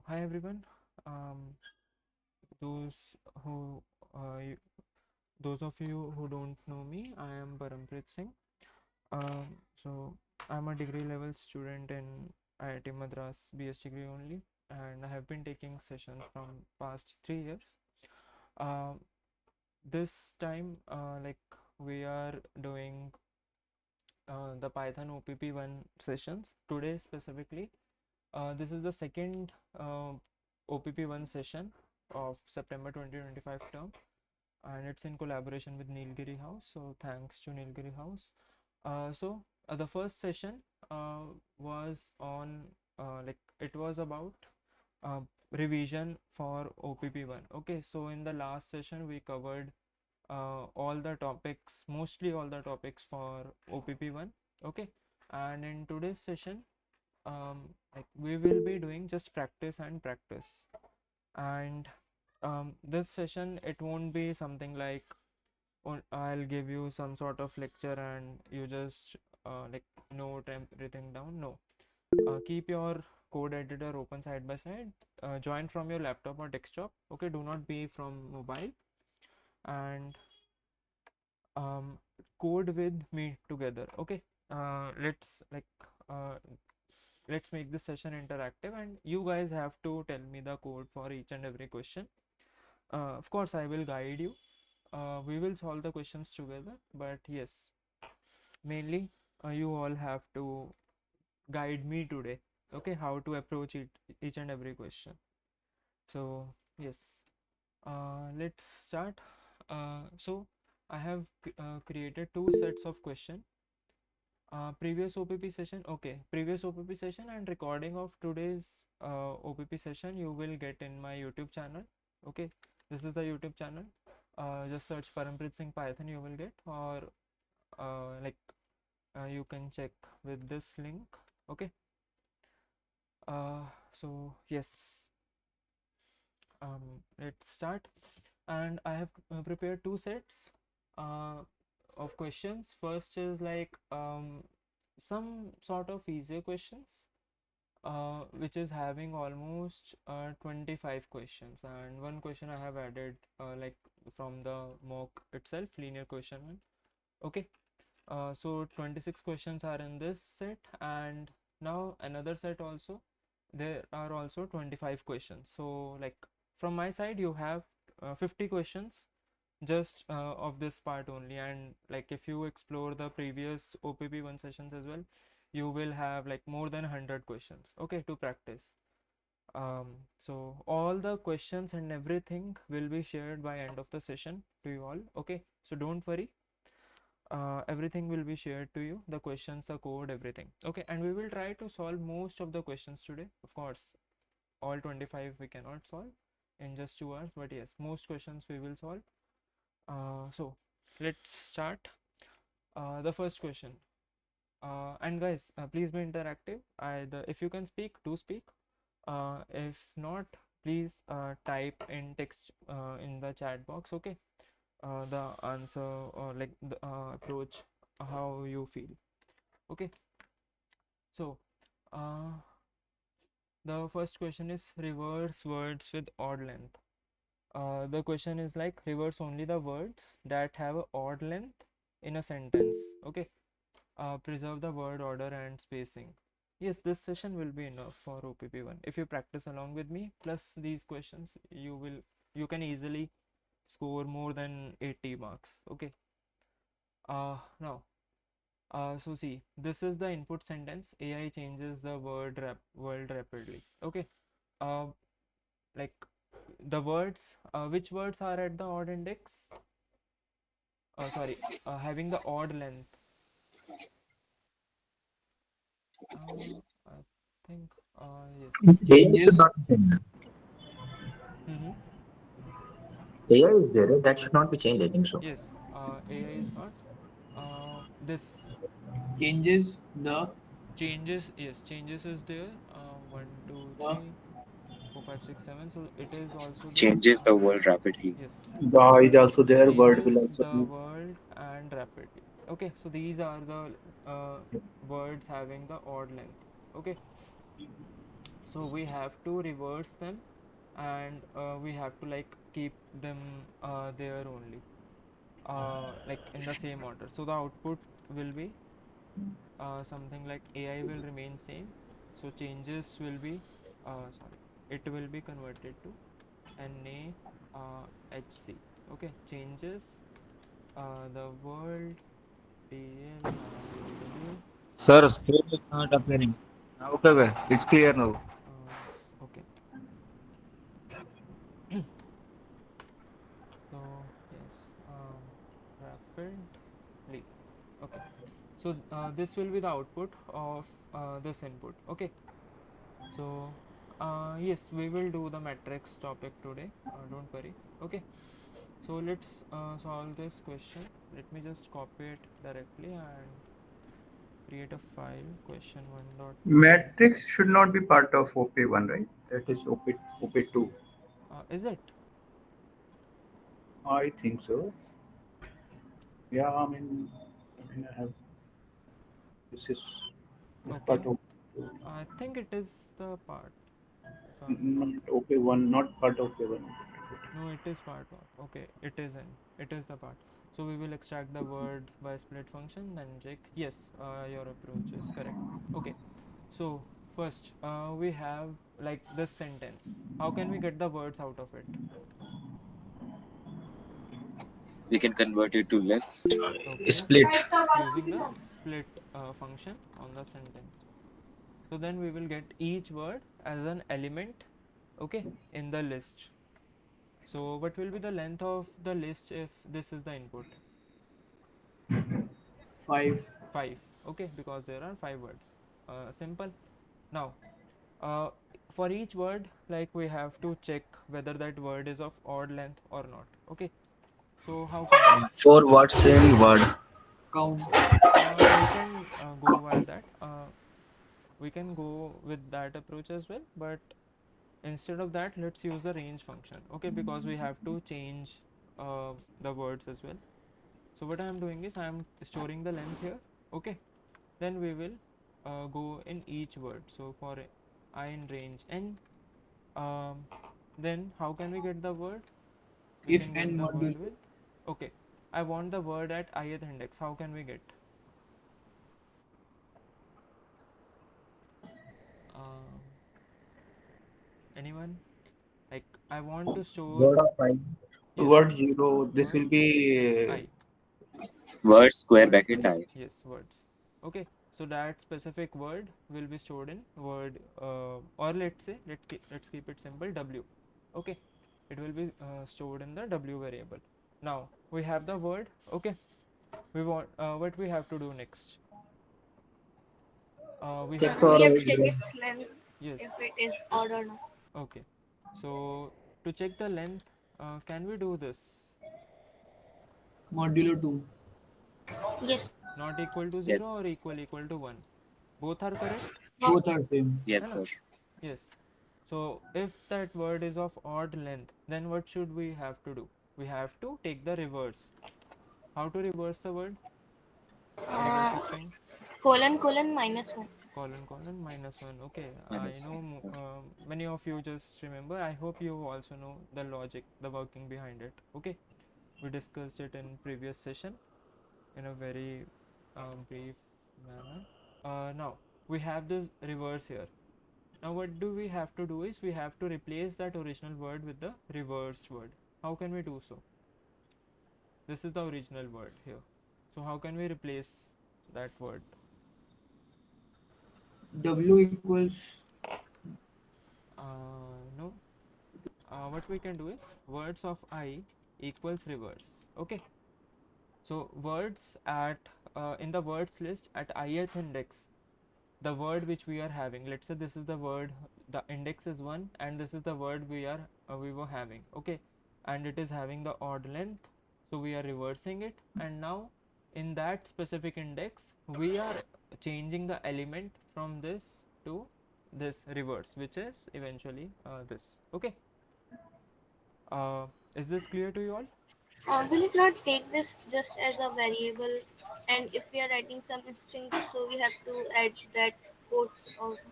Hi everyone. Um, those who, uh, you, those of you who don't know me, I am Parampreet Singh. So I'm a degree level student in IIT Madras BS degree only, and I have been taking sessions from past 3 years. Um, this time, we are doing the Python OPP 1 sessions today specifically. This is the second OPP 1 session of September 2025 term, and it's in collaboration with Nilgiri House. So thanks to Nilgiri House. The first session was on it was about uh, revision for OPP 1. Okay, so in the last session we covered all the topics, mostly all the topics for OPP 1. Okay, and in today's session we will be doing just practice and practice. And this session, it won't be something like I'll give you some sort of lecture and you just note everything down. No, keep your code editor open side by side, join from your laptop or desktop. Okay, do not be from mobile, and um, code with me together. Okay, let's uh, let's make this session interactive, and you guys have to tell me the code for each and every question. Of course I will guide you. We will solve the questions together, but yes, mainly you all have to guide me today. Okay, how to approach it, each and every question. So yes, let's start. So I have created two sets of question. Previous OPP session, okay, previous OPP session and recording of today's OPP session you will get in my YouTube channel. Okay, this is the YouTube channel. Just search Parampreet Singh Python, you will get, or you can check with this link. Okay, so yes, let's start. And I have prepared two sets uh, of questions. First is some sort of easier questions, which is having almost 25 questions, and one question I have added from the mock itself, linear question one. Okay, so 26 questions are in this set, and now another set also, there are also 25 questions. So like from my side you have 50 questions just of this part only, and like if you explore the previous OPP 1 sessions as well, you will have like more than 100 questions, okay, to practice. So all the questions and everything will be shared by end of the session to you all. Okay, so don't worry, everything will be shared to you, the questions, the code, everything. Okay, and we will try to solve most of the questions today. Of course all 25 we cannot solve in just 2 hours, but yes, most questions we will solve. So let's start. The first question, and guys, please be interactive. If you can speak, do speak. If not, please type in text in the chat box. Okay, the answer or like the approach, how you feel. Okay, so uh, the first question is reverse words with odd length. The question is like reverse only the words that have a odd length in a sentence. Okay, preserve the word order and spacing. Yes, this session will be enough for OPP1. If you practice along with me plus these questions, you can easily score more than 80 marks. Okay, now so see, this is the input sentence. AI changes the world rapidly. Okay, uh, like the words, which words are at the odd index? Sorry, having the odd length. I think yes. AI should not be changed. Mm-hmm. AI is there. That should not be changed. I think so. Yes, AI is not. This changes the changes, yes, changes is there. 1, 2, the 3, 4, 5, 6, 7. So it is also there. Changes the world rapidly. Yes, the is also there. Word will changes also the be world and rapidly. Okay, so these are the words having the odd length. Okay, So we have to reverse them, and we have to like keep them there only, like in the same order. So the output will be something like AI will remain same. So changes will be sorry, it will be converted to NAHC. Okay, changes, the world DLIW. Sir, screen is not appearing. Now, okay, okay. It's clear now. Yes, okay. So yes, rapidly. Okay. So this will be the output of this input. Okay. So yes, we will do the matrix topic today. Don't worry. Okay. So let's solve this question. Let me just copy it directly and create a file question1.py. Matrix should not be part of OP1, right? That is OP2. Is it? I think so. Yeah, I mean, I have this is part Okay. of I think it is the part. Sorry. not OP1, not part of OP1. No, it is part of. Okay, it is in. It is the part. So we will extract the word by split function, then check. Yes, your approach is correct. Okay. So first, we have like this sentence. How can we get the words out of it? We can convert it to list. Okay, Split. using the split function on the sentence. So then we will get each word as an element, okay, in the list. So what will be the length of the list if this is the input? 5. 5. Okay, because there are 5 words. Simple. Now, uh, for each word, like we have to check whether that word is of odd length or not. Okay, so how can we? 4 words in word. Count. We can go via that. We can go with that approach as well, but instead of that, let's use the range function. Okay, because we have to change the words as well. So what I am doing is I am storing the length here. Okay, then we will go in each word. So for I in range n, um, then how can we get the word? We If can get n the module word with, okay, I want the word at ith index. How can we get? um, Anyone? Like I want to store, Word of I. yes, word 0, this word will be I, Word square word bracket square, I. yes, words. Okay, so that specific word will be stored in word, or let's say let's keep it simple, w. Okay, it will be stored in the w variable. Now we have the word. Okay, we want what we have to do next. We Check have for to, We have to check zero. its length if yes. it is odd or not. Okay, so to check the length, can we do this? modulo 2. Yes. Not equal to 0 Yes. or equal to 1? Both are correct, Both are same. है Yes, ना? sir. Yes. So if that word is of odd length, then what should we have to do? We have to take the reverse. How to reverse the word? Reverse Uh, string? colon -1. Colon minus 1. Okay, I Minus know one. many of you just remember. I hope you also know the logic, the working behind it. Okay, we discussed it in previous session in a very brief manner. Now we have this reverse here. Now what do we have to do is we have to replace that original word with the reversed word. How can we do so? This is the original word here. So how can we replace that word? W equals No. What we can do is words of I equals reverse. Okay. So words at in the words list at ith index, the word which we are having, let's say this is the word, the index is 1 and this is the word we were having. Okay, and it is having the odd length, so we are reversing it, and now in that specific index we are changing the element from this to this reverse, which is eventually this. Okay, is this clear to you all? Will it not take this just as a variable? And if we are writing some string, so we have to add that quotes also.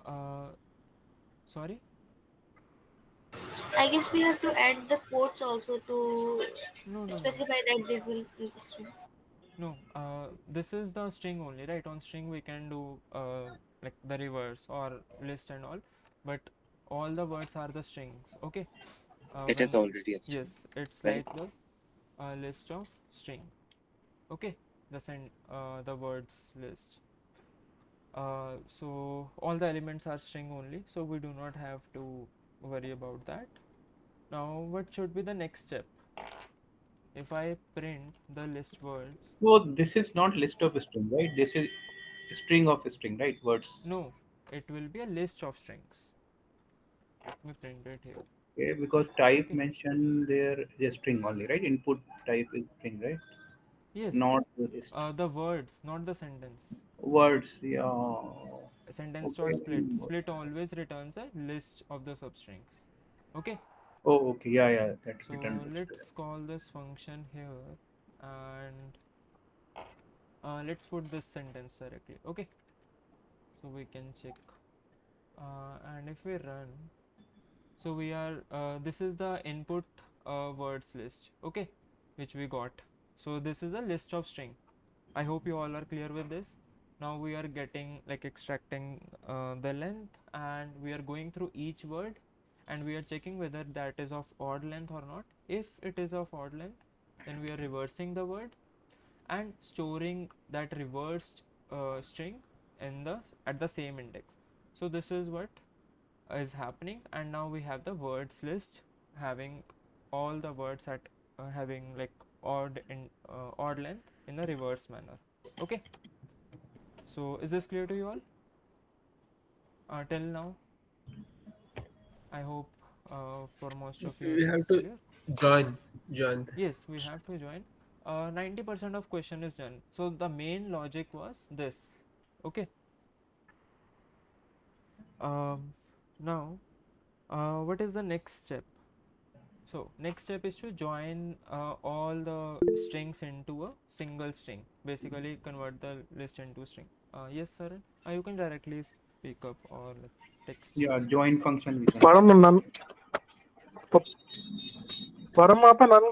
uh, Sorry? I guess we have to add the quotes also to No, no, no. specify that it will be string. No, this is the string only, right? On string we can do like the reverse or list and all, but all the words are the strings. Okay. It is When already a string, yes, it's right? like the list of string. Okay, the words list. So all the elements are string only, so we do not have to worry about that. Now, what should be the next step? If I print the list words, So this is not list of string, right? This is string of string, right? Words. no, it will be a list of strings. Let me print it here. Okay, because type Okay. mentioned there is a string only, right? Input type is string, right? Yes, Not the list. the words, not the sentence. Words, yeah. Sentence Okay. dot split. Split always returns a list of the substrings. Okay. Oh, okay. Yeah, yeah. That return So list. let's call this function here, and let's put this sentence directly. Okay. So we can check. And if we run, so we are this is the input words list. Okay, which we got. So this is a list of string. I hope you all are clear with this. Now we are getting like extracting the length, and we are going through each word, and we are checking whether that is of odd length or not. If it is of odd length, then we are reversing the word and storing that reversed string in the at the same index. So this is what is happening, and now we have the words list having all the words at having like odd length in the reverse manner. Okay, so is this clear to you all till now? I hope for most of you We it have is to clear. join. Yes, we have to join. 90% of question is done, so the main logic was this. Okay. Now what is the next step? So next step is to join all the strings into a single string. Basically convert the list into string. Yes, sir. You can directly speak up or like text. Yeah, join function we can. Madam none madam वहाँ पे none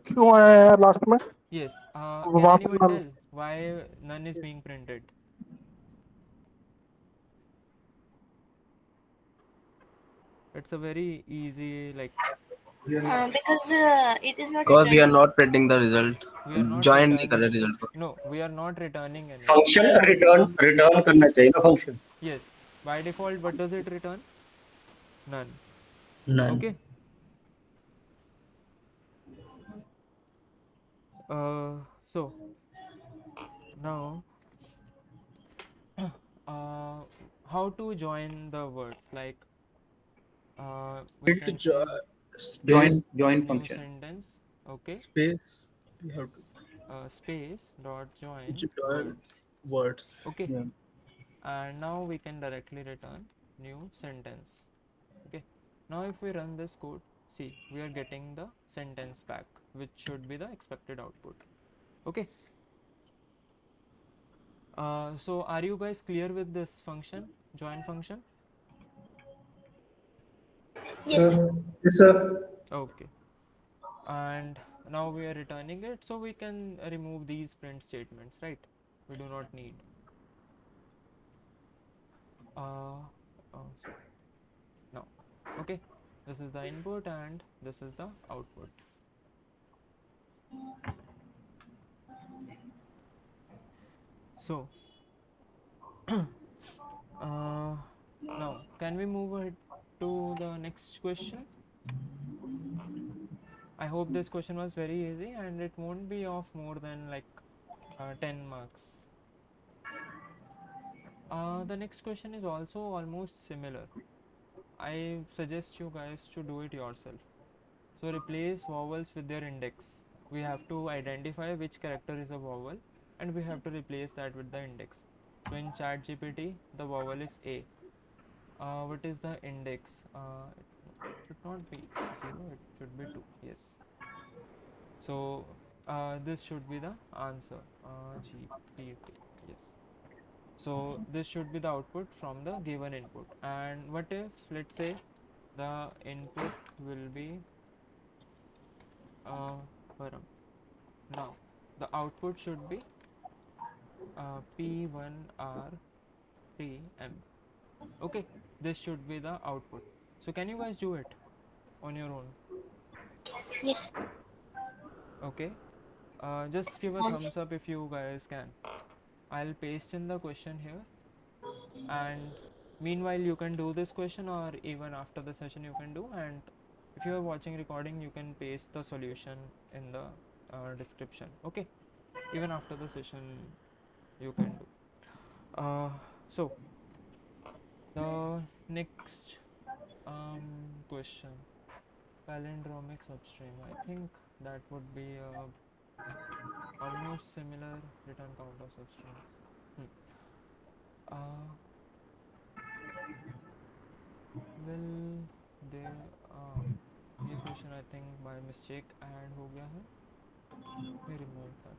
क्यों आया है last में Yes. Can वहाँ पे anyone none tell why none is being printed? It's a very easy like Because it is not Because we are returning. not printing the result. we are not Join नहीं कर रहे returning. result को. No, we are not returning anything. Function return return करना चाहिए ना function Yes. By default, what does it return? None. None. Okay. So now uh, how to join the words like we Need to can say space Join new function. sentence. Okay. space. You have to Space dot join join words. words. Okay, Yeah. and now we can directly return new sentence. Okay, now if we run this code, see, we are getting the sentence back, which should be the expected output. Okay. So are you guys clear with this function, join function? Yes. Yes, sir. Okay. And now we are returning it, so we can remove these print statements, right? We do not need sorry, no. Okay, this is the input and this is the output. So uh, now can we move ahead to the next question? I hope this question was very easy and it won't be of more than like 10 marks. The next question is also almost similar. I suggest you guys to do it yourself. So replace vowels with their index. We have to identify which character is a vowel and we have to replace that with the index. So in ChatGPT, the vowel is A. What is the index? It should not be 0, it should be 2. Yes. So this should be the answer. GPT. Yes. So this should be the output from the given input. And what if, let's say, the input will be param. Now the output should be P1R3M. Okay, this should be the output. So can you guys do it on your own? Yes. Okay, just give a thumbs up if you guys can. I'll paste in the question here, and meanwhile you can do this question, or even after the session you can do, and if you are watching recording you can paste the solution in the description. Okay, even after the session you can do. So the next question, palindromic substring, I think that would be almost similar return count of substrings. uh, well, they ये question I think by mistake add हो गया है, we remove that.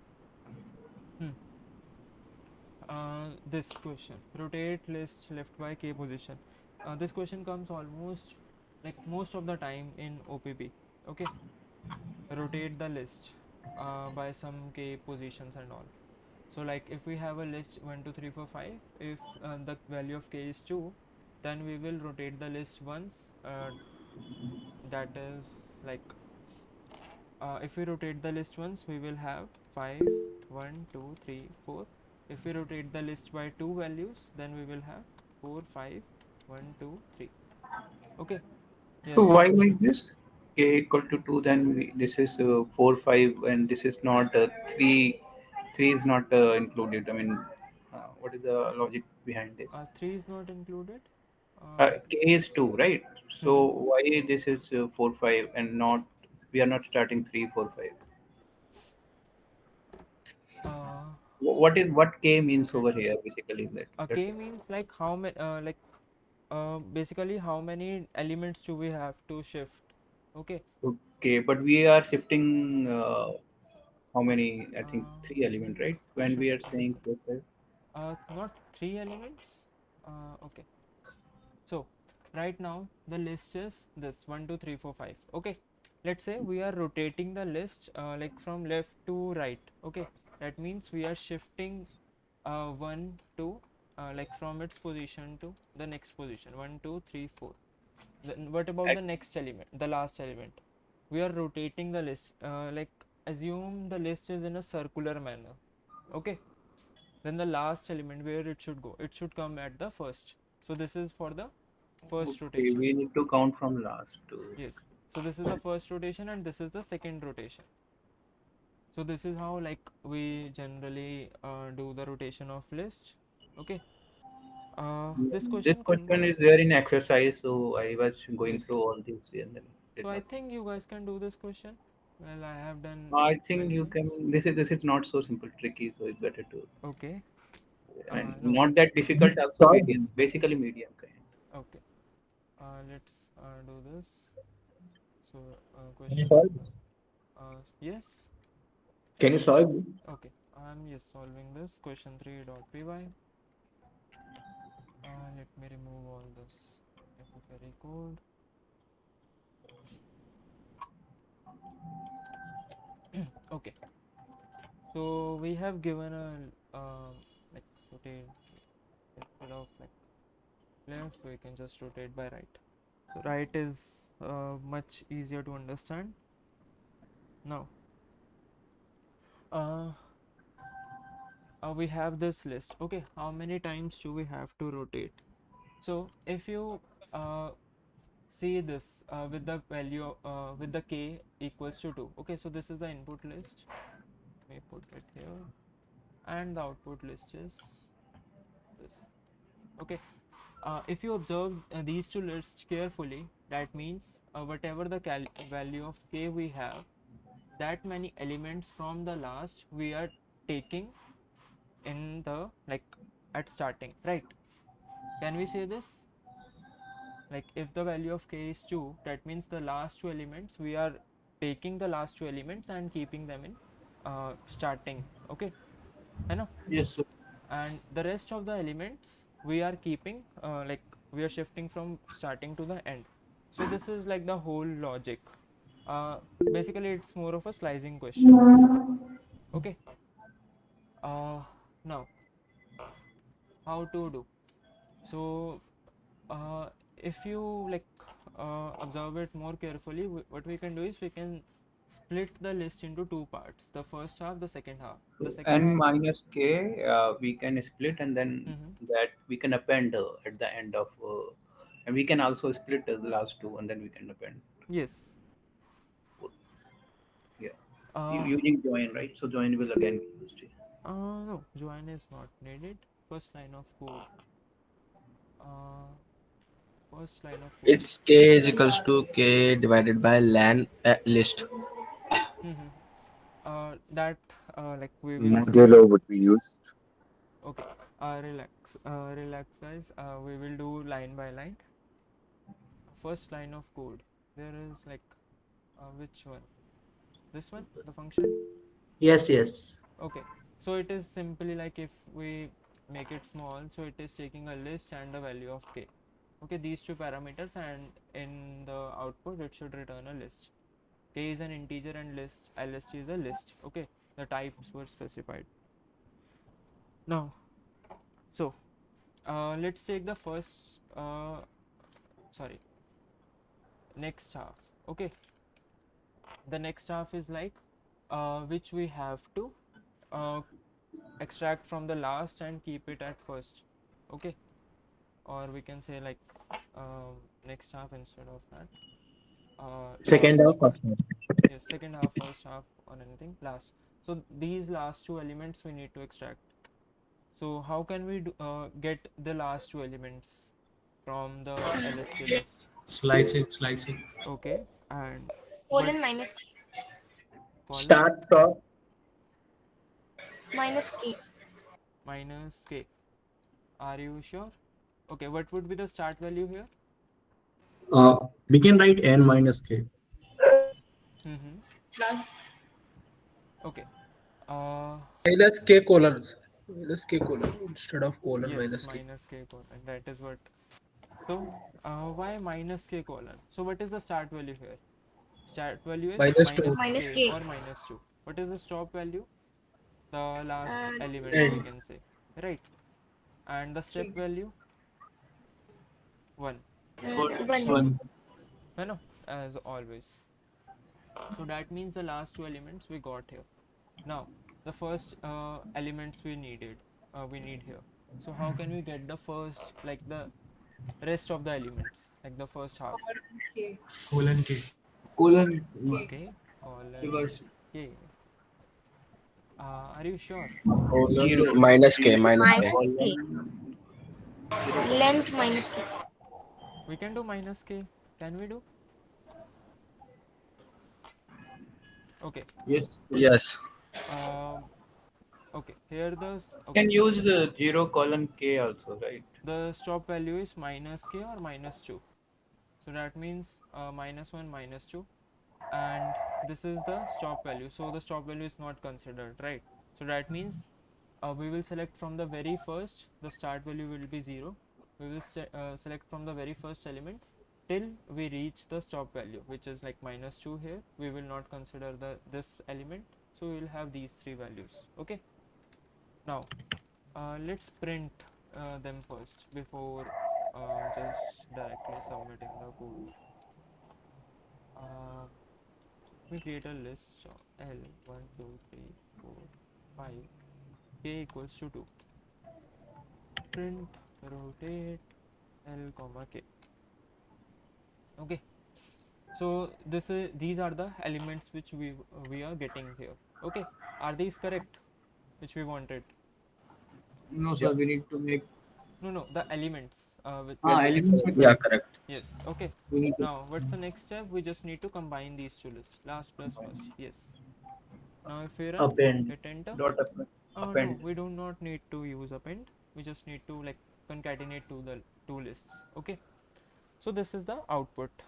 This question, rotate list left by k position. This question comes almost like most of the time in OPP. Okay, rotate the list by some k positions and all. So like if we have a list 1 2 3 4 5, if the value of k is 2, then we will rotate the list once, that is like if we rotate the list once we will have 5 1 2 3 4. If we rotate the list by two values then we will have 4 5 1 2 3. Okay, So yes. why like this? K equal to 2, then this is 4, 5, and this is not 3. 3 is not included. I mean, what is the logic behind this? 3 is not included. uh, K is 2, right? So hmm. why this is 4, 5, and not, we are not starting 3, 4, 5? uh, What K means over here basically? That's k means like how many like basically how many elements do we have to shift. Okay, okay, but we are shifting how many? I think uh, 3 element, right? When we are shifting saying 4, 5. not three elements. Okay, so right now the list is this 1 2 3 4 5. Okay, let's say we are rotating the list like from left to right. Okay, that means we are shifting 1 2 like from its position to the next position, 1 2 3 4. Then what about the next element, the last element? We are rotating the list, like assume the list is in a circular manner. Okay, then the last element where it should go, it should come at the first. So this is for the first Okay, rotation. we need to count from last to. Yes, so this is the first rotation and this is the second rotation. So this is how like we generally do the rotation of list. Okay, this This question question is there in exercise, so I was going yes, through all this and then so did I not. think you guys can do this question. Well, I have done I think many you times. can. This is not so simple, tricky, so it's better to. Okay, I mean, no, not that difficult, also medium, basically medium kind. okay, let's do this. So Can you question solve? number yes. Can you solve? Okay, I'm yes solving this question 3.py. Let me remove all this necessary code. Okay, so we have given a like rotate, instead of like left we can just rotate by right. So right is much easier to understand. Now uh, we have this list. Okay, how many times do we have to rotate? So if you see this with the value with the k equals to 2. Okay, so this is the input list. Let me put it here, and the output list is this. Okay, if you observe these two lists carefully, that means whatever the value of k we have, that many elements from the last we are taking in the like at starting, right? Can we say this? Like if the value of k is 2, that means the last two elements we are taking the last two elements and keeping them in starting. Okay, I know. Yes, sir. and the rest of the elements we are keeping, like we are shifting from starting to the end. So this is like the whole logic. uh, Basically it's more of a slicing question. Okay. Now how to do? So if you like observe it more carefully, what we can do is we can split the list into two parts: the first half, the second half. The So second n half. minus k, we can split, and then Mhm. that we can append at the end of, and we can also split the last two, and then we can append. Yes. Yeah, uh, using join, right? So join will again be used here. no, join is not needed. First line of code. uh, First line of code. It's k is equals to k divided by lan list. Mhm. That like we will see. Modulo would be used. Okay. Relax guys, we will do line by line. First line of code, there is like which one? This one, the function. Yes, yes. Okay, so it is simply like if we make it small, so it is taking a list and a value of k. Okay, these two parameters, and in the output it should return a list. K is an integer and list is a list. Okay, the types were specified. Now, so let's take the first sorry, next half. Okay, the next half is like which we have to uh, extract from the last and keep it at first. Okay, or we can say like next half instead of that, Second last. half, first half. Yes, second half, first half, or anything last. So these last two elements we need to extract. So how can we get the last two elements from the LST list? Slicing. Okay, and what? colon minus k. Colon Start from Minus k. minus k. Are you sure? Okay, what would be the start value here? We can write n minus k. Mm-hmm. Plus. Okay. Uh, Minus k colons. Minus k colon instead of colon yes, minus k. minus k colon. That is what. So, why minus k colon? So, what is the start value here? Start value is Minus 2. minus Minus k k. or minus 2. What is the stop value? The last Uh, element we End. can say, right? And the step value 1. 1. One. No, as always. So that means the last two elements we got here. Now, the first elements we need here. So how can we get the first, like the rest of the elements, like the first half? Colon k. Colon Okay, colon reverse. k. Are you sure? Colon Zero, minus k. zero, Minus k. Minus k. colon, zero, colon. Length minus k. We can do minus k. Can we do? Okay. Yes. Yes. Um, okay. Here Can okay. use the 0 colon k also, right? The stop value is minus k or minus 2. So that means minus 1, minus 2, and this is the stop value. So the stop value is not considered, right? So that means we will select from the very first, the start value will be 0. We will select from the very first element till we reach the stop value, which is like minus 2 here. We will not consider this element, so we will have these three values. Okay, now let's print them first before just directly submitting the code. uh, we create a list of L 1 2 3 4 5, k equals to 2. Print rotate L comma k. Okay, so these are the elements which we are getting here. Okay, are these correct, which we wanted? No, Yeah. sir. We need to make No, the elements Yes, yes, elements are correct. Yeah, correct. correct. yes. Okay, We need to. now what's the next step? We just need to combine these two lists, last plus first. Yes. Now if we run, Append. hit enter. Dot No, append. we do not need to use append. We just need to like concatenate the two lists. Okay, so this is the output: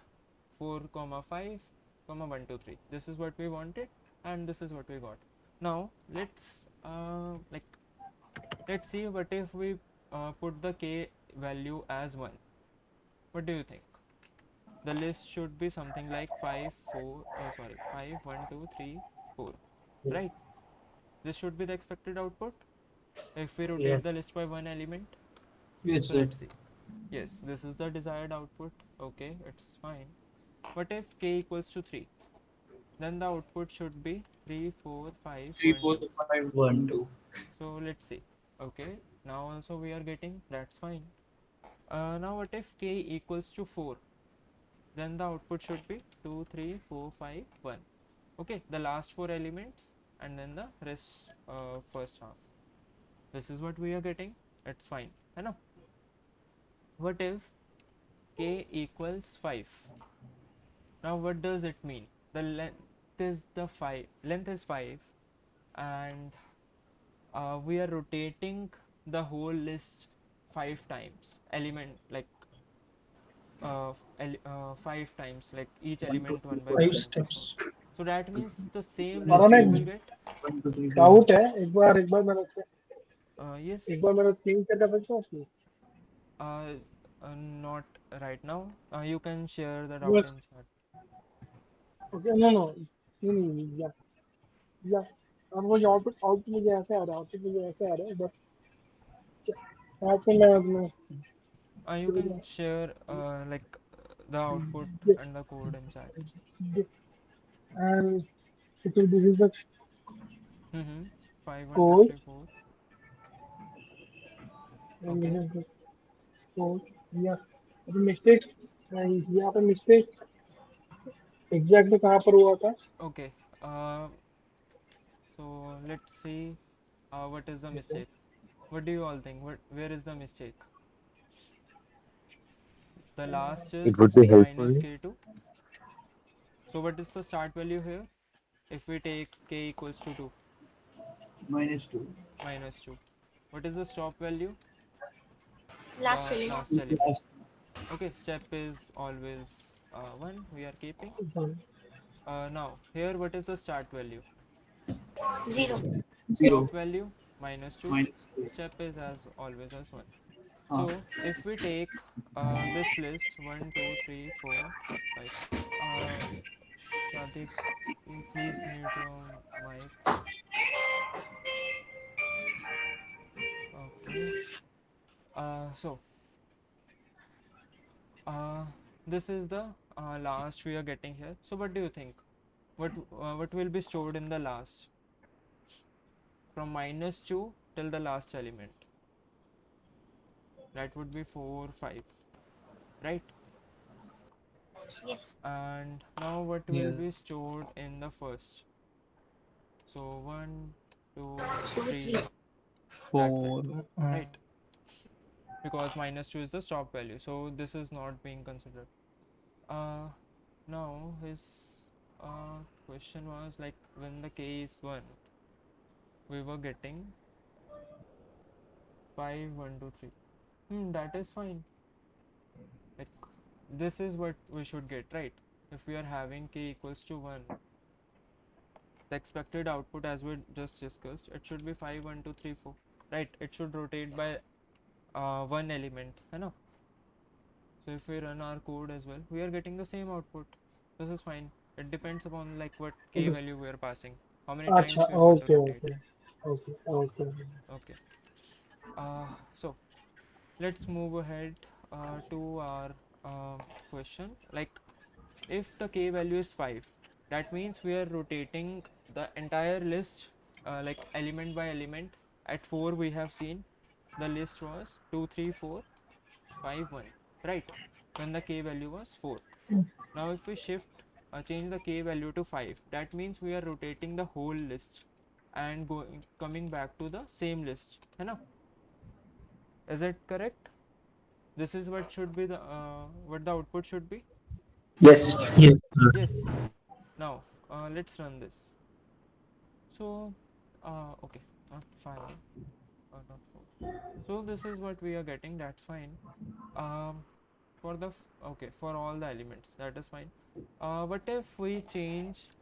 4 comma 5 comma 1 2 3. This is what we wanted, and this is what we got. Now let's like let's see what if we put the k value as 1. What do you think? The list should be something like 5 4 sorry 5 1 2 3 4, right? This should be the expected output if we rotate the Yes. list by one element. Yes, So sir. let's see. Yes, this is the desired output. Okay, it's fine. What if k equals to 3? Then the output should be 3 4 5 Three, 1 four, 2. 5, 1, 2. So let's see. Okay, now also we are getting, that's fine. Now what if k equals to 4? Then the output should be 2 3 4 5 1. Okay, the last four elements and then the rest first half. This is what we are getting. It's fine. है ना? What if k equals 5? Now what does it mean? The length is 5, and we are rotating the whole list 5 times, element like 5 times, like each One, two, element three, one by four, Five one. five. steps. So that means the same list मानो we एक will get. 1, 2, 3, 4. Doubt है एक बार मेरा एक Yes. बार मेरा screen share कर सकते हो उसकी uh, Not right now. You can share the doubt बस in chat. Okay no no नहीं या और वो आउटपुट आउटपुट मुझे ऐसे आ रहा है आउटपुट मुझे ऐसे आ रहा है बस ऐसे मैं अपने You can share like the output and the code in chat. and this is the Mm-hmm. 5 1 2 code 3 4. and this Okay. is the code या अभी मिस्टेक यहाँ पे मिस्टेक एग्जैक्टली कहाँ पर हुआ था Okay. So let's see what is the mistake. What do you all think? Where is the mistake? The last It would is be minus helpful. k2. So what is the start value here? If we take k equals to 2, -2. minus 2. What is the stop value? Last The element. last element. Last. Okay, step is always 1 we are keeping. Now here what is the start value? 0. 0. Stop 0. value -2. -2. Step is as always as 1. Ah. So if we take this list 1 2 3 4 5. Pratik, please mute your mic. Okay. So uh, this is the last we are getting here. So what do you think? What will be stored in the last from -2 till the last element? That would be 4 5, right? Yes. And now what will Yeah. be stored in the first? So 1 2 2, 3. 3, that's it, 4. right? Because -2 is the stop value, so this is not being considered. uh Now his question was like when the k is 1 we were getting 5 1 2 3. That is fine. Like this is what we should get, right? If we are having k equals to 1, the expected output as we just discussed, it should be 5 1 2 3 4, right? It should rotate by one element, है ना? So if we run our code as well, we are getting the same output. This is fine. It depends upon like what k value we are passing, how many अच्छा times we want to okay rotate. Okay okay okay Okay. So let's move ahead to our question. Like if the k value is 5, that means we are rotating the entire list like element by element. At 4 we have seen the list was 2 3 4 5 1, right? When the k value was 4. Now if we change the k value to 5, that means we are rotating the whole list and coming back to the same list, है ना? Is it correct? This is what should be the what the output should be. Yes. Yes. Yes. Yes. Now let's run this. So okay, not 5, not 4. So this is what we are getting. That's fine. For the okay, for all the elements, that is fine. What if we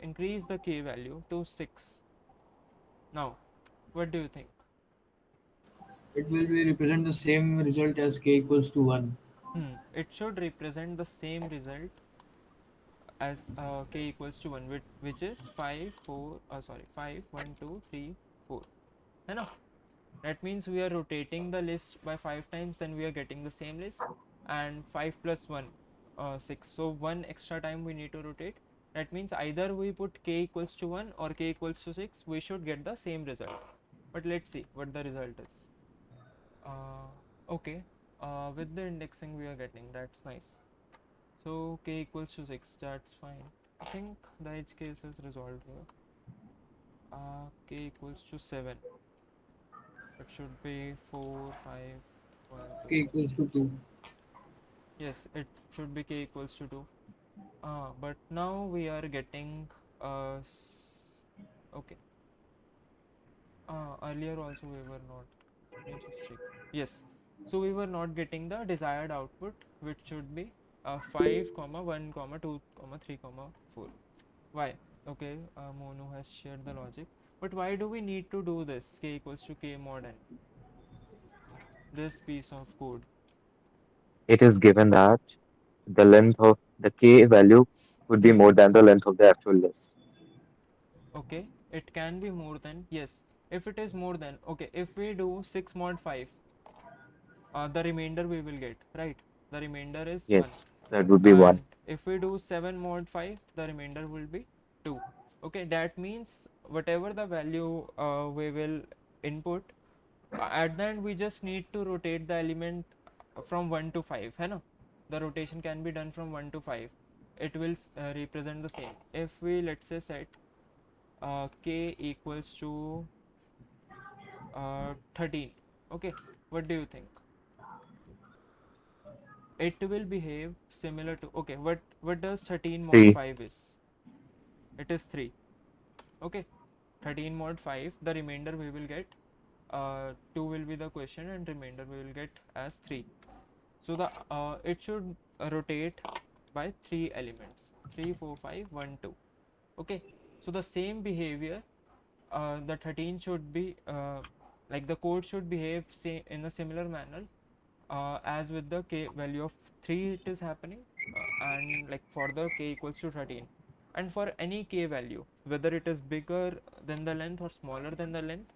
increase the k value to 6? Now what do you think? It will be represent the same result as k equals to 1. It should represent the same result as k equals to 1, which is 5 4 sorry 5 1 2 3 4 है ना. That means we are rotating the list by 5 times, then we are getting the same list. And 5 plus 1 6, so one extra time we need to rotate. That means either we put k equals to 1 or k equals to 6, we should get the same result. But let's see what the result is. Okay, with the indexing we are getting, that's nice. So k equals to 6, that's fine. I think the edge case is resolved here. K equals to 7, it should be 4 5 1 2. K equals to 2. Yes, it should be k equals to 2. But now we are getting okay. Earlier also we were not. Let me just check. Yes, so we were not getting the desired output, which should be 5 comma 1 comma 2 comma 3 comma 4. Why? Okay, Monu has shared the logic. But why do we need to do this? K equals to k mod n. This piece of code. It is given that the length of the k value would be more than the length of the actual list. Okay, it can be more than, yes. If it is more than, okay, if we do 6 mod 5, the remainder we will get, right? The remainder is 1. Yes, that would be 1. And if we do 7 mod 5, the remainder will be 2. Okay, that means whatever the value we will input, at the end we just need to rotate the element from 1 to 5, है ना? The rotation can be done from 1 to 5. It will represent the same. If we, let's say, set k equals to 13, okay, what do you think? It will behave similar to, okay, what does 13 mod 3. 5 is? It is 3. Okay, 13 mod 5, the remainder we will get 2 will be the question, and remainder we will get as 3. So the it should rotate by 3 elements, 3 4 5 1 2. Okay, so the same behavior, the 13 should be like the code should behave in a similar manner as with the k value of 3 it is happening, and like for the k equals to 13, and for any k value, whether it is bigger than the length or smaller than the length,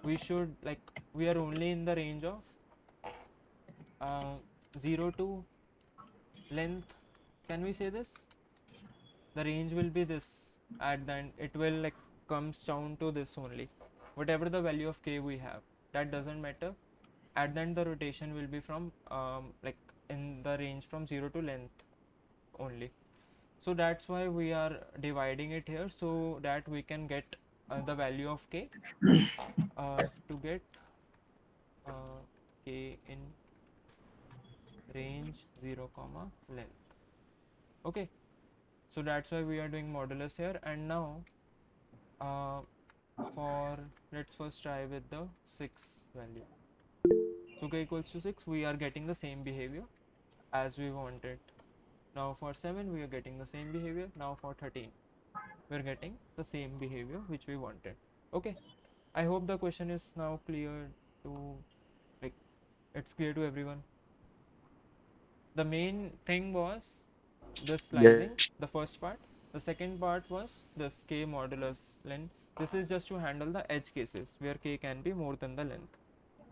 we should, like, we are only in the range of 0 to length. Can we say this? The range will be this. At the end it will, like, comes down to this only. Whatever the value of k we have, that doesn't matter. At the end the rotation will be from like in the range from 0 to length only. So that's why we are dividing it here, so that we can get the value of k, to get k in range 0 comma length. Okay, so that's why we are doing modulus here. And now uh, for, let's first try with the 6 value. So k equals to 6, we are getting the same behavior as we wanted. Now for 7 we are getting the same behavior. Now for 13 we are getting the same behavior which we wanted. Okay, I hope the question is now clear to, like, it's clear to everyone. The main thing was the slicing, Yes. the first part. The second part was this k modulus length. This is just to handle the edge cases where k can be more than the length.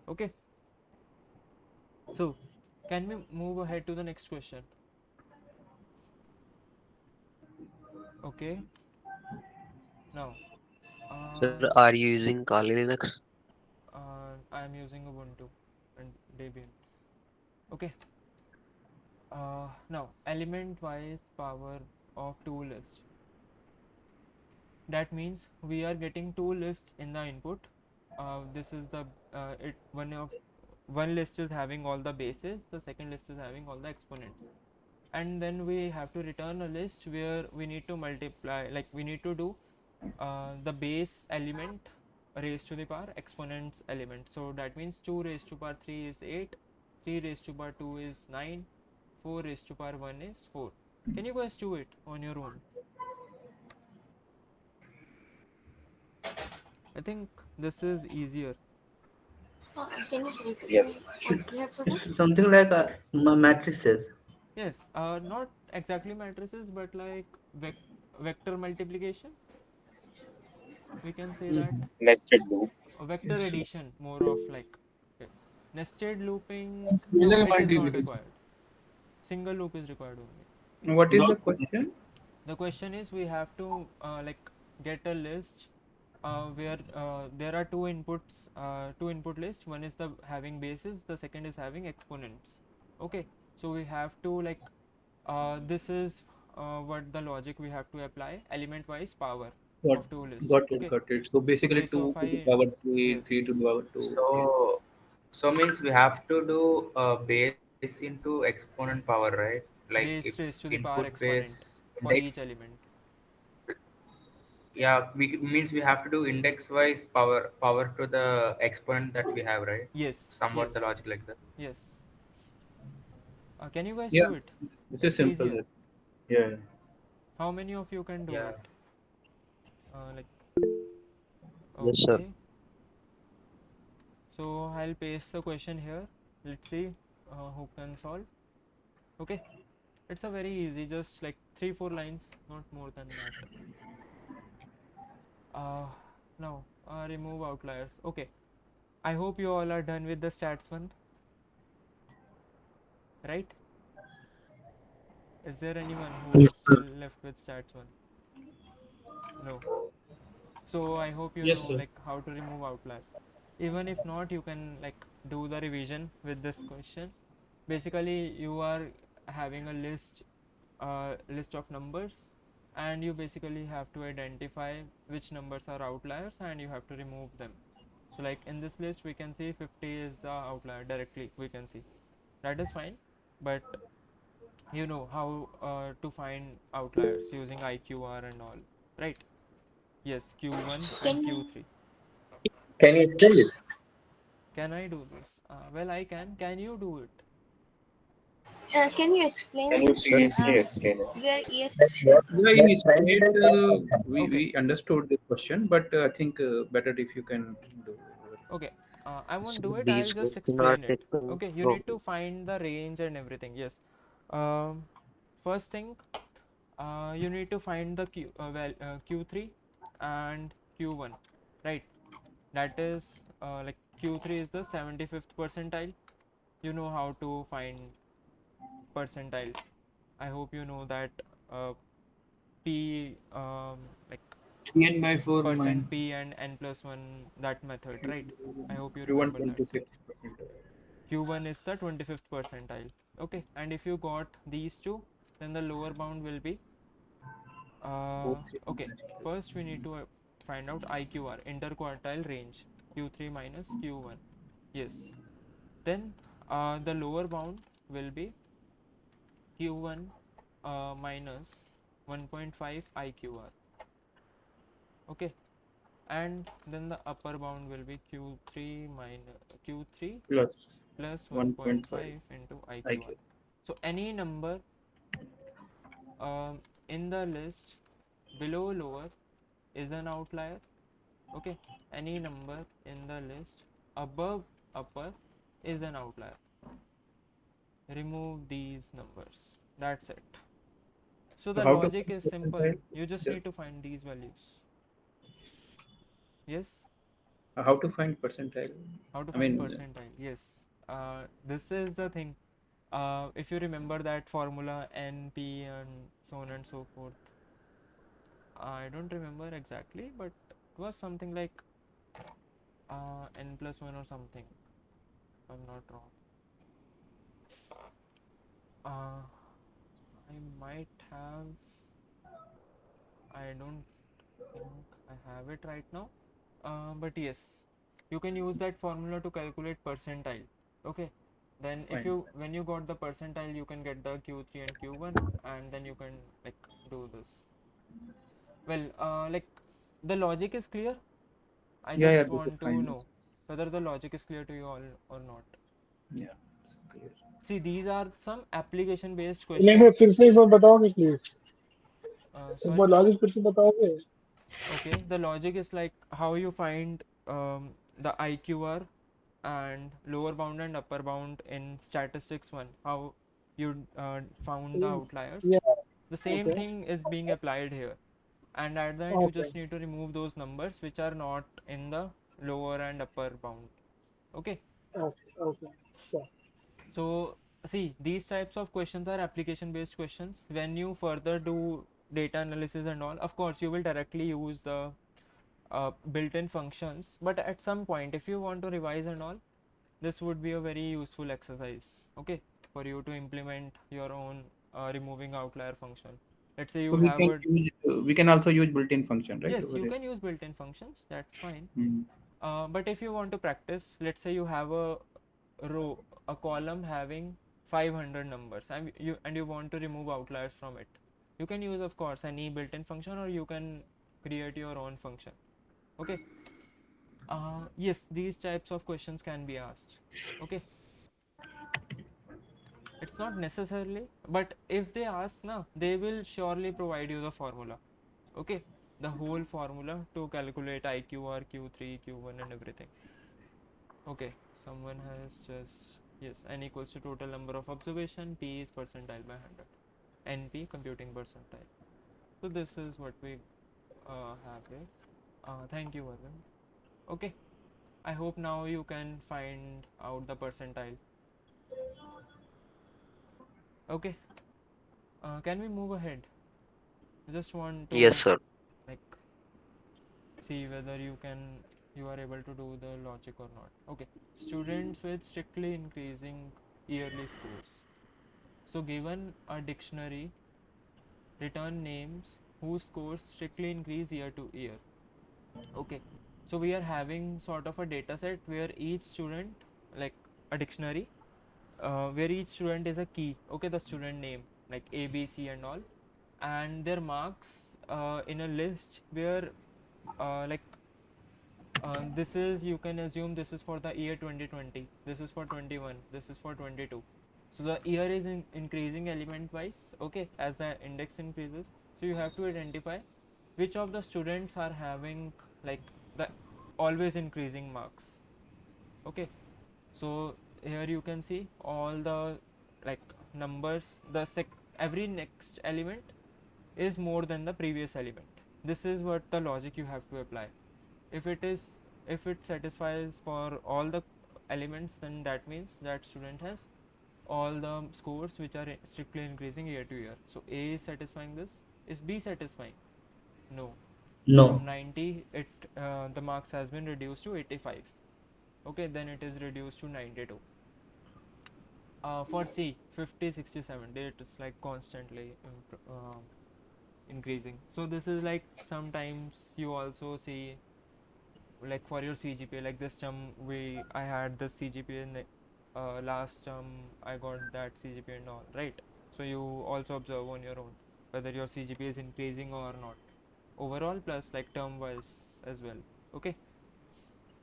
Okay, so can we move ahead to the next question? Okay, now Sir, are you using Kali Linux? I am using Ubuntu and Debian. Okay, now element wise power of two list. That means we are getting two lists in the input. This is the it one list is having all the bases, the second list is having all the exponents, and then we have to return a list where we need to multiply, like we need to do the base element raised to the power exponents element. So that means 2 raised to power 3 is 8, 3 raised to power 2 is 9, 4 raised to power 1 is 4. Can you guys do it on your own? I think this is easier. Can you say it again? Yes. What we have to do? It's something like matrices. Yes, not exactly matrices, but like vector multiplication. We can say that Nested loop. a vector addition, more of like okay. Nested looping. No, Scalar it is not multiplication. required. Single loop is required only. What is Not the question? The question is we have to like get a list where there are two input lists. One is the having bases, the second is having exponents. Okay, so we have to like this is what the logic we have to apply, element wise power Got, of two lists. got it, Okay, got it. So basically, okay, so if 2 to the I power 3, yes 3 to the power 2. Okay. So, so means we have to do base into exponent power, right? Like if base raised to the input power exponent base for index, each element. yeah, we means we have to do index wise power to the exponent that we have, right? Yes, Somewhat the yes, logic like that. yes. Can you guys Yeah, do it? this is It's simple. easier. Yeah. How many of you can do Yeah. it? Like Yes, sir. okay, so I'll paste the question here. Let's see who can solve. Okay, it's a very easy, just like 3-4 lines, not more than that. Uh, Now remove outliers. Okay, I hope you all are done with the stats one, right? Is there anyone who is still left with stats one? No. So I hope you yes, know sir. like how to remove outliers. Even if not, you can like do the revision with this question. Basically, you are having a list of numbers, and you basically have to identify which numbers are outliers and you have to remove them. So like in this list we can see 50 is the outlier directly, we can see that is fine, but you know how to find outliers using IQR and all, right? Yes, Q1 and Can you Q3. Can you explain it? Can I do this? Well, I can you do it? can you explain Can you this? please Uh, explain it? where yes, That what Yeah, that in friend state, said that was Okay, we understood the question, but I think better if you can do. okay. I won't So do it. I'll these just questions are explain it. taken Okay, you from. need to find the range and everything. Yes. Um, First thing, you need to find the Q3 and Q1, right? That is like Q3 is the 75th percentile. You know how to find percentile. I hope you know that P like N by 4 percent mine. P and n plus 1, that method, right? I hope you You want remember that. 26%. Q1 is the 25th percentile. Okay, and if you got these two, then the lower bound will be Both three okay. minus Q. First we need to find out IQR, interquartile range, Q3 minus Q1. Yes, then the lower bound will be Q1 minus 1.5 IQR. Okay, and then the upper bound will be Q3 minus Q3 Plus plus 1.5 1.5 into IQR. IQ. So any number in the list below lower is an outlier. Okay, any number in the list above upper is an outlier. Remove these numbers. That's it. So So the how to logic find is simple. percentile? You just The- need to find these values. Yes. How to find percentile? How to I find mean, percentile? Yes. This is the thing. If you remember that formula N, P, and so on and so forth, I don't remember exactly, but it was something like N plus 1 or something, if I'm not wrong. I might have, I don't think I have it right now. But yes, you can use that formula to calculate percentile. Okay, then if fine. you when you got the percentile, you can get the Q3 and Q1, and then you can like do this. Well, like the logic is clear. I Yeah, yeah, just this is want to fine. know whether the logic is clear to you all or not. Yeah, it's clear. See, these are some application based नहीं मैं questions. फिर से एक बार बताओगे please एक बार Sorry. Logic फिर से बताओगे Okay, the logic is like how you find the IQR and lower bound and upper bound in statistics 1, how you found the outliers, Yeah. the same Okay. thing is being applied here. And at the end, you Okay. just need to remove those numbers which are not in the lower and upper bound. Okay. Okay. Okay. Sure. So see, these types of questions are application based questions. When you further do data analysis and all, of course you will directly use the built-in functions, but at some point if you want to revise and all, this would be a very useful exercise, okay, for you to implement your own removing outlier function. Let's say So you we have can a use we can also use built-in function, right? yes, Over you here. can use built-in functions, that's fine. Mm. But if you want to practice, let's say you have a column having 500 numbers, and you want to remove outliers from it, you can use of course any built-in function, or you can create your own function. Okay. Yes, these types of questions can be asked. Okay. It's not necessarily, but if they ask now, they will surely provide you the formula. Okay. The whole formula to calculate IQ or Q3, Q1 and everything. Okay. Someone has just, yes, n equals to total number of observation, p is percentile by 100, np computing percentile. So this is what we have here. Thank you, Arvind. Okay. I hope now you can find out the percentile. Okay. Can we move ahead? I just want Yes, to sir. like see whether you are able to do the logic or not. Okay. Students with strictly increasing yearly scores. So given a dictionary, return names whose scores strictly increase year to year. Okay. So we are having sort of a data set where each student, like a dictionary, where each student is a key. Okay, the student name like A, B, C, and all, and their marks in a list where like this is, you can assume this is for the year 2020, this is for 21, this is for 22. So the year is increasing element wise, okay, as the index increases. So you have to identify which of the students are having like the always increasing marks. Okay. So here you can see all the like numbers, every next element is more than the previous element. This is what the logic you have to apply. If it is, if it satisfies for all the elements, then that means that student has all the scores which are strictly increasing year to year. So A is satisfying this. Is B satisfying? No. From No. 90 it the marks has been reduced to 85. Okay, then it is reduced to 92. For C, 50, 60, 70, it is like constantly increasing. So this is like sometimes you also see like for your CGPA, like this term I had this CGPA in last term I got that CGPA and all, right? So you also observe on your own whether your CGPA is increasing or not, overall plus like term wise as well. Okay,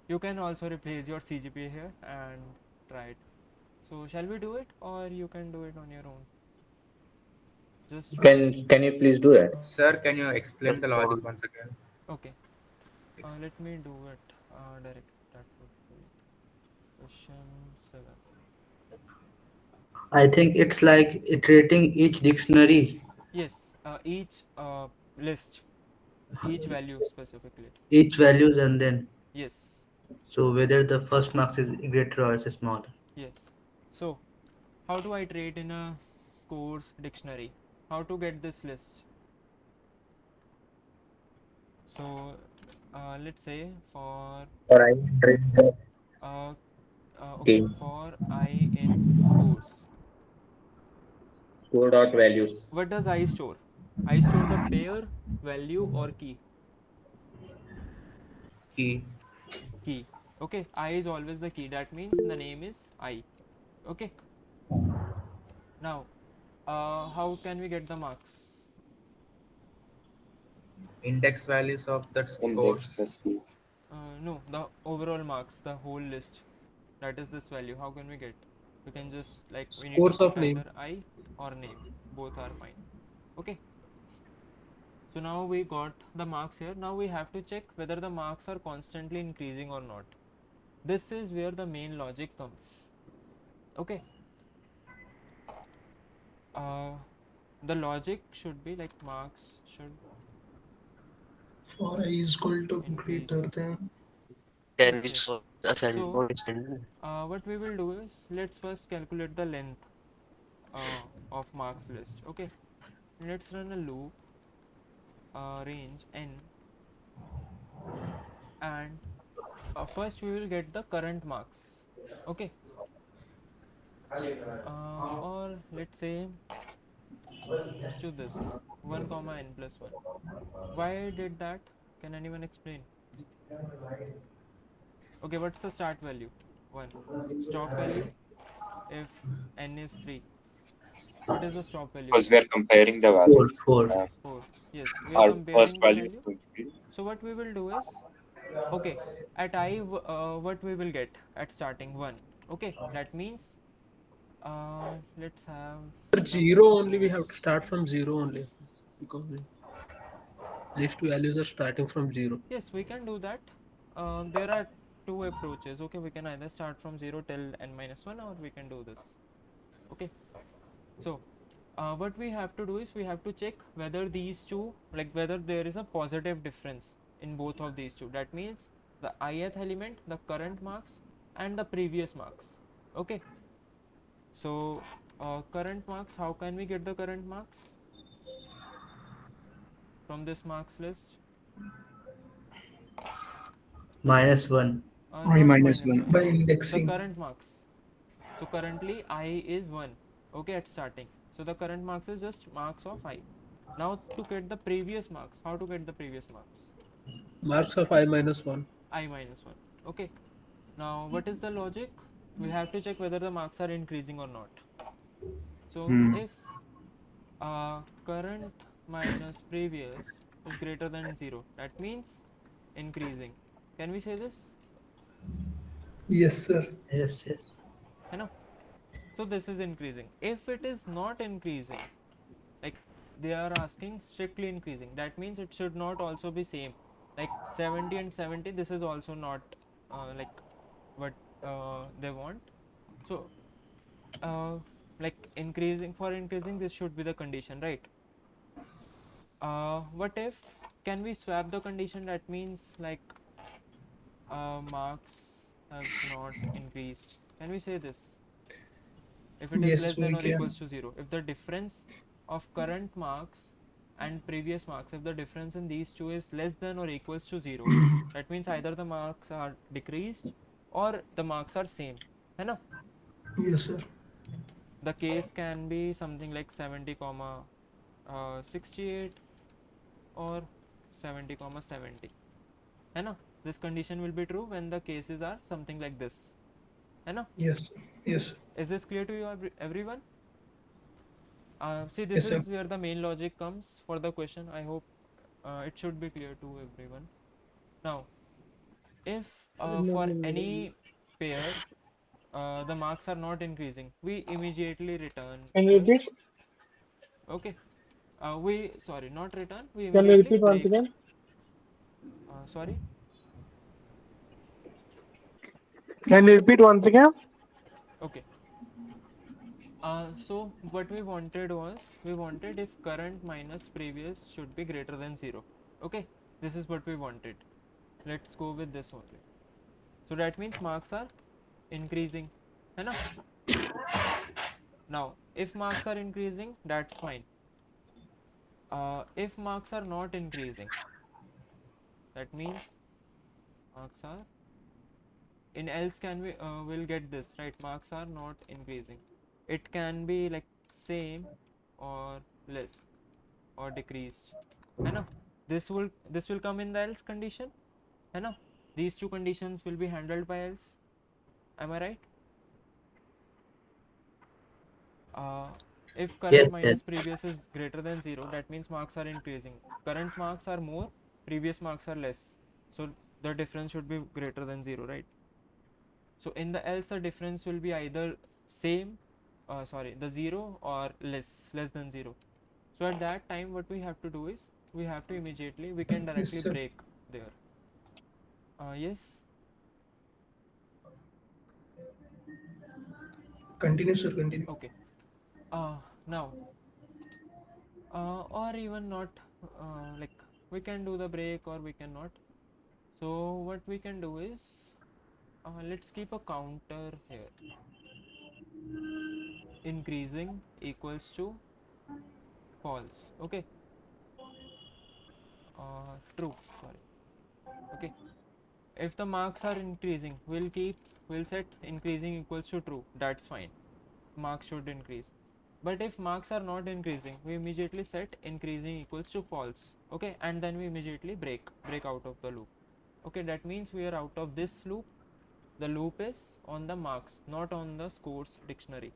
you can also replace your CGPA here and try it. So shall we do it, or you can do it on your own? Just one. Can you please do that? Sir, can you The explain the call. logic once again? Okay. Please. Let me do it direct. That would be question 7. I think it's like iterating each dictionary, Yes, each list, each value specifically. each values, and then Yes, so whether the first marks is greater or is small. yes. So, how to iterate in a scores dictionary? How to get this list? So, let's say for Or I entering the uh, okay, game for I in scores. score dot values. What does I store? I store the pair, value, or key. Key. Key. Okay, I is always the key. That means the name is I. Okay. Now, how can we get the marks? Index values of that Index scores. plus key. No, the overall marks, the whole list. That is this value. How can we get? We can just like we need to Scores put of name. either I or name. Both are fine. Okay. So now we got the marks here. Now we have to check whether the marks are constantly increasing or not. This is where the main logic comes. Okay. The logic should be like marks should For I is equal to greater increase. than. Can Yes, we yes. solve the So sentence? what we will do is, let's first calculate the length of marks list. Okay, let's run a loop, range n, and first we will get the current marks. Okay, or let's say, let's do this 1 comma n plus 1. Why I did that? Can anyone explain? Okay, what's the start value? 1. Stop value if n is 3. What is the stop value? Because we are comparing the Four, values. four. 4. Yes, we are Our first comparing the value is value. going to be So what we will do is, okay, at I what we will get at starting 1. Okay, that means let's have For the zero only, we have to suppose, start from zero only because these two values are starting from zero. yes, we can do that. There are two approaches. Okay, we can either start from 0 till n minus 1, or we can do this. Okay, so what we have to do is, we have to check whether these two, like whether there is a positive difference in both of these two. That means the ith element, the current marks, and the previous marks. Okay, so current marks, how can we get the current marks from this marks list? -1. I Not minus minus 1, one. By the indexing. current marks. So currently I is 1, okay, at starting. So the current marks is just marks of I. Now to get the previous marks, how to get the previous marks? Marks of I minus 1. I minus 1. Okay, now what is the logic? We have to check whether the marks are increasing or not. So Hmm. if current minus previous is greater than 0, that means increasing. Can we say this? Yes, sir. Yes, yes. You know, so this is increasing. If it is not increasing, like they are asking strictly increasing, that means it should not also be same, like 70 and 70. This is also not like what they want. So like increasing, for increasing, this should be the condition, right? What if, can we swap the condition? That means like marks have not increased. Can we say this? If it is less Yes, than we or equals can. to 0, if the difference of current marks and previous marks, if the difference in these two is less than or equals to 0, that means either the marks are decreased or the marks are same, है ना? Yes, sir. The case can be something like 70 comma 68 or 70 comma 70, है ना? This condition will be true when the cases are something like this, है ना? Yes. Yes. Is this clear to you, everyone? See, this Yes, sir. is where the main logic comes for the question. I hope it should be clear to everyone. Now, if for any pair the marks are not increasing, we immediately return Can you here. repeat? Okay, we, sorry, not return, we Can you immediately repeat once break. again? Sorry. Can you repeat once again? Okay. So what we wanted was, we wanted if current minus previous should be greater than 0. Okay, this is what we wanted. Let's go with this only. So that means marks are increasing, है ना? Now, if marks are increasing, that's fine. If marks are not increasing, that means marks are, in else can we will get this, right? Marks are not increasing. It can be like same or less or decreased, है ना? This will come in the else condition, है ना? These two conditions will be handled by else. Am I right? If current Yes, yes. minus previous is greater than 0, that means marks are increasing. Current marks are more, previous marks are less. So the difference should be greater than 0, right? So in the else, the difference will be either same, sorry, the 0 or less than 0. So at that time, what we have to do is, we have to immediately, we can Yes, directly sir. break there. Yes? Continue, sir. Continue. Okay. Now, or even not, like we can do the break or we cannot. So what we can do is, let's keep a counter here. Increasing equals to false. Okay. True. Sorry. Okay. If the marks are increasing, we'll set increasing equals to true. That's fine. Marks should increase. But if marks are not increasing, we immediately set increasing equals to false. Okay, and then we immediately break out of the loop. Okay, that means we are out of this loop. The loop is on the marks, not on the scores dictionary.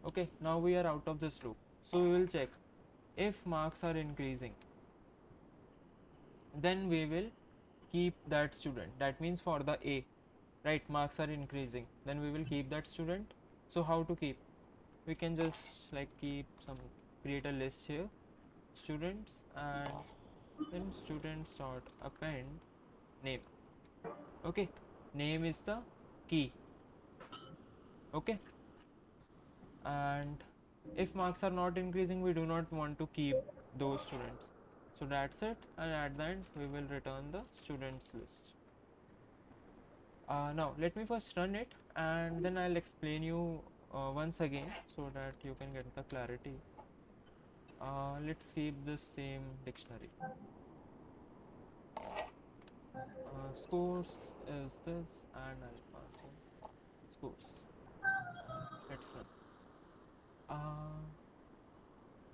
Okay, now we are out of this loop. So we will check if marks are increasing, then we will keep that student. That means for the A, right, marks are increasing, then we will keep that student. So how to keep? We can just like create a list here, students, and then students dot append name. Okay, name is the key. Okay, and if marks are not increasing, we do not want to keep those students. So that's it, and at the end we will return the students list. Now let me first run it, and then I'll explain you once again so that you can get the clarity. Let's keep the same dictionary. Scores is this, and I'll pass in scores. Let's run.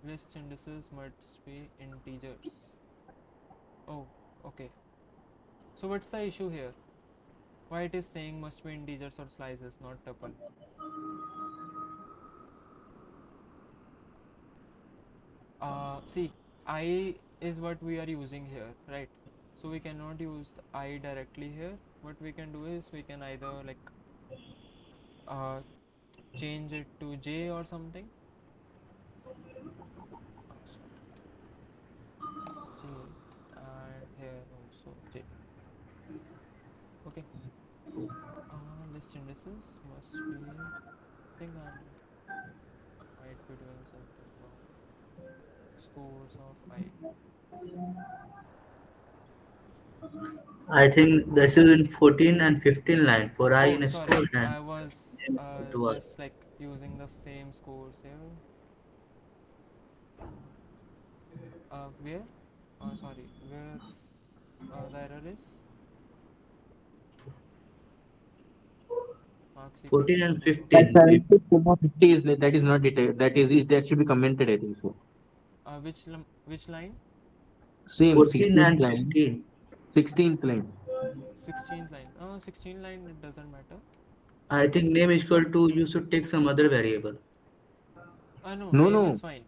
List indices must be integers. Oh, okay. So what's the issue here? Why it is saying must be integers or slices, not tuple? See, I is what we are using here, right? So we cannot use the I directly here. What we can do is we can either like change it to J or something. Sorry, J, and here also J. Okay. List indices must be, I think I might be doing something wrong. Scores of I. I think that's in 14 and 15 line for I Oh, in sorry, school and I was M equal to Y. just like using the same scores here. Where? Sorry, where the error is marks equals 14 to and student. That 15. 70 comma 50 is that is not detailed. That should be commented, I think so. Which line? Same 14 16th and line. 15. 16th line. 16th line. 16th line, it doesn't matter. I think name is equal to you should take some other variable. No, No, name is no. fine.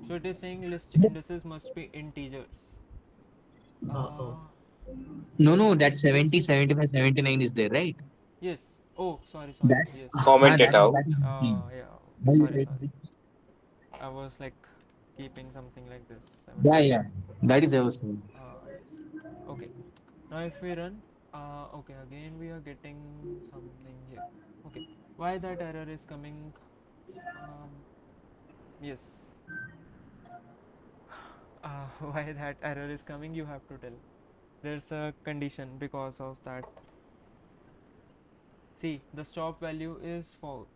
So it is saying list indices must be integers. Oh. Uh, No, no. That scores 70, of, 75, 79 is there, right? yes. Oh, sorry, That, yes. Comment it out. that is 15. Yeah, Right, sorry. right. I was like keeping something like this, Yeah, 75. yeah. That is our saying. Yes. Okay. Now if we run, okay, again we are getting something here. Okay. Why that error is coming? Yes. Why that error is coming, you have to tell. There's a condition because of that. See, the stop value is 4.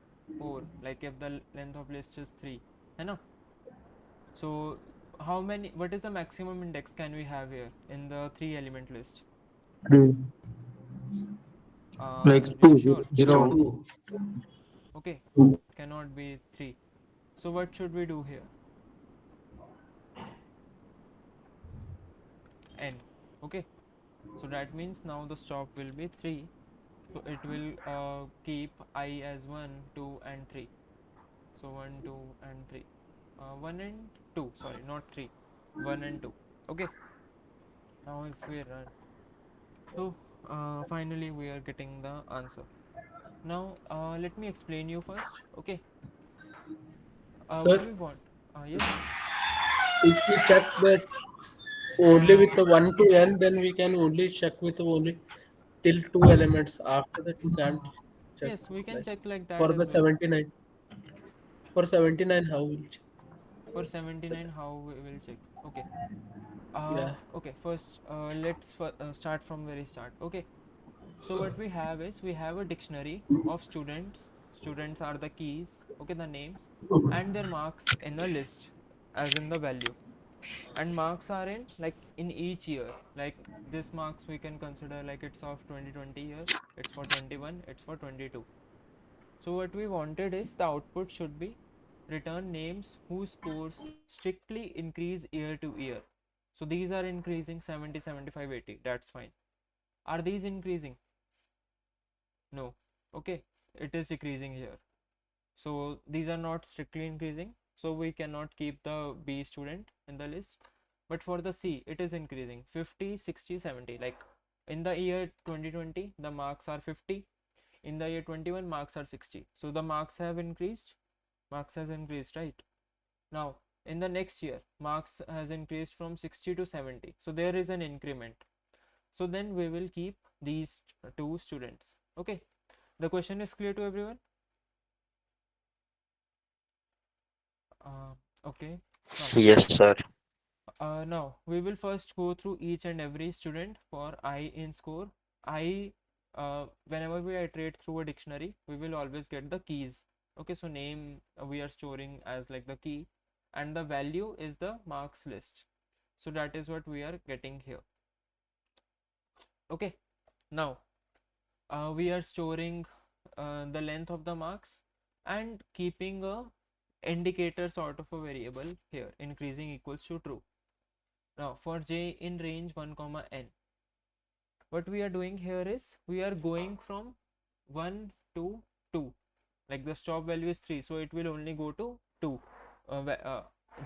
Like if the length of list is 3. I know. So how many, what is the maximum index can we have here in the 3 element list? True. Like You are 2, sure? 0, 2. Okay, it cannot be 3. So what should we do here? N. Okay, so that means now the stop will be 3. So it will keep I as 1, 2 and 3. So 1, 2 and 3. 1 and 2, sorry, not 3. 1 and 2. Okay, now if we run, so finally we are getting the answer. Now let me explain you first. Okay, what Sir, we want. Yes. if we check that only with the 1 to n, then we can only check with only till two elements. After that, we can't. check. Yes, we can Like check like that for as the well. 79. For 79, how will check? For 79, how we will check? Okay. Yeah. Okay. First, let's start from very start. Okay. So what we have is we have a dictionary of students. Students are the keys. Okay, the names and their marks in a list, as in the value. And marks are in like in each year. Like this marks we can consider like it's of 2020 year. It's for 21. It's for 22. So what we wanted is the output should be return names whose scores strictly increase year to year. So these are increasing 70, 75, 80. That's fine. Are these increasing? No. Okay. It is decreasing here. So these are not strictly increasing. So we cannot keep the B student in the list. But for the C, it is increasing 50, 60, 70. Like in the year 2020, the marks are 50. In the year 21, marks are 60. So the marks have increased. Marks has increased, right? Now, in the next year, marks has increased from 60 to 70. So there is an increment. So then we will keep these two students. Okay. The question is clear to everyone? Uh, okay. Now, Yes, sir. now we will first go through each and every student for I in score. I, whenever we iterate through a dictionary, we will always get the keys. Okay, so name we are storing as like the key, and the value is the marks list. So that is what we are getting here. Okay, now we are storing the length of the marks and keeping a indicator sort of a variable here, increasing equals to true. Now for j in range 1 comma n, what we are doing here is we are going from 1 to 2. Like the stop value is 3, so it will only go to 2.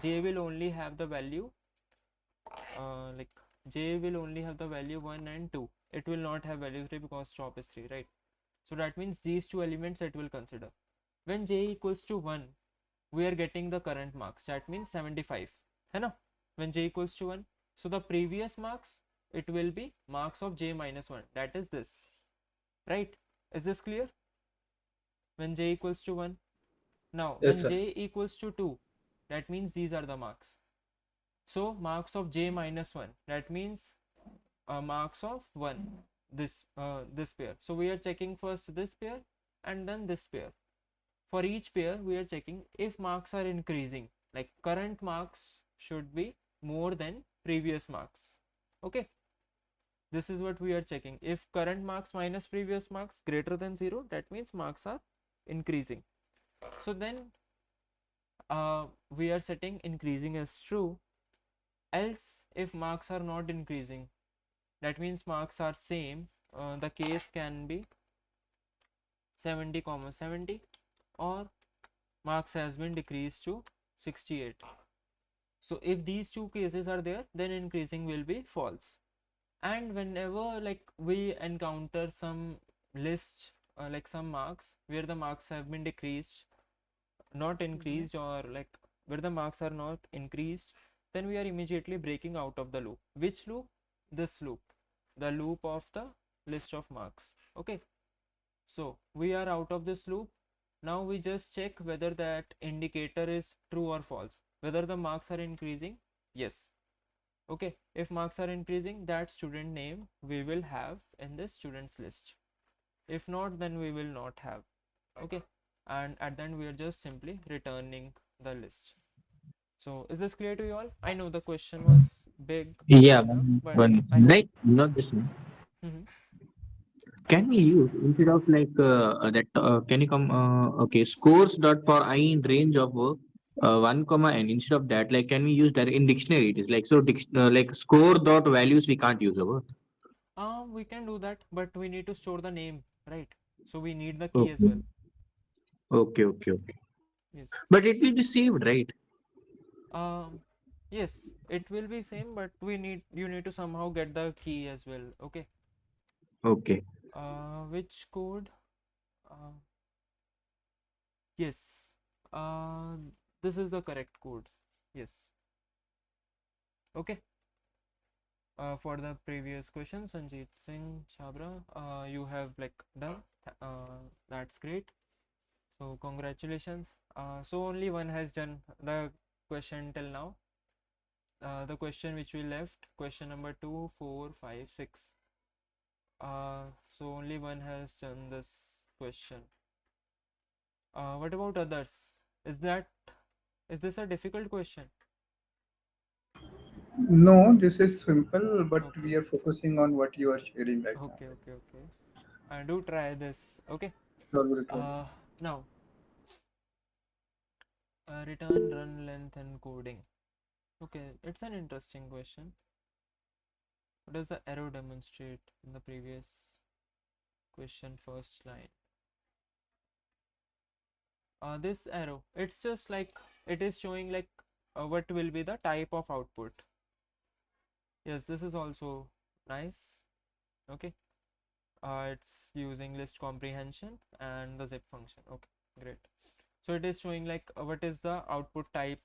J will only have the value like j will only have the value 1 and 2. It will not have value 3 because stop is 3, right? So that means these two elements it will consider. When j equals to 1, we are getting the current marks. That means 75. है ना? When j equals to 1. So the previous marks, it will be marks of j minus 1. That is this. Right? Is this clear? When j equals to 1. Now, Yes, when sir. j equals to 2, that means these are the marks. So marks of j minus 1. That means marks of 1. This pair. So we are checking first this pair and then this pair. For each pair, we are checking if marks are increasing, like current marks should be more than previous marks. Okay, this is what we are checking. If current marks minus previous marks greater than 0, that means marks are increasing. So then we are setting increasing as true. Else, if marks are not increasing, that means marks are same. The case can be 70 comma 70, or marks has been decreased to 68. So if these two cases are there, then increasing will be false. And whenever like we encounter some list like some marks where the marks have been decreased, not increased, or like where the marks are not increased, then we are immediately breaking out of the loop. Which loop? This loop, the loop of the list of marks. Okay, so we are out of this loop. Now we just check whether that indicator is true or false, whether the marks are increasing. Yes. Okay, if marks are increasing, that student name we will have in this students list. If not, then we will not have. Okay, and at the end we are just simply returning the list. So is this clear to you all? I know the question was big Yeah, enough, but one I hope. like not this one. Mhm. Can we use instead of like that? Can you come? Okay, scores dot for I in range of 1 comma n. Instead of that, like can we use that in dictionary? It is like so. Like score dot values we can't use over. We can do that, but we need to store the name, right? So we need the key as Okay, well. okay. Yes. But it will be saved, right? Um, yes, it will be same, but you need to somehow get the key as well. Okay. Okay. Which code? Uh, yes. Uh, this is the correct code. Yes. Okay. For the previous question, Sanjeet Singh Chabra, you have like done. That's great. So congratulations. So only one has done the question till now. The question which we left, question number 2, 4, 5, 6. So only one has done this question. What about others? Is this a difficult question? No, this is simple, but Okay. we are focusing on what you are sharing right now. Okay. Do try this. Okay. Sure, will try. Now, return, run length, and coding. Okay, it's an interesting question. What does the arrow demonstrate in the previous question first line? This arrow, it's just like it is showing like what will be the type of output. Yes, this is also nice. Okay. It's using list comprehension and the zip function. Okay, great. So it is showing like what is the output type,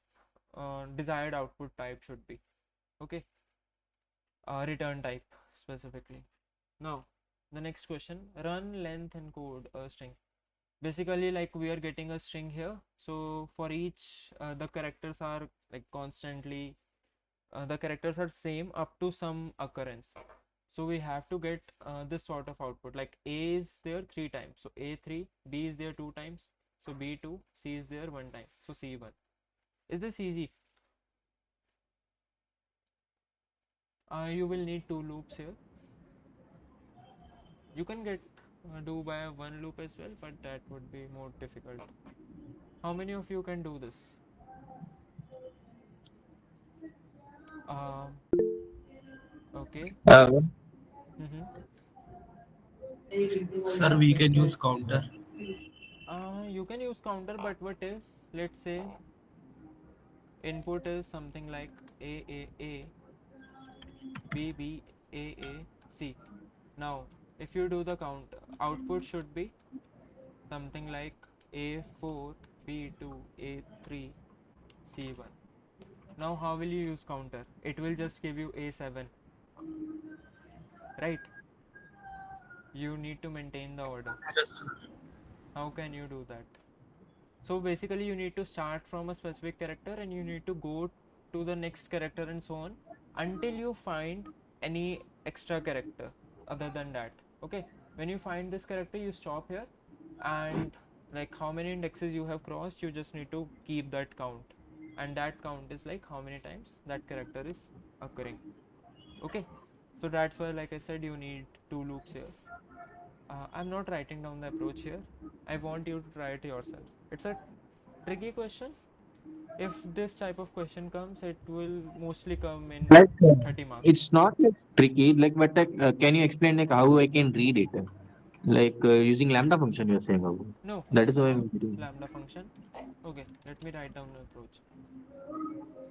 desired output type should be. Okay, return type specifically. Now the next question, run length and code a string. Basically like we are getting a string here, so for each the characters are like constantly the characters are same up to some occurrence. So we have to get this sort of output, like A is there 3 times, so A3, B is there 2 times, so B2, C is there 1 time, so C1. Is this easy? You will need 2 loops here. You can get do by 1 loop as well, but that would be more difficult. How many of you can do this? Um, okay. Mm-hmm. Sir, we can use counter. You can use counter, but what if, let's say, input is something like A, B, B, A, C. Now, if you do the count, output should be something like A4, B2, A3, C1. Now, how will you use counter? It will just give you A7, right? You need to maintain the order. Yes, sir. How can you do that? So basically you need to start from a specific character and you need to go to the next character and so on until you find any extra character other than that. Okay, when you find this character you stop here, and like how many indexes you have crossed, you just need to keep that count, and that count is like how many times that character is occurring. Okay, so that's why, like I said, you need 2 loops here. I'm not writing down the approach here. I want you to try it yourself. It's a tricky question. If this type of question comes, it will mostly come in Like 30 marks. it's not like tricky. Like, but can you explain like how I can read it? Like using lambda function, you're saying about. No, That is why not I'm reading. lambda function. Okay, let me write down the approach.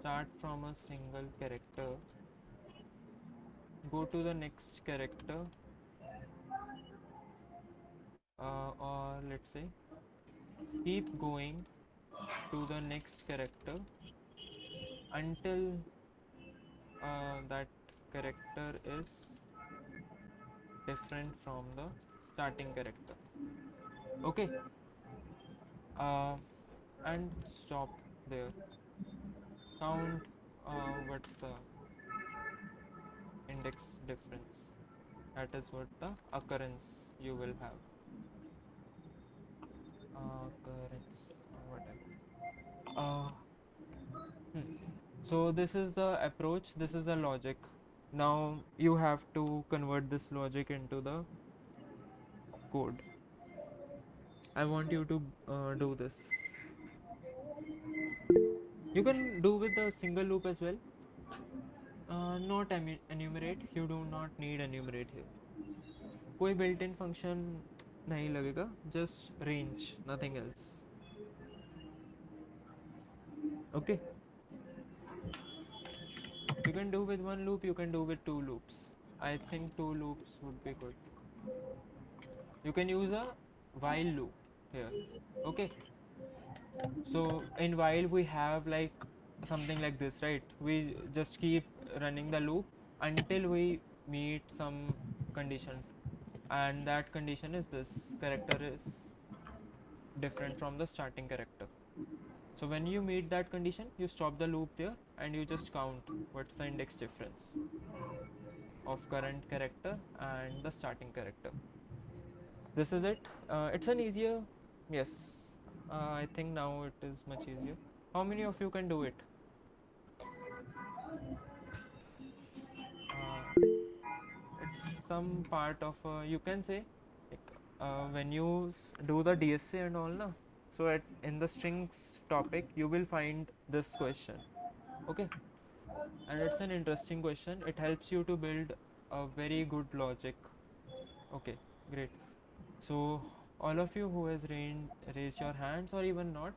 Start from a single character, go to the next character, or let's say keep going to the next character until that character is different from the starting character. Okay, uh, and stop there. Count what's the index difference. That is what the occurrence you will have. Occurrence or whatever. Uh, hmm. So this is the approach. This is the logic. Now you have to convert this logic into the code. I want you to do this. You can do with the single loop as well. Not enumerate. You do not need enumerate here. कोई built-in function नहीं लगेगा. Just range, nothing else. Okay. You can do with 1 loop. You can do with 2 loops. I think 2 loops would be good. You can use a while loop here. Okay. So in while we have like something like this, right? We just keep running the loop until we meet some condition, and that condition is this character is different from the starting character. So when you meet that condition, you stop the loop there and you just count what's the index difference of current character and the starting character. This is it. It's an easier, yes. I think now it is much easier. How many of you can do it? Uh, it's some part of you can say like when you do the DSA and all na, so at in the strings topic you will find this question. Okay, and it's an interesting question. It helps you to build a very good logic. Okay, great. So all of you who has raised your hands or even not,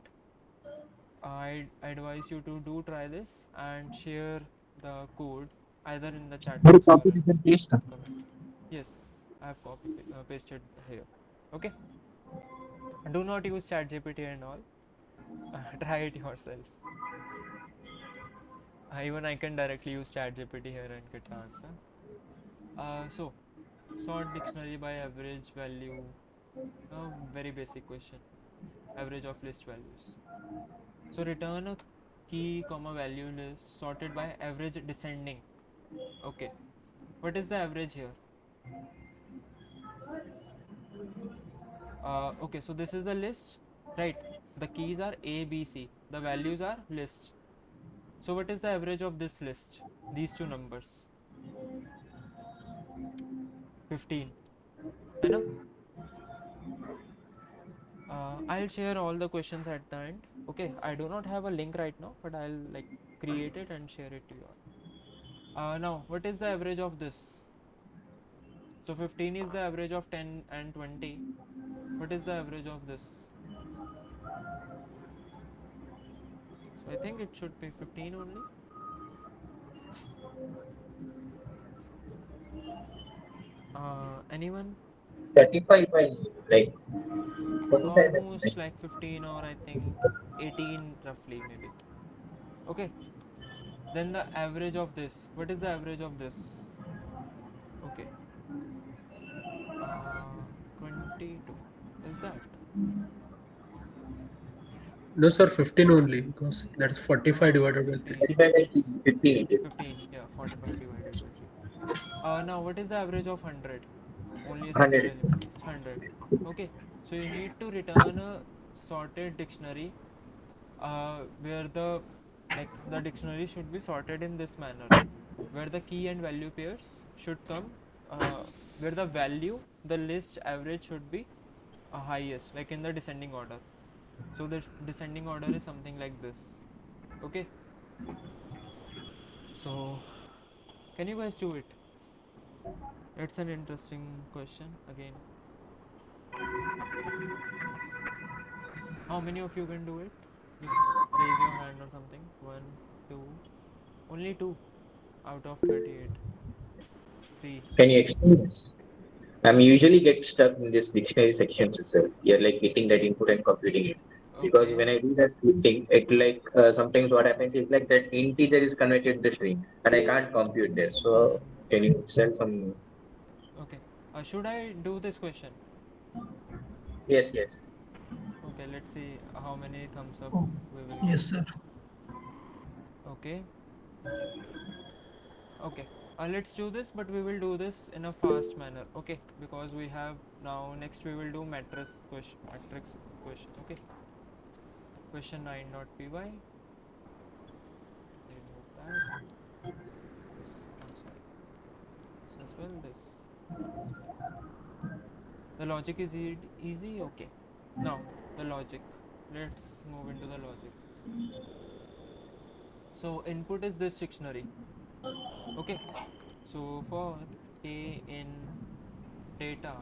I advise you to do try this and share the code either in the chat Very box or copy in and paste. comment. Yes, I have pasted here. Okay, do not use ChatGPT and all. Try it yourself. Even I can directly use ChatGPT here and get the answer. So sort dictionary by average value. A very basic question. Average of list values. So return a key comma value list sorted by average descending. Okay, what is the average here? Okay, so this is the list, right? The keys are A, B, C. The values are list. So what is the average of this list? These two numbers. 15. I know. I'll share all the questions at the end. Okay, I do not have a link right now, but I'll like create it and share it to you all. Now, what is the average of this? So 15 is the average of 10 and 20. What is the average of this? So I think it should be 15 only. Anyone? 35 by like 45 by Almost like 15 or I think 18 roughly maybe. Okay, then the average of this. What is the average of this? Okay, 22. Is that? No, sir, 15 only because that's No, 45 no, divided by 3. 15. 35 by 15 it is. 15, yeah, 45 divided by 3. Now, what is the average of 100? Only a single 100. element is 100. Okay, so you need to return a sorted dictionary where the dictionary should be sorted in this manner, where the key and value pairs should come, where the value, the list average should be highest, like in the descending order. So the descending order is something like this. Okay, so can you guys do it? It's an interesting question again. Yes. How many of you can do it? Just raise your hand or something. One, two, only two out of 38. Three. Can you explain this? I'm usually get stuck in this dictionary sections itself. You're like getting that input and computing it. Because Okay. when I do that thing, it like sometimes what happens is like that integer is converted to string and I can't compute this. So can you tell some? Okay. Should I do this question? Yes, yes. Okay, let's see how many thumbs up we will get. Yes, sir. Okay. Okay. Let's do this, but we will do this in a fast manner. Okay, because we have now next we will do matrix question. Matrix question. Okay. Question 9.py. Remove that. This. Sorry. This as well. This as well. The logic is easy. Okay. Now the logic. Let's move into the logic. So input is this dictionary. Okay. So for k in data,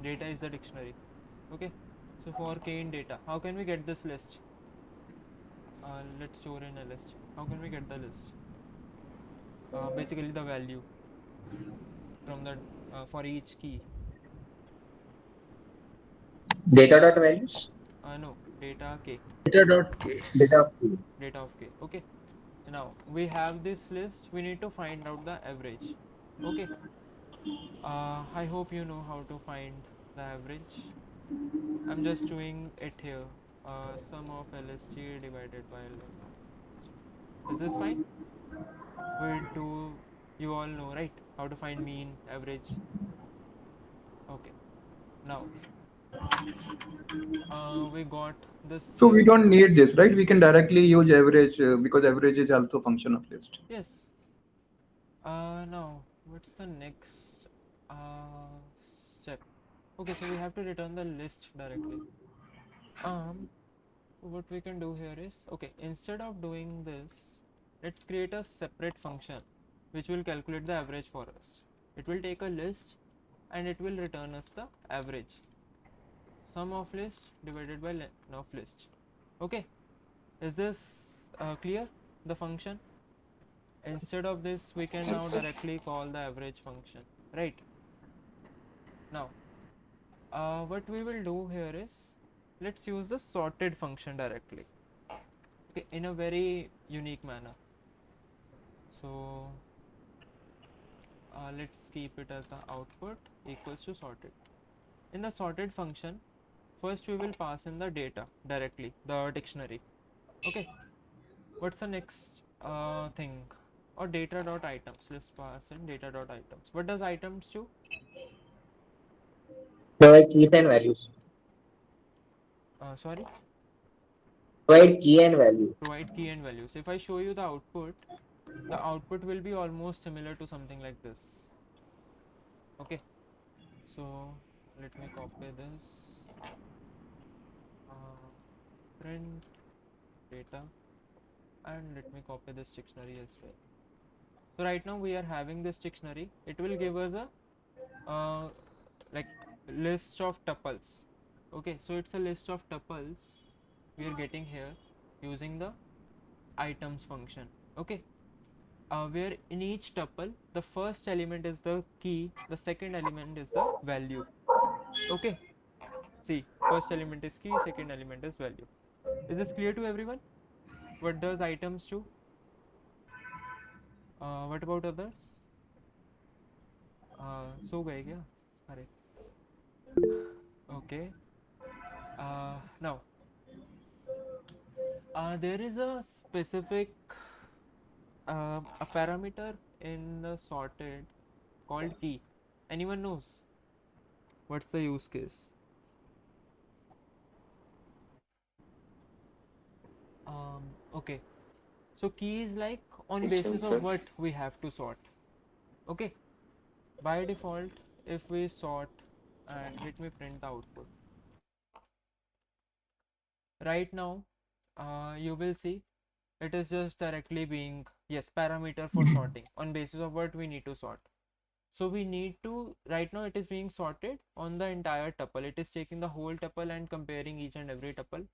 data is the dictionary. Okay. So for k in data, how can we get this list? Let's store in a list. How can we get the list? Basically the value from the for each key. Data dot values? No, data k. Data dot k. Data of two. Data of k. Okay. Now we have this list, we need to find out the average. Okay, I hope you know how to find the average. I'm just doing it here. Sum of LST divided by LST. Is this fine? We do, you all know, right? How to find mean, average. Okay. Now, we got this So we here. don't need this, right? We can directly use average because average is also function of list. Yes. Now, what's the next step? Okay, so we have to return the list directly. What we can do here is, okay, instead of doing this, let's create a separate function which will calculate the average for us. It will take a list and it will return us the average. Sum of list divided by length of list. Okay, is this clear? The function, instead of this we can now directly call the average function, right? Now what we will do here is, let's use the sorted function directly, okay, in a very unique manner. So let's keep it as the output equals to sorted. In the sorted function, first we will pass in the data directly, the dictionary. Okay, what's the next thing? Or data dot items. Let's pass in data dot items. What does items do? Provide keys and values. Sorry, Provide key and value. provide key and values. If I show you the output will be almost similar to something like this. Okay, so let me copy this. Print data, and let me copy this dictionary as well. So right now we are having this dictionary. It will give us a like list of tuples. Okay, so it's a list of tuples we are getting here using the items function. Okay, where in each tuple the first element is the key, the second element is the value. Okay, see, first element is key, second element is value. Is this clear to everyone? What does items do? What about others? सो गए क्या? अरे, okay. Now there is a specific a parameter in the sorted called key. Anyone knows what's the use case? Okay, so key is like on basis of what we have to sort. Okay, by default if we sort, and let me print the output right now. You will see it is just directly being, yes, parameter for sorting on basis of what we need to sort. So we need to, right now it is being sorted on the entire tuple. It is taking the whole tuple and comparing each and every tuple.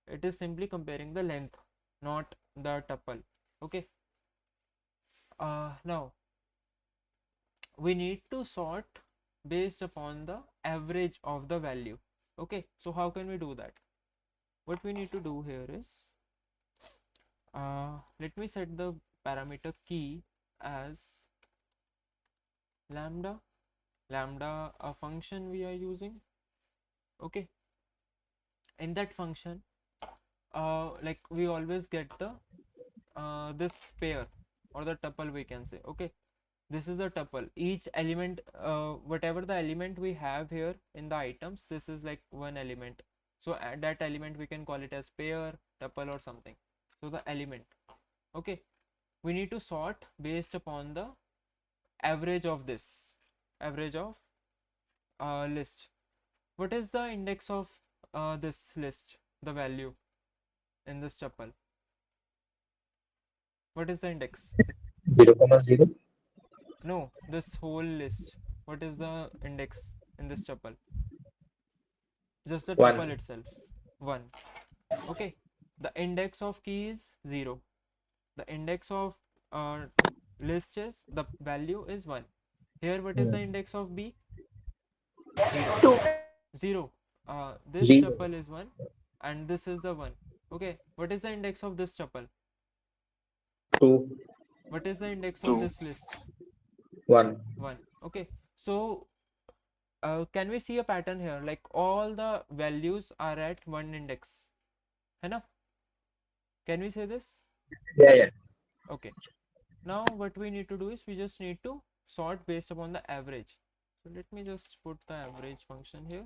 It is simply comparing the length, not the tuple. Okay, now we need to sort based upon the average of the value. Okay, so how can we do that? What we need to do here is, let me set the parameter key as lambda. Lambda, a function we are using. Okay, in that function like we always get the this pair or the tuple, we can say. Okay, this is a tuple, each element, whatever the element we have here in the items, this is like one element. So at that element we can call it as pair, tuple or something. So the element. Okay, we need to sort based upon the average of this, average of list. What is the index of this list, the value in this tuple? What is the index? 0,0. No, this whole list. What is the index in this tuple? Just the 1. tuple itself. 1. Okay. The index of key is 0. The index of uh, list is, the value is 1. Here, what is the index of B? 0. This 0. tuple is 1 and this is the 1. Okay. What is the index of this tuple? 2. What is the index of 2. this list? 1. 1. Okay. So can we see a pattern here? Like all the values are at one index. Enough? Can we say this? Yeah. Okay. Now what we need to do is we just need to sort based upon the average. So let me just put the average function here,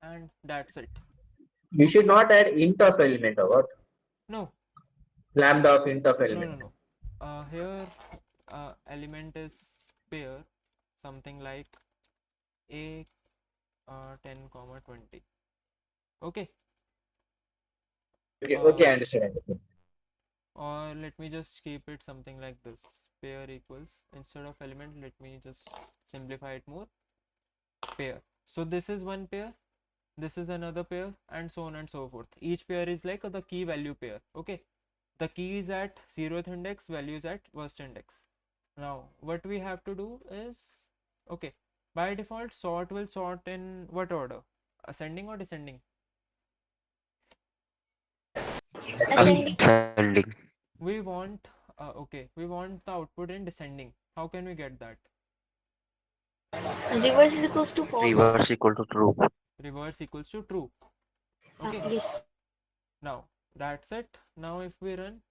and that's it. We should not add int of element or what? No, Lambda of int of element. no. Here element is pair, something like a 10 comma 20. Okay. Okay, I understand. Or let me just keep it something like this: pair equals, instead of element, let me just simplify it more, pair. So this is one pair, this is another pair, and so on and so forth. Each pair is like the key value pair. Okay, the key is at 0th index, value is at first index. Now what we have to do is, okay, by default sort will sort in what order? Ascending or descending? Ascending. Ascending. We want okay, we want the output in descending. How can we get that? Reverse is equals to false. Reverse equal to true. Reverse equals to true. Okay, Yes. now that's it. Now if we run,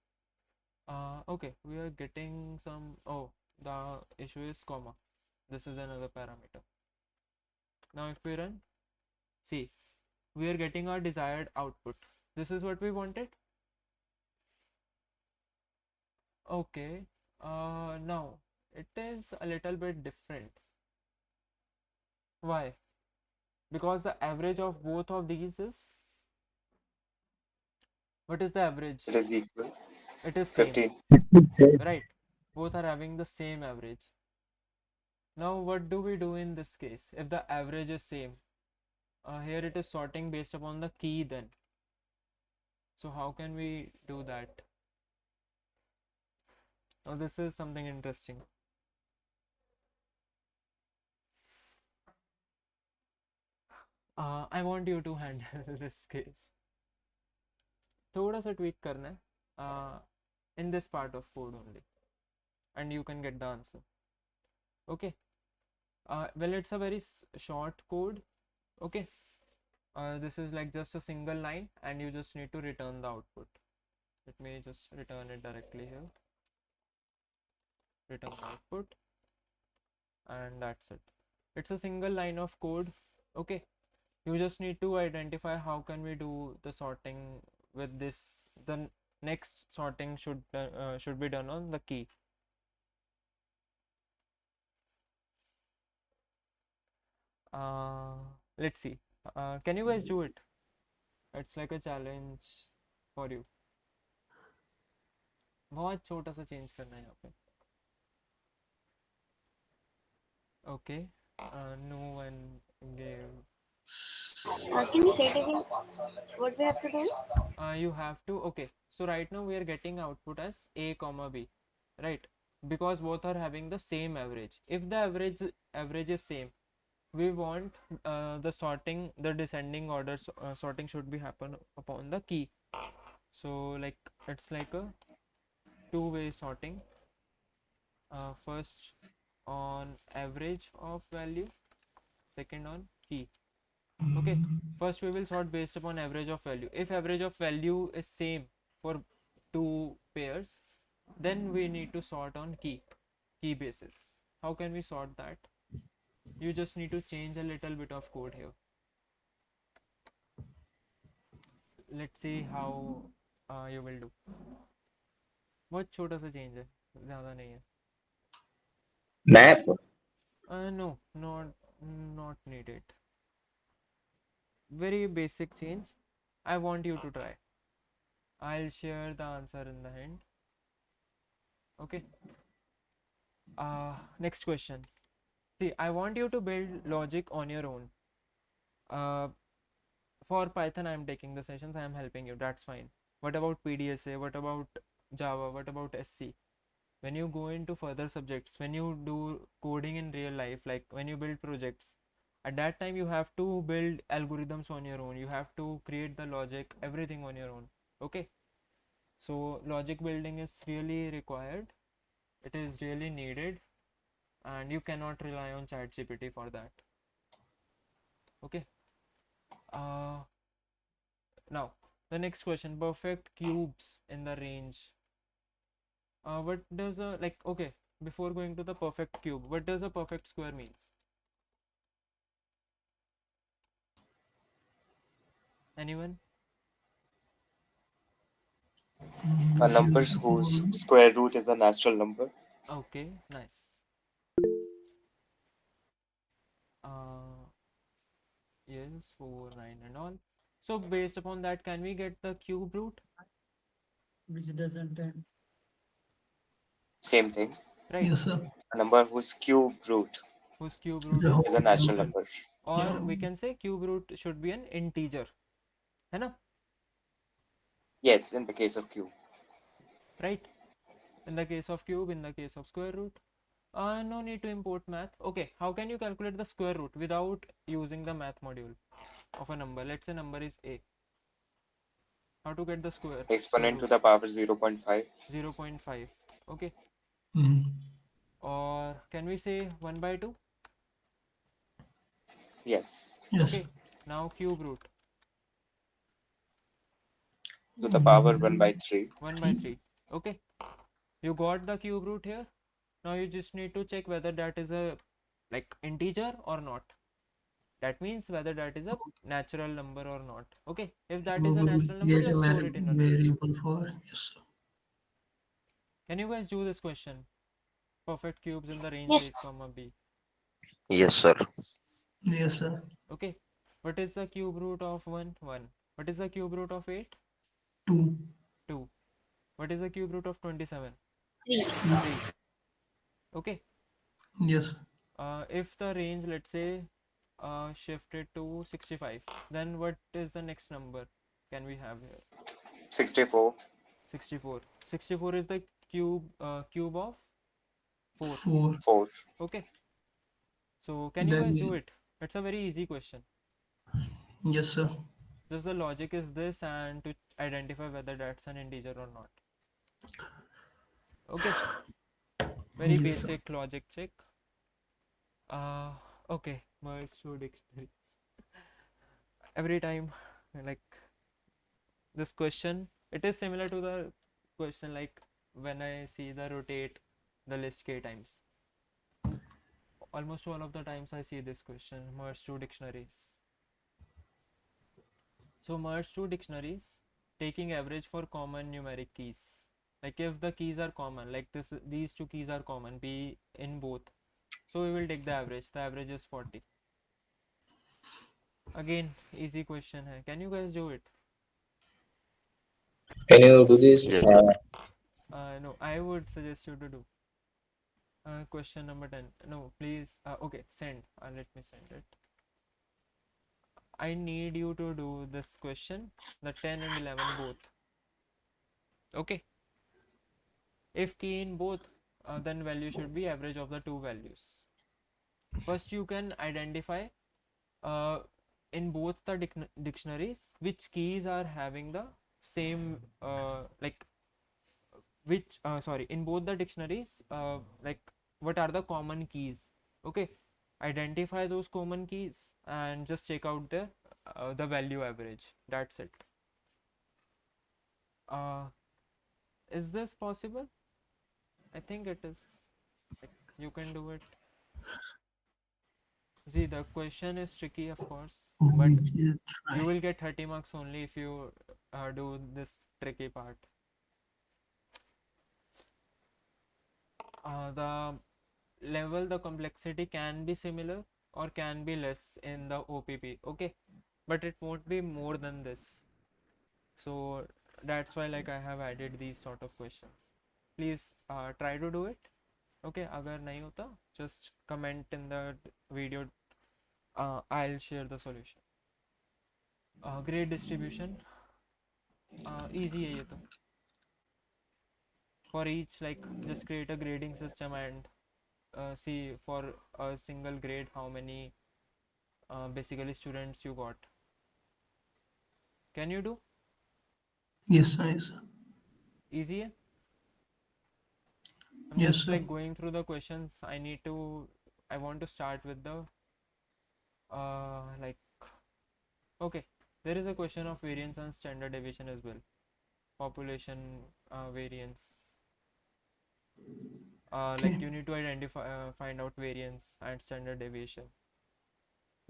okay, we are getting some, oh, the issue is comma, this is another parameter. Now if we run, see, we are getting our desired output. This is what we wanted. Okay, now it is a little bit different. Why? Because the average of both of these is, what is the average? It is equal. It is same, 15. right? Both are having the same average. Now what do we do in this case if the average is same? Here it is sorting based upon the key then. So how can we do that? Now this is something interesting. I want you to handle this case. थोड़ा सा tweak करना है in this part of code only, and you can get the answer. Okay. Well, it's a very short code. Okay. This is like just a single line, and you just need to return the output. Let me just return it directly here. Return the output, and that's it. It's a single line of code. Okay. You just need to identify how can we do the sorting with this. The next sorting should be done on the key. Let's see. Can you guys do it? It's like a challenge for you. बहुत छोटा सा change करना है यहाँ पे. Okay. No one gave. Can you say it again? What we have to do? You have to. Okay. So right now we are getting output as a comma b, right? Because both are having the same average. If the average is same, we want the sorting, the descending order sorting should be happen upon the key. So like it's like a two-way sorting. First on average of value, second on key. Okay, first we will sort based upon average of value. If average of value is same for two pairs, then we need to sort on key basis. How can we sort that? You just need to change a little bit of code here. Let's see how you will do. बहुत छोटा सा change है, ज़्यादा नहीं है. Map. No, not needed. Very basic change. I want you to try. I'll share the answer in the end. Okay. Next question. See, I want you to build logic on your own. For Python, I'm taking the sessions. I'm helping you. That's fine. What about PDSA? What about Java? What about SC? When you go into further subjects, when you do coding in real life, like when you build projects, at that time you have to build algorithms on your own. You have to create the logic, everything on your own. Okay. So logic building is really required. It is really needed, and you cannot rely on ChatGPT for that. Okay. Now the next question: perfect cubes in the range. What does a okay, before going to the perfect cube, what does a perfect square means? Anyone? A number whose square root is a natural number. Okay, nice. Uh, yes, 4, 9 and all. So based upon that, can we get the cube root? Which doesn't end. Same thing. Right. Yes, sir. A number whose cube root Whose cube It's root a is is a whole natural natural. number. Or Yeah. we can say cube root should be an integer. है ना? Yes, in the case of cube. Right? In the case of cube, in the case of square root. No need to import math. Okay, how can you calculate the square root without using the math module of a number? Let's say number is a. How to get the square Exponent to root? the power 0.5. 0.5. Okay. Mhm. Or can we say 1 by 2? Yes. Yes. Okay. Now cube root. To the power 1 by 3. 1 by 3. Okay. You got the cube root here. Now you just need to check whether that is a integer or not. That means whether that is a natural number or not. Okay. If that is a Google will natural number, create a just store it in a list. variable for, yes, sir. Can you guys do this question? Perfect cubes in the range a Yes. comma b. Yes, sir. Yes, sir. Okay. What is the cube root of 1? 1. What is the cube root of 8? 2. 2. What is the cube root of 27? 3. 3. Okay. Yes. If the range, let's say, shifted to 65, then what is the next number can we have here? 64. 64. 64 is the cube of 4. 4. 4. Okay. So can you guys do Then, it? It's a very easy question. yes, sir. Just the logic is this, and to identify whether that's an integer or not. Okay. Very Yes, sir. basic logic check. Okay. Merge to dictionaries. Every time, like this question, it is similar to the question like when I see the rotate the list k times. Almost all of the times I see this question, merge two dictionaries. So merge two dictionaries, taking average for common numeric keys. Like if the keys are common, like these two keys are common, be in both. So we will take the average. The average is 40. Again, easy question hai. Can you guys do it? Can you do this? Yes. No, I would suggest you to do. Question number 10. No, please. Okay, send. Let me send it. I need you to do this question, the 10 and 11 both. Okay. If key in both, then value should be average of the two values. First, you can identify uh, in both the dictionaries which keys are having the same which sorry, in both the dictionaries what are the common keys. Okay, identify those common keys and just check out the value average. That's it. uh, is this possible? I think it is. Like, you can do it. See, the question is tricky, of course, but We will try. you will get 30 marks only if you do this tricky part. The level, the complexity can be similar or can be less in the OPP, okay, but it won't be more than this. So that's why I have added these sort of questions. Please try to do it. Okay, agar nahi hota, just comment in the video. I'll share the solution. Grade distribution, easy hai ye to. For each, just create a grading system and see for a single grade how many basically students you got. Can you do? Yes, sir. Yes, sir. Easy? I'm Yes, just sir. like going through the questions. I want to start with the like, okay, there is a question of variance and standard deviation as well. Population variance. Like Okay. you need to identify, find out variance and standard deviation.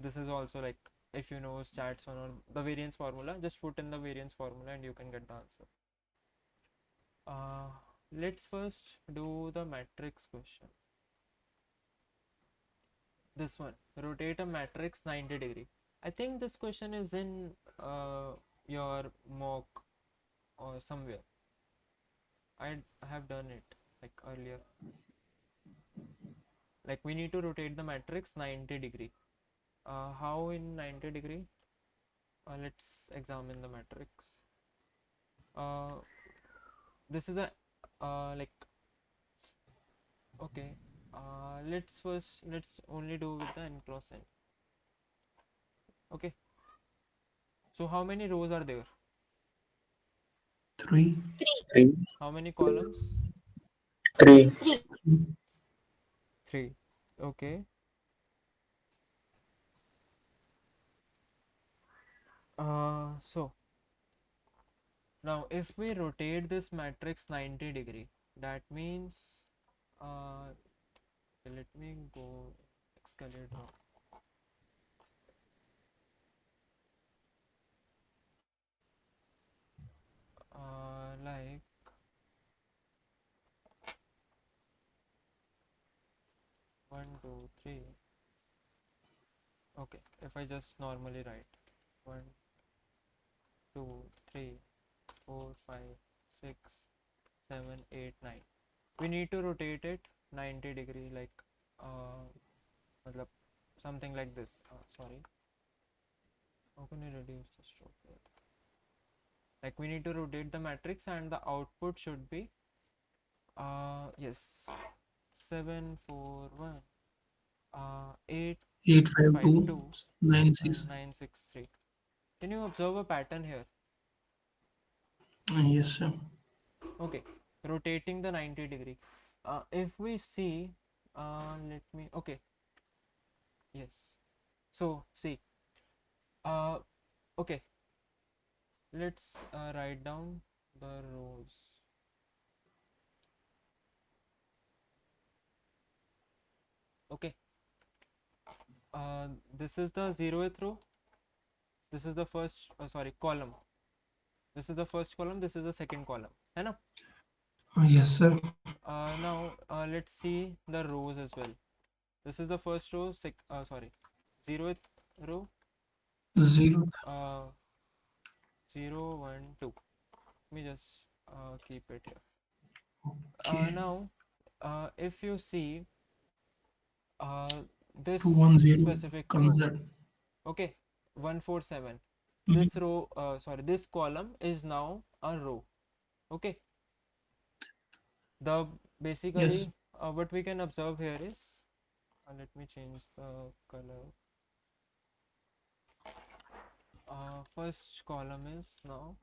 This is also like, if you know stats on the variance formula, just put in the variance formula and you can get the answer. Let's first do the matrix question. This one, rotate a matrix 90-degree. I think this question is in your mock or somewhere. I have done it like earlier. Like we need to rotate the matrix 90-degree. How in 90-degree? Let's examine the matrix. This is a like, okay, let's only do with the n cross n. Okay, so how many rows are there? 3. 3. How many columns? 3. 3. Okay. So now if we rotate this matrix 90-degree, that means let me go escalate now. Like 1 2 3. Okay, if I just normally write 1 2 3 4 5 6 7 8 9, we need to rotate it 90-degree, like matlab something like this. Sorry, how can I reduce the stroke width? Like we need to rotate the matrix and the output should be yes, 7 4 1 8 8, 5, 5 2, 2 9, 6. 9 6 3. Can you observe a pattern here? Yes, sir. Okay, rotating the 90-degree. If we see, let me, okay, yes. So see, uh, okay, let's write down the rows. Okay, this is the 0th row. This is the first, sorry, column. This is the first column. This is the second column. है ना? Yes, sir. Now let's see the rows as well. This is the first row. Sorry, 0th row. 0. 0 1 2. Let me just keep it here. Okay. Now, if you see this 210 specific comes row, that. okay, 147. Mhm. This row, sorry, this column is now a row. Okay. The Yes. basically what we can observe here is, let me change the color. First column is now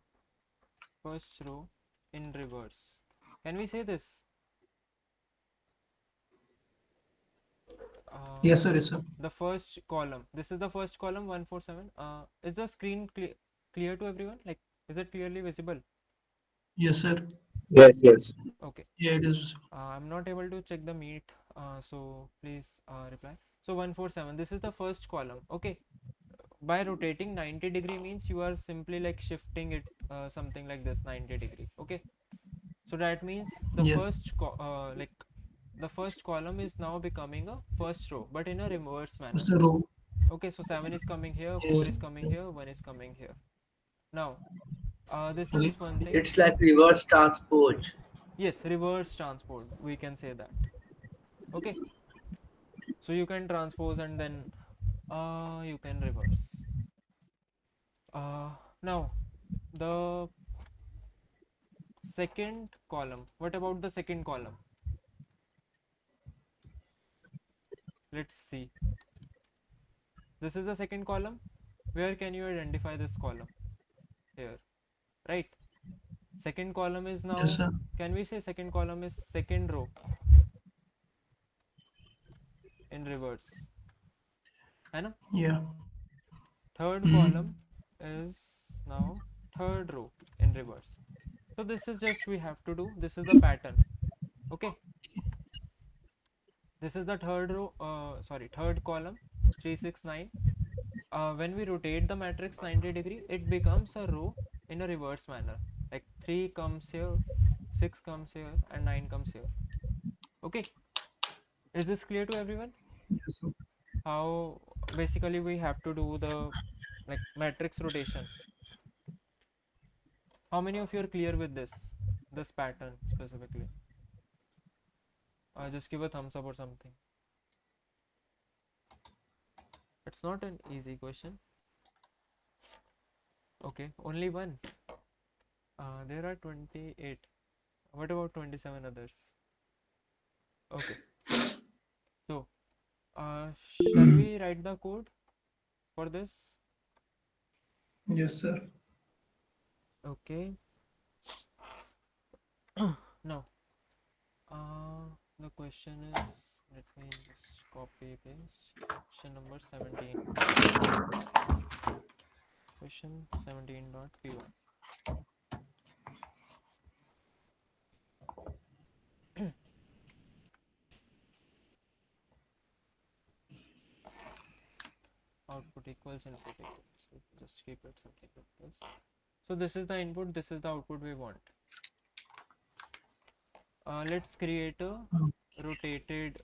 first row in reverse. Can we say this? Yes, sir. Yes, sir. The first column, this is the first column 147. Is the screen clear to everyone? Like, is it clearly visible? Yes, sir. Yes, yes. Okay. Yeah, it is. I'm not able to check the meet, so please reply. So 147, this is the first column. Okay, by rotating 90-degree means you are simply like shifting it something like this 90-degree. Okay, so that means the Yes. first like the first column is now becoming a first row, but in a reverse manner. It's the row. Okay, so 7 is coming here, 4 Yes. is coming here, 1 is coming here. Now this Okay. is one thing. It's like reverse transpose. Yes, reverse transport, we can say that. Okay, so you can transpose and then you can reverse. Now the second column, what about the second column? Let's see, this is the second column. Where can you identify this column? Here, right? Second column is Yes, now, sir. can we say second column is second row in reverse? है ना? Yeah. Third Hmm. column is now third row in reverse. So this is just we have to do. This is the pattern. Okay. This is the third row. Sorry, third column. 369. When we rotate the matrix 90-degree, it becomes a row in a reverse manner. Like 3 comes here, 6 comes here, and 9 comes here. Okay. Is this clear to everyone? Yes, sir. How basically we have to do the like matrix rotation. How many of you are clear with this pattern specifically? Just give a thumbs up or something. It's not an easy question. Okay, only one. There are 28. What about 27 others? Okay, so shall we write the code for this? Yes, sir. Okay. Now, the question is, let me just copy paste question number 17. Question 17.py. Output equals input equals. So just keep it something like this. So this is the input, this is the output we want. Let's create a rotated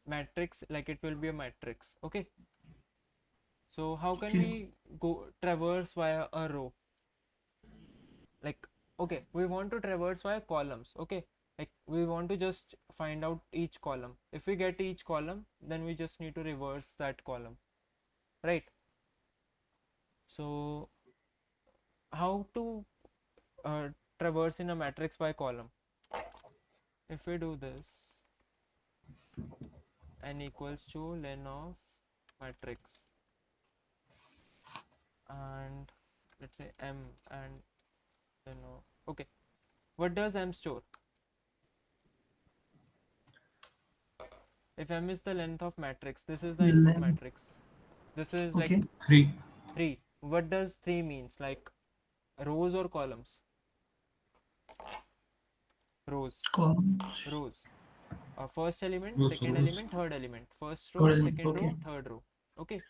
matrix, like it will be a matrix. Okay. So how can we go traverse via a row? Like, okay, we want to traverse via columns. Okay, like we want to just find out each column. If we get each column, then we just need to reverse that column, right? So how to traverse in a matrix by column? If we do this, n equals to len of matrix, and let's say m and len of, okay, what does m store? If m is the length of matrix, this is the input Len. matrix, this is like Okay. 3. 3. What does 3 means? Like rows or columns? Rows. Columns. Rows. First element, Rows, second rows. element, third element. First row, Total. second Okay. row, third row. Okay.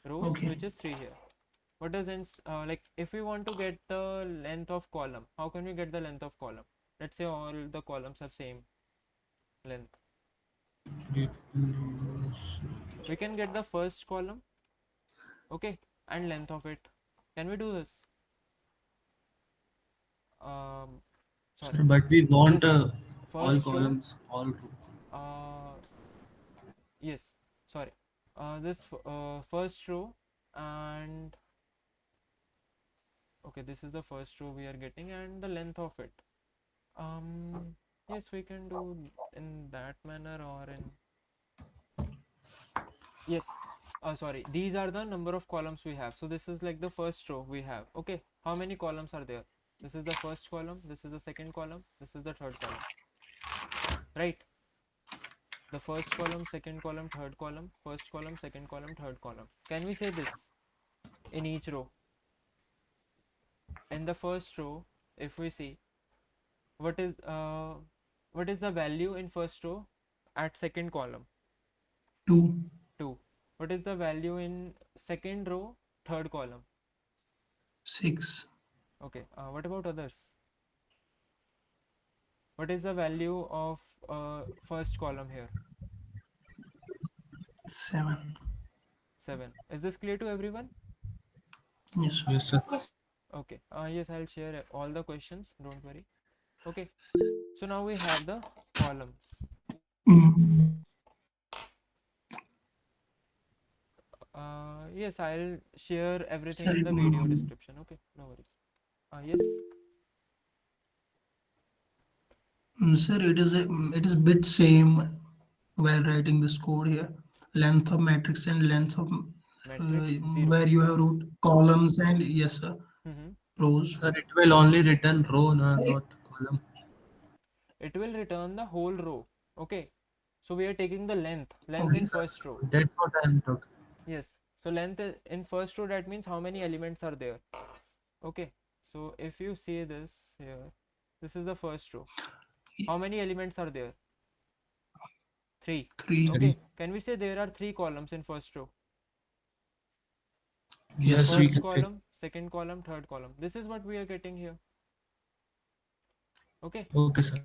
Rows, Okay. which is 3 here. What does like if we want to get the length of column, how can we get the length of column? Let's say all the columns have same length. We can get the first column, okay, and length of it. Can we do this? Sorry, Sir, but we want this all first row, columns, all rows. uh yes, sorry, this first row, and okay, this is the first row we are getting, and the length of it. Yes, we can do in that manner, or in, yes, sorry, these are the number of columns we have. So this is like the first row we have. Okay, how many columns are there? This is the first column, this is the second column, this is the third column, right? The first column, second column, third column, first column, second column, third column. Can we say this in each row? In the first row, if we see what is the value in first row at second column? 2. 2. What is the value in second row, third column? 6. Okay. What about others? What is the value of first column here? 7. 7. Is this clear to everyone? Yes. Yes, sir. Yes. Okay. Yes, I'll share all the questions. Don't worry. Okay. So now we have the columns. Mm. Yes, I'll share everything Sir, in the video description. Okay, no worries. Yes. sir, it is bit same while writing this code here. Length of matrix and length of Matrix 0. where you have wrote columns and yes, sir. Mm-hmm. rows. Sir, it will only return row, not column. It will return the whole row. Okay, so we are taking the length Okay. in first row. That's what I am talking. Yes, so length in first row, that means how many elements are there. Okay, so if you see this here, this is the first row. How many elements are there? 3. 3. Okay, can we say there are 3 columns in first row? Yes, Yes, sir. we First can take. column, second column, third column. This is what we are getting here. Okay, Okay, sir.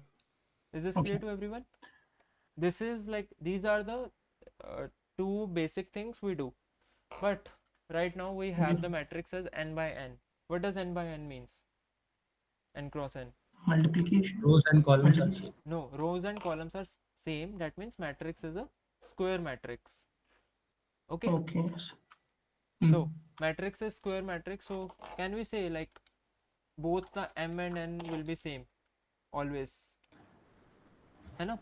is this Okay. clear to everyone? This is like, these are the uh, 2 basic things we do. But right now we have the Okay. matrix as n by n. What does n by n means? N cross n. Multiplication. Rows and columns are Multiplication. same. No, rows and columns are same. That means matrix is a square matrix. Okay, Okay. Yes. so Mm. matrix is square matrix. So can we say like both the m and n will be same always? है ना?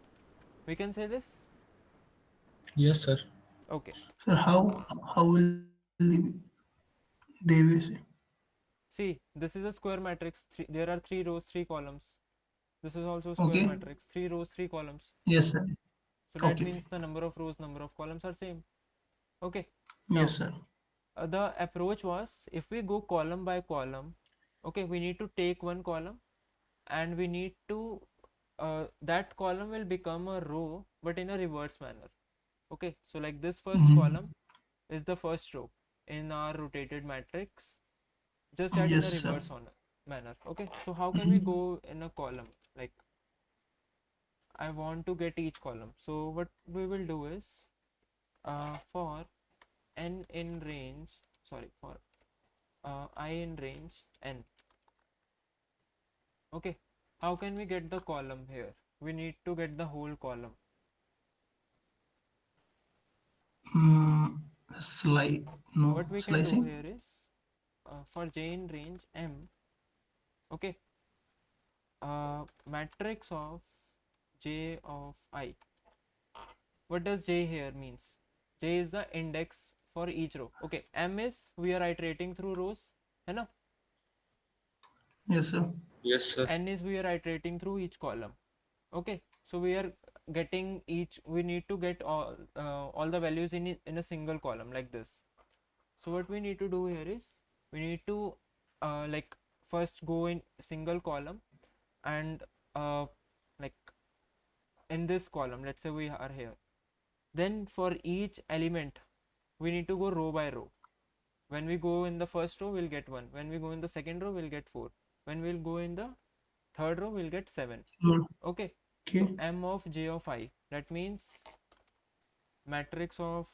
We can say this. Yes, sir. Okay. Sir, how will they be? See, this is a square matrix. There are 3 rows, 3 columns. This is also square Okay. matrix. 3 rows, 3 columns. Yes, sir. So that Okay. means the number of rows, number of columns are same. Okay. Yes, Now, sir. the approach was, if we go column by column, okay, we need to take one column and we need to, that column will become a row but in a reverse manner. Okay, so like this first Mm. column is the first row in our rotated matrix, just that in a Yes, sir. reverse on manner. Okay, so how can we Mm. go in a column? Like, I want to get each column. So what we will do is, for n in range, sorry, for I in range n. Okay, how can we get the column here? We need to get the whole column. Mm. No, What we can do slicing. here is, for j in range m, okay, matrix of j of I. What does j here means? J is the index for each row. Okay, m is we are iterating through rows, है ना? Yes, sir. Yes, sir. N is we are iterating through each column. Okay, so we are getting each, we need to get all the values in a single column like this. So what we need to do here is, we need to like first go in single column and like in this column, let's say we are here, then for each element we need to go row by row. When we go in the first row we'll get 1, when we go in the second row we'll get 4, when we'll go in the third row we'll get 7. Good. Okay, so Okay. m of j of I, that means matrix of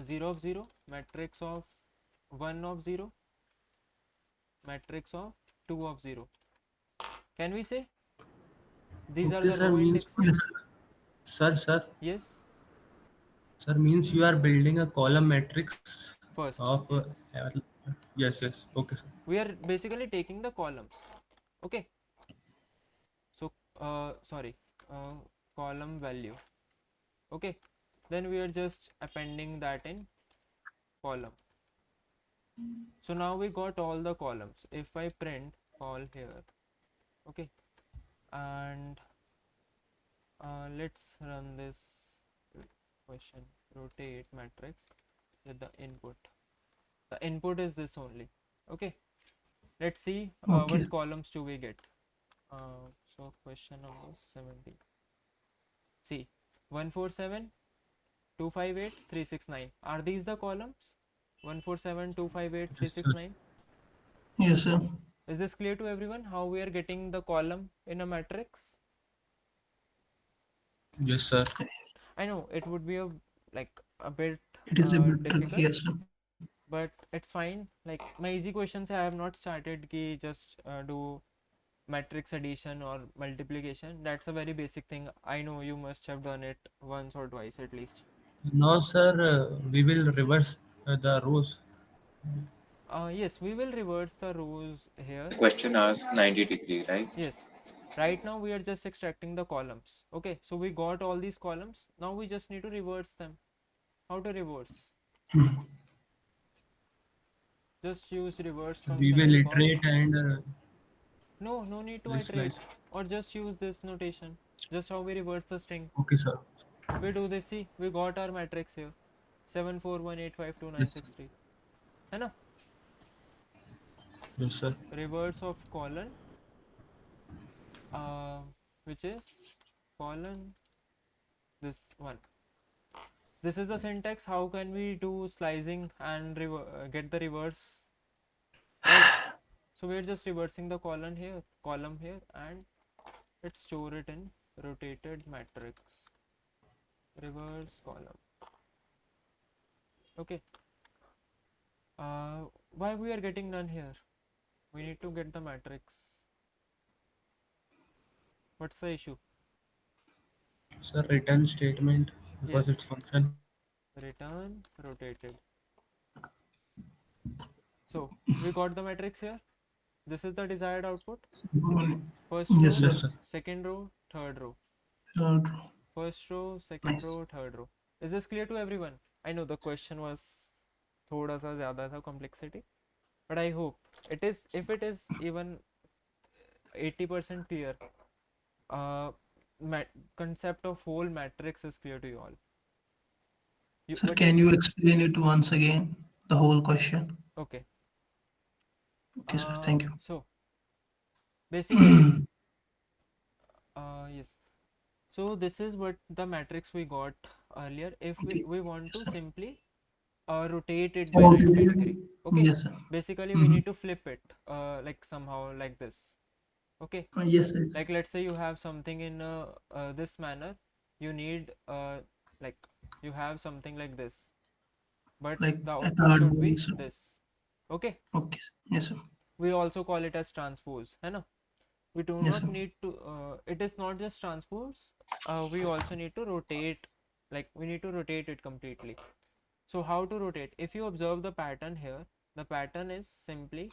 0 of 0, matrix of 1 of 0, matrix of 2 of 0. Can we say these are Okay, the sir. row Means, indexes? sir, Yes, sir, means you are building a column matrix first, of. yes. Yes, yes. Okay, sir. We are basically taking the columns. Okay, so sorry, uh, column value. Okay, then we are just appending that in column. So now we got all the columns. If I print call here, okay, and let's run this question, rotate matrix with the input. The input is this only. Okay, let's see Okay. what columns do we get. So question number 70. See, 147, 258, 369. Are these the columns? 147, 258, Yes, sir. 369. Yes, sir. Is this clear to everyone how we are getting the column in a matrix? Yes, sir. I know it would be a like a bit It is a bit tricky. difficult, Yes, sir. but it's fine. Like my easy questions, I have not started ki just do matrix addition or multiplication. That's a very basic thing. I know you must have done it once or twice at least. No, sir. We will reverse the rows. Yes, we will reverse the rows here. The question asks 90-degree, right? Yes. Right now we are just extracting the columns. Okay, so we got all these columns. Now we just need to reverse them. How to reverse? Just use reversed We function will and call. iterate and No need to will iterate. slice. Or just use this notation. Just how we reverse the string. Okay, sir. We do this, see, we got our matrix here. 741852963. Yes, sir. है ना? Yes, sir. Reverse of colon, uh, which is colon this one. This is the syntax. How can we do slicing and get the reverse, right? So we're just reversing the column here, and let's store it in rotated matrix. Reverse column. Okay. Why we are getting none here? We need to get the matrix. What's the issue? Sir, return statement because it's Yes, function. return rotated. So we got the matrix here. This is the desired output. First Yes, row, sir. Yes, sir. second row, third row. Third row. First row, second Nice. row, third row. Is this clear to everyone? I know the question was थोड़ा सा ज़्यादा था complexity, but I hope it is. If it is even 80% clear, uh, concept of whole matrix is clear to you all. Sir, What can is you explain it once again, the whole question? okay? Okay, sir. Thank you. So basically, yes. So this is what the matrix we got earlier. If Okay. we want Yes, to sir. simply rotate it by 90 Okay. degree. Okay, Yes, sir. basically we Mm-hmm. need to flip it like somehow like this. Okay, Yes, sir. like let's say you have something in this manner, you need like you have something like this, but Like the a output should cardboard. be Sir. this. Okay, Okay. Sir. Yes, sir. we also call it as transpose, है ना? We do Yes, not sir. need to it is not just transpose, we also need to rotate, like we need to rotate it completely. So how to rotate? If you observe the pattern here, the pattern is simply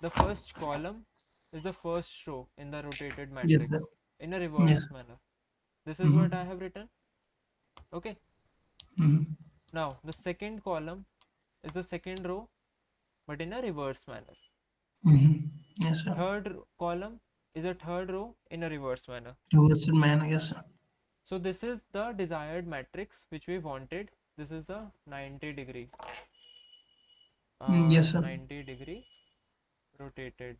the first column is the first row in the rotated Yes, sir. matrix in a Yes. reverse manner. This is what I Mm-hmm. have written. Okay, Mm-hmm. now the second column is the second row but in a reverse manner. Mm-hmm. Yes, sir. Third column is a third row in a reverse manner. Reversed man. Yes, sir. So this is the desired matrix which we wanted. This is the 90 degree Yes, sir. 90 degree rotated.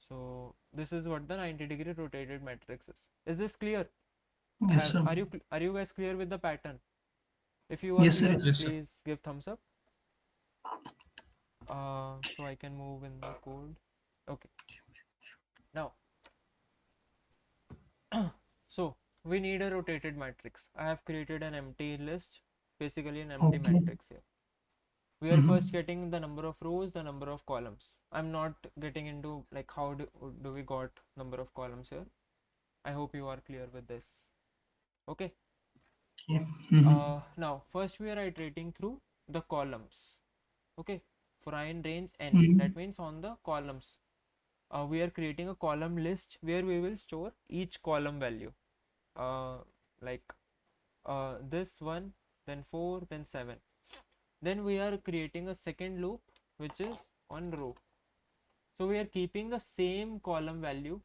So this is what the 90-degree rotated matrix is. Is this clear? Yes, sir. Are you guys clear with the pattern? If you are Yes, sir. clear, Yes, sir. please give thumbs up. So I can move in the code. Okay. Now, so we need a rotated matrix. I have created an empty list, basically an empty Okay. matrix here. We are first Mm-hmm. getting the number of rows, the number of columns. I'm not getting into like how do we got number of columns here. I hope you are clear with this. Okay. Yeah. Mm-hmm. Now first we are iterating through the columns. Okay, for I in range n, Mm-hmm. that means on the columns we are creating a column list where we will store each column value, like this one, then 4, then 7. Then we are creating a second loop which is on row. So we are keeping the same column value,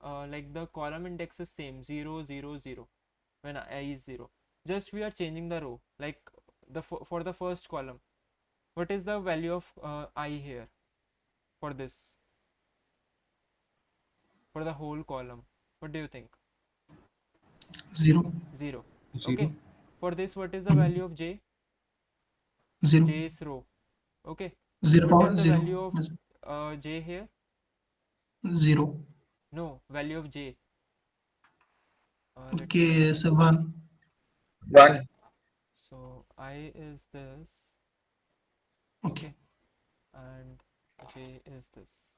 like the column index is same 0 0 0 when I is 0. Just we are changing the row, like for the first column. What is the value of I here for this, for the whole column? What do you think? 0. 0. Okay, 0. for this what is the value Mm-hmm. of j? 0. J's row. Okay, 0 what is power the 0. value of Yes. j here? 0. No, value of j. Let me Okay, write. so 1. 1. So I is this. Okay. Okay, and j is this.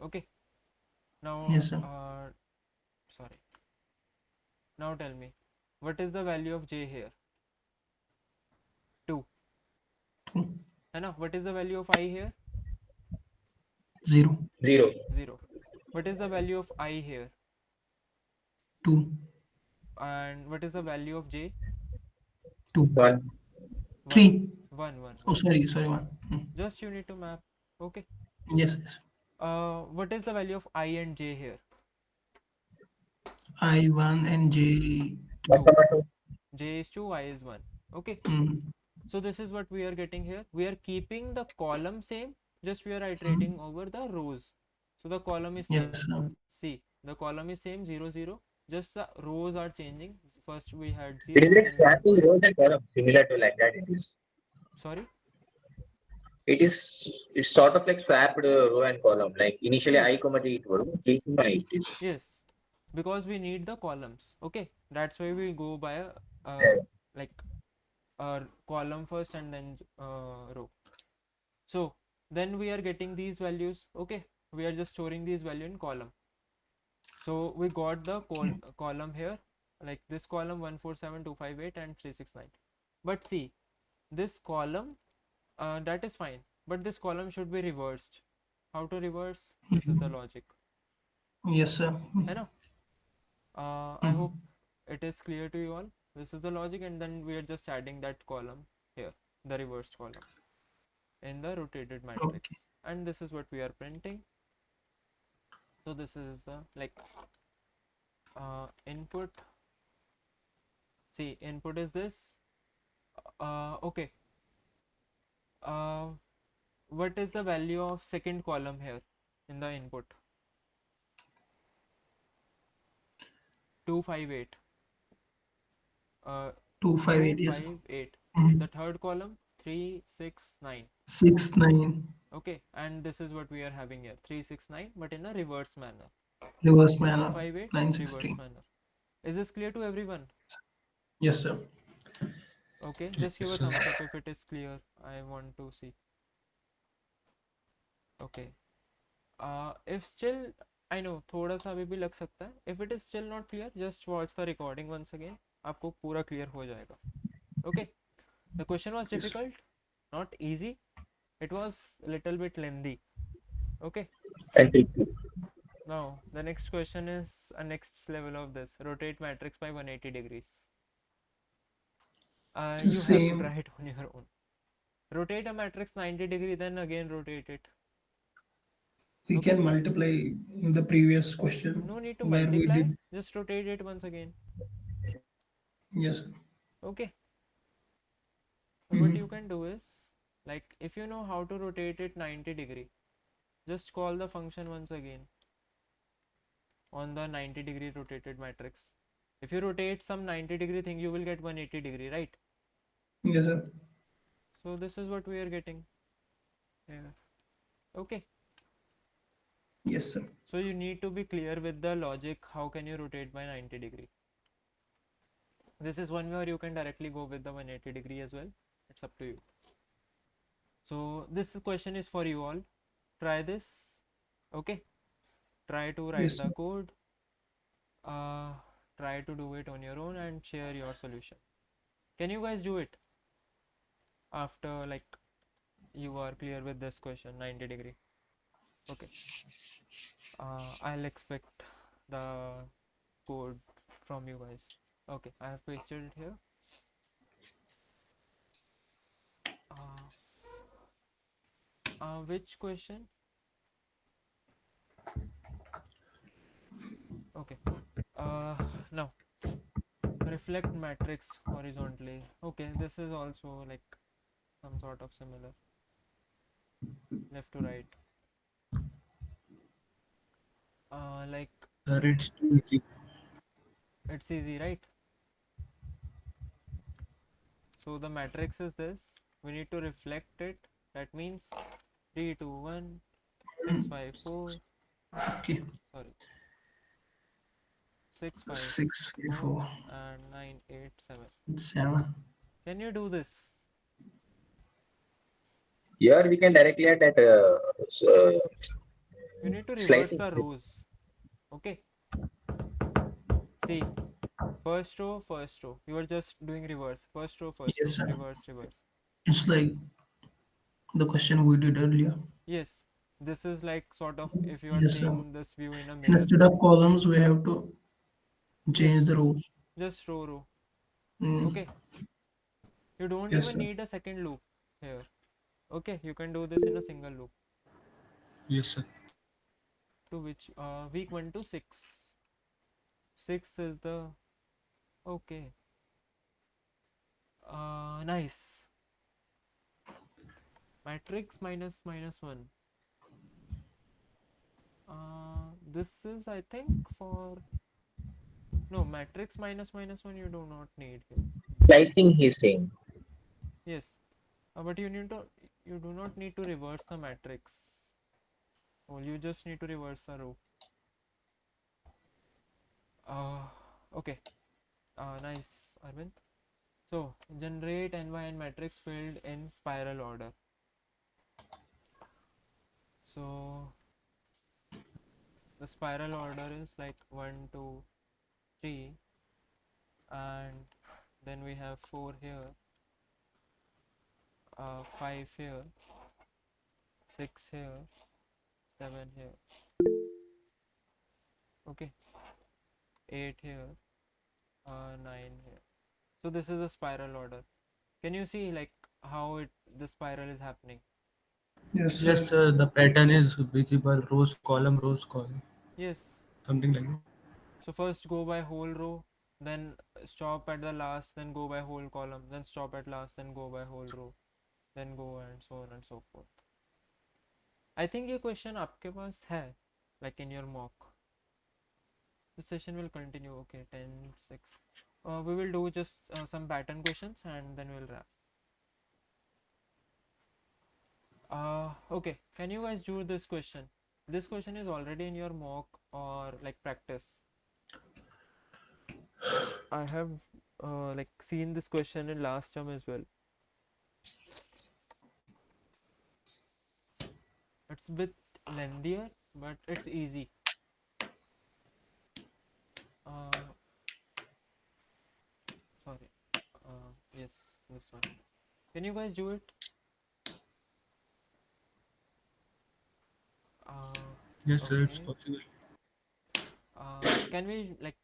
Okay, now Yes, sir. sorry, now tell me what is the value of j here? 2. 2. And now what is the value of I here? 0. 0. 0. What is the value of I here? 2. And what is the value of j? 2. 1. One, 3. one. Oh, sorry, 1. Just you need to map. Okay. Yes, yes. What is the value of I and j here? I1 and J 1 2. 2. comma 2. J is 2, I is 1. Okay. Mm. So this is what we are getting here. We are keeping the column same, just we are iterating over the rows. So the column is same. Yes, See, the column is same, 0 0. Just the rows are changing. First we had It 0, is like then 1. swapping rows and columns, similar to like that. It is. Sorry. It is. It's sort of like swapped row and column. Like initially I Yes. comma j it was. J comma it is. Yes. Because we need the columns. Okay. That's why we go by a like a column first and then row. So then we are getting these values. Okay. We are just storing these value in column. So we got the column here, like this column 147258 and 369. But see, this column that is fine, but this column should be reversed. How to reverse? This is the logic. yes, sir. I know. I hope it is clear to you all. This is the logic, and then we are just adding that column here, the reversed column in the rotated matrix, Okay. and this is what we are printing. So this is the like input. See, input is this. Okay. Uh, what is the value of second column here in the input? 258. 258, yes. 258. The Mhm. third column 369. 6, 9. Okay, and this is what we are having here 369, but in a reverse manner. Reverse manner. 258 reverse 960. manner. Is this clear to everyone? Yes, sir. Okay, just give Yes, a sir. thumbs up if it is clear. I want to see. Okay. If still, I know थोड़ा सा अभी भी लग सकता है. If it is still not clear, just watch the recording once again. आपको पूरा clear हो जाएगा. Okay. The question was difficult, not easy. It was little bit lengthy. Okay. And take two. Now the next question is a next level of this. Rotate matrix by 180 degrees. You have to try Same. it on your own. Rotate a matrix 90 degree, then again rotate it. We Okay. can multiply the previous question No need to where we multiply. did. Just rotate it once again. Yes. Okay. What you Mhm. can do is, like, if you know how to rotate it 90 degree, just call the function once again on the 90 degree rotated matrix. If you rotate some 90 degree thing, you will get 180 degree, right? Yes, sir. So this is what we are getting here. Okay. Yes, sir. So you need to be clear with the logic. How can you rotate by 90 degree? This is one where you can directly go with the 180 degree as well. It's up to you. So this question is for you all. Try this. Okay. Try to write Yes, the sir. code. Uh, Try to do it on your own and share your solution. Can you guys do it after like you are clear with this question 90 degree? Okay. I'll expect the code from you guys. Okay, I have pasted it here. Which question? Okay. Now reflect matrix horizontally. Okay, this is also like some sort of similar. Left to right. Like It's too easy. it's easy, right? So the matrix is this. We need to reflect it. That means 3, 2, 1, 6, 5, 4. Okay. Sorry. 6, 5, 6, 4 4, and 9, 8, 7. 7. Can you do this? Here we can directly add that You need to reverse slicing. the rows. Okay. See, first row. You are just doing reverse. First row, Yes, sir. reverse, reverse. It's like the question we did earlier. Yes, this is like sort of if you are Yes, sir. seeing this view in a mirror. Instead of columns, we have to change Yes, the rows. just row. Mm. Okay. You don't Yes, even sir. need a second loop here. Okay, you can do this in a single loop. Yes, sir. To which week 1 to 6. 6 is the okay. Nice. Matrix minus minus 1. This is, I think, for no, matrix minus minus 1 you do not need here. Slicing, he's saying. Yes, but you do not need to reverse the matrix. Well, you just need to reverse the row. Okay. Nice, Arvind. So generate NYN matrix filled in spiral order. So the spiral order is like 1 2 3, and then we have 4 here, 5 here, 6 here, 7 here, okay, 8 here, 9 here. So this is a spiral order. Can you see like how the spiral is happening? Yes, Yes, sir. sir. The pattern is visible. Rows, column. Yes. Something like that. So first go by whole row, then stop at the last, then go by whole column, then stop at last, then go by whole row, then go and so on and so forth. I think ये question आपके पास है, like in your mock. The session will continue. Okay, 10 6. We will do just some pattern questions and then we'll wrap. Okay, can you guys do this question? This question is already in your mock or like practice. I have like seen this question in last term as well. It's a bit lengthier, but it's easy. Sorry. Yes, this one. Can you guys do it? Yes, sir. It's Okay. possible. Can we like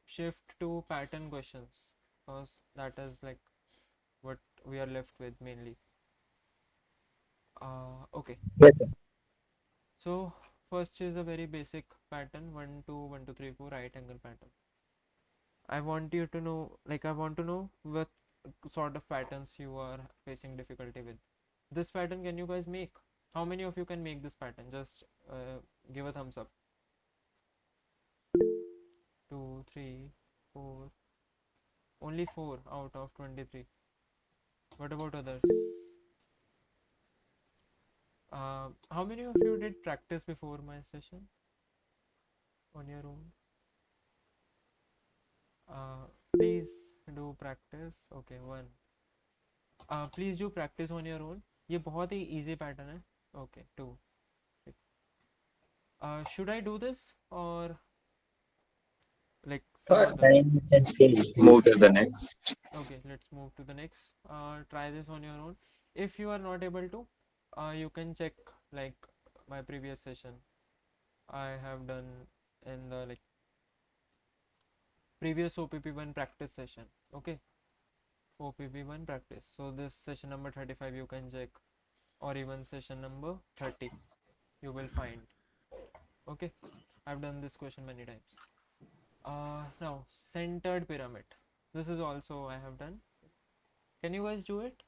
shift to pattern questions? Because that is like what we are left with mainly. Okay. Yes, sir. So first is a very basic pattern, 1 2 1 2 3 4 right angle pattern. I want you to know, like I want to know what sort of patterns you are facing difficulty with. This pattern can you guys make? How many of you can make this pattern? Just give a thumbs up. 2 3 4. Only 4 out of 23. What about others? How many of you did practice before my session on your own? Please do practice. Okay, 1. Please do practice on your own. ये बहुत ही easy pattern है. Okay, 2. Should I do this or like some For other? time and space. Move to the next. Okay, let's move to the next. Try this on your own. If you are not able to, you can check like my previous session. I have done in the like previous OPP1 practice session. Okay, OPP1 practice. So this session number 35 you can check, or even session number 30 you will find. Okay, I've done this question many times. Now centered pyramid. This is also I have done. Can you guys do it?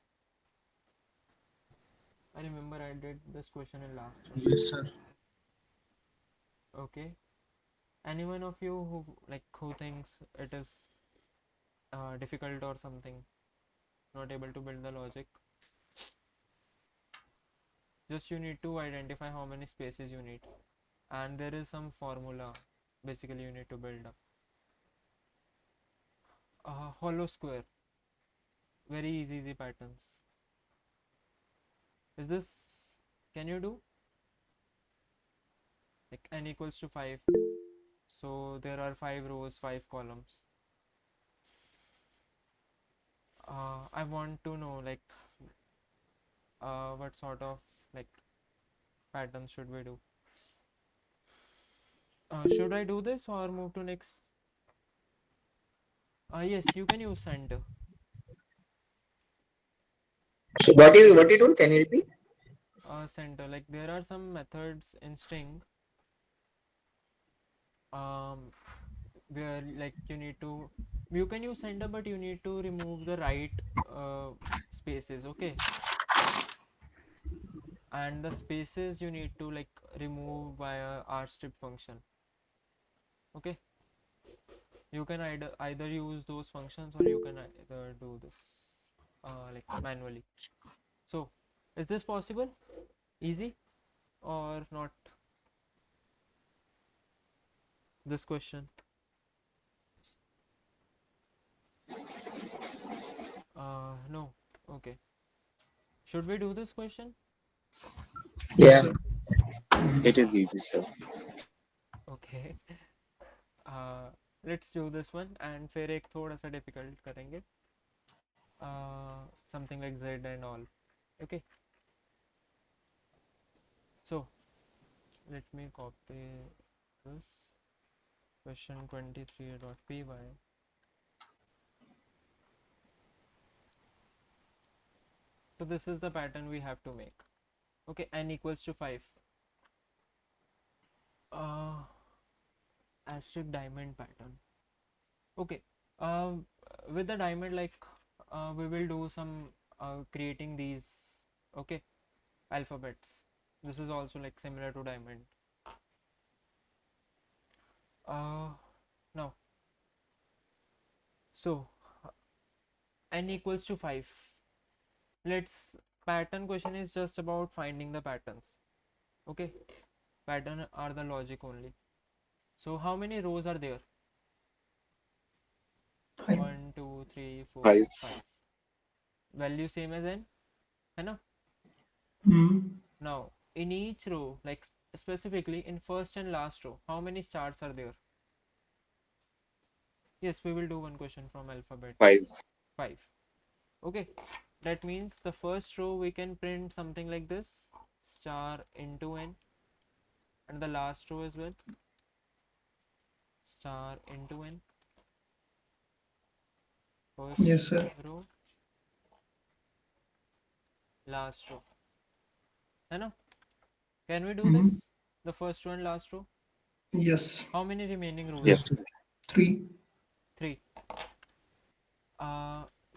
I remember I did this question in last term. Yes, sir. Okay. Anyone of you who thinks it is difficult or something, not able to build the logic? Just you need to identify how many spaces you need, and there is some formula basically you need to build up. Hollow square, very easy patterns. Is this, can you do like n equals to 5, so there are 5 rows, 5 columns. I want to know like what sort of like patterns should we do. Should I do this or move to next? Yes, you can use center. So what you told? Can you repeat? Center, like there are some methods in string where like you can use center, but you need to remove the right spaces, okay, and the spaces you need to like remove via rstrip function, okay. You can either use those functions, or you can either do this like manually. So is this possible, easy or not, this question? No. Okay, should we do this question? Yes, Yeah. sir. It is easy, sir. Okay. uh, let's do this one, and फिर एक थोड़ा सा difficult करेंगे, something like z and all, okay. So let me copy this question 23.py. So this is the pattern we have to make, okay. N equals to 5, uh, asterisk diamond pattern, okay. um, with the diamond, like we will do some creating these, okay, alphabets. This is also like similar to diamond. Now, so n equals to 5. Let's pattern question is just about finding the patterns, okay. Pattern are the logic only. So how many rows are there? 1 2 3 4 5. 5. Value same as n, है ना? Hmm. Now in each row, like specifically in first and last row, how many stars are there? Yes, we will do one question from alphabet. 5. 5. Okay, that means the first row we can print something like this, star into n, and the last row as well, star into n. Yes, First sir. row, last row, है ना? Can we do this? Hmm. The first row and last row. Yes. How many remaining rows? Yes, Yes. sir. 3. 3.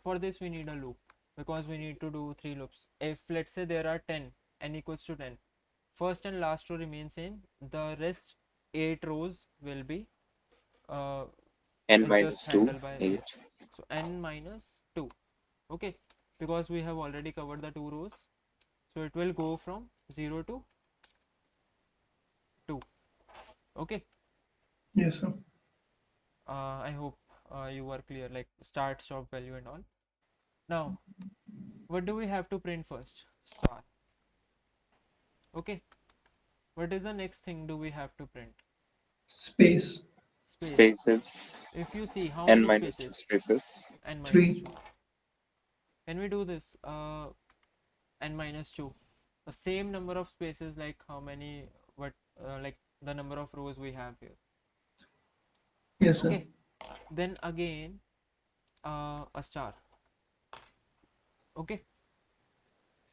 For this we need a loop, because we need to do 3 loops. If let's say there are 10, n equals to 10, first and last row remain same, the rest 8 rows will be uh, N is just minus 2, handled by, 8. yes, so n minus 2, okay, because we have already covered the 2 rows, so it will go from 0 to 2, okay. Yes, sir. I hope you are clear, like start, stop, value and all. Now what do we have to print first? Star, okay. What is the next thing do we have to print? Space. Space. Spaces. If you see how N many minus 2 spaces, spaces. n minus 3. 2. Can we do this? N minus 2, the same number of spaces, like how many, what like the number of rows we have here, Yes, sir. okay. Then again a star, okay.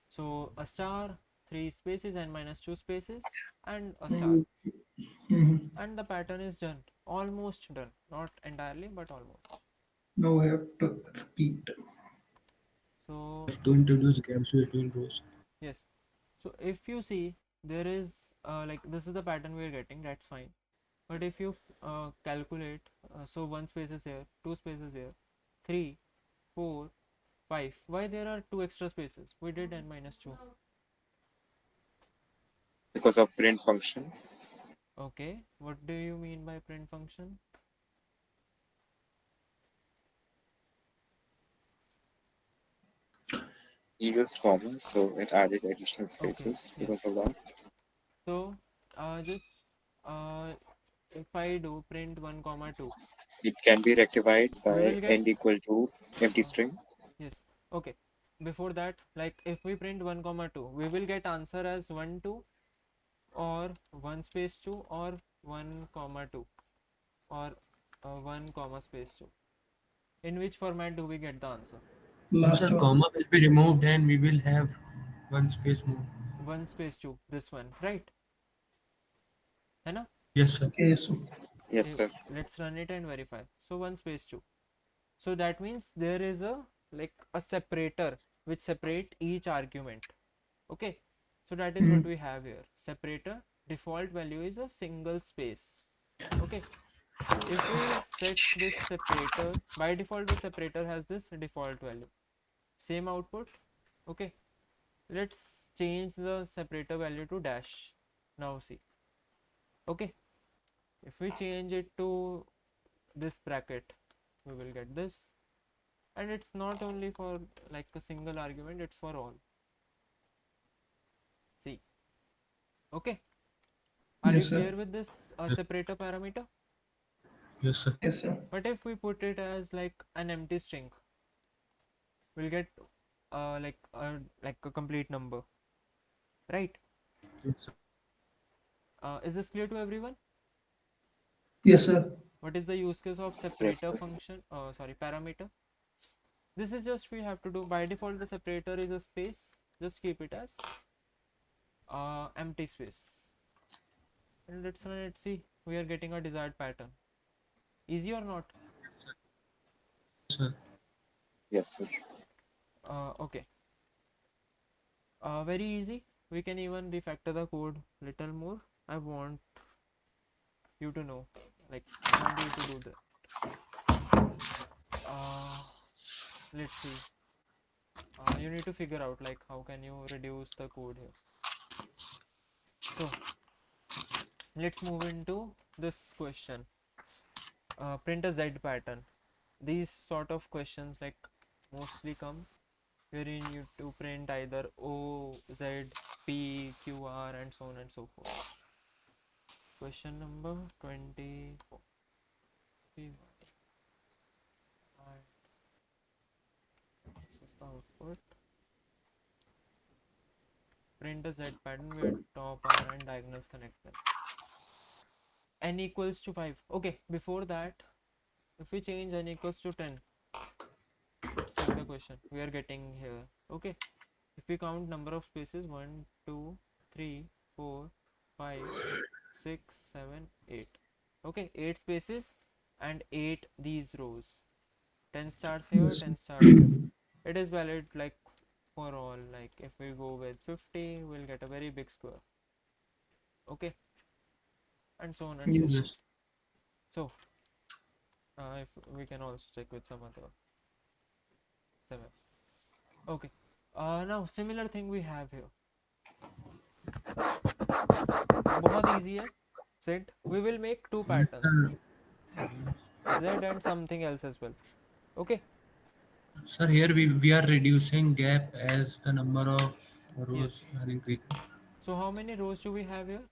So a star, 3 spaces, n minus 2 spaces, and a star, Hmm. and the pattern is done, almost done, not entirely but almost. Now we have to repeat. So Have to introduce gaps between rows. yes, so if you see, there is like this is the pattern we are getting, that's fine. But if you calculate, so 1 space is here, 2 spaces here, 3 4 5, why there are 2 extra spaces? We did n minus 2, Because of print function. okay. What do you mean by print function? He used comma, so it added additional Okay, spaces yes. because of that. So just uh, if I do print 1 comma 2, It can be rectified we by will get end equal to empty uh, string. yes, okay. Before that, like if we print 1 comma 2, we will get answer as 1 2, or 1 space 2, or 1 comma 2, or 1 comma space 2. In which format do we get the answer? Last Sir, one. comma will be removed and we will have one space more. one space 2, this one, right? है ना? Yes, sir. Okay, yes, sir. Yes, sir. Let's run it and verify. So one space 2. So that means there is a like a separator which separate each argument. Okay, so that is what we have here. Separator default value is a single space. Okay, if we set this separator, by default the separator has this default value, same output. Okay, let's change the separator value to dash. Now see. Okay, if we change it to this bracket, we will get this. And it's not only for like a single argument, it's for all. See. Okay, are you Yes, clear sir. with this separator parameter? Yes, sir. Yes, sir. But if we put it as like an empty string, we'll get like a complete number, right? Yes, sir. Is this clear to everyone? Yes, sir. What is the use case of Yes, separator sir. function? Sorry, parameter. This is just we have to do by default. The separator is a space. Just keep it as empty space. And let's run it. See, we are getting a desired pattern. Easy or not? Yes, sir. Yes, sir. Okay. Very easy. We can even refactor the code little more. I want you to know, like I want you to do that. Let's see. You need to figure out like how can you reduce the code here. So let's move into this question. Print a Z pattern. These sort of questions like mostly come wherein you to print either O, Z, P, Q, R and so on and so forth. Question number 24. P1. And this is the output. Print a Z pattern where top R and diagonals connect them. N equals to 5. Okay, before that, if we change n equals to 10, let's check the question we are getting here. Okay, if we count number of spaces 1, 2, 3, 4, 5, 6, 7, 8. Okay, 8 spaces and 8 these rows. 10 stars here, Yes, sir. 10 stars here. It is valid like for all. Like if we go with 50, we'll get a very big square. Okay, and so on and so Yes. forth. Yes. So if we can also check with some other 7. Okay, now similar thing we have here. बहुत easy है. Set. We will make two patterns, Z and something else as well. Okay. Sir, here we are reducing gap as the number of rows Yes. are increasing. So how many rows do we have here?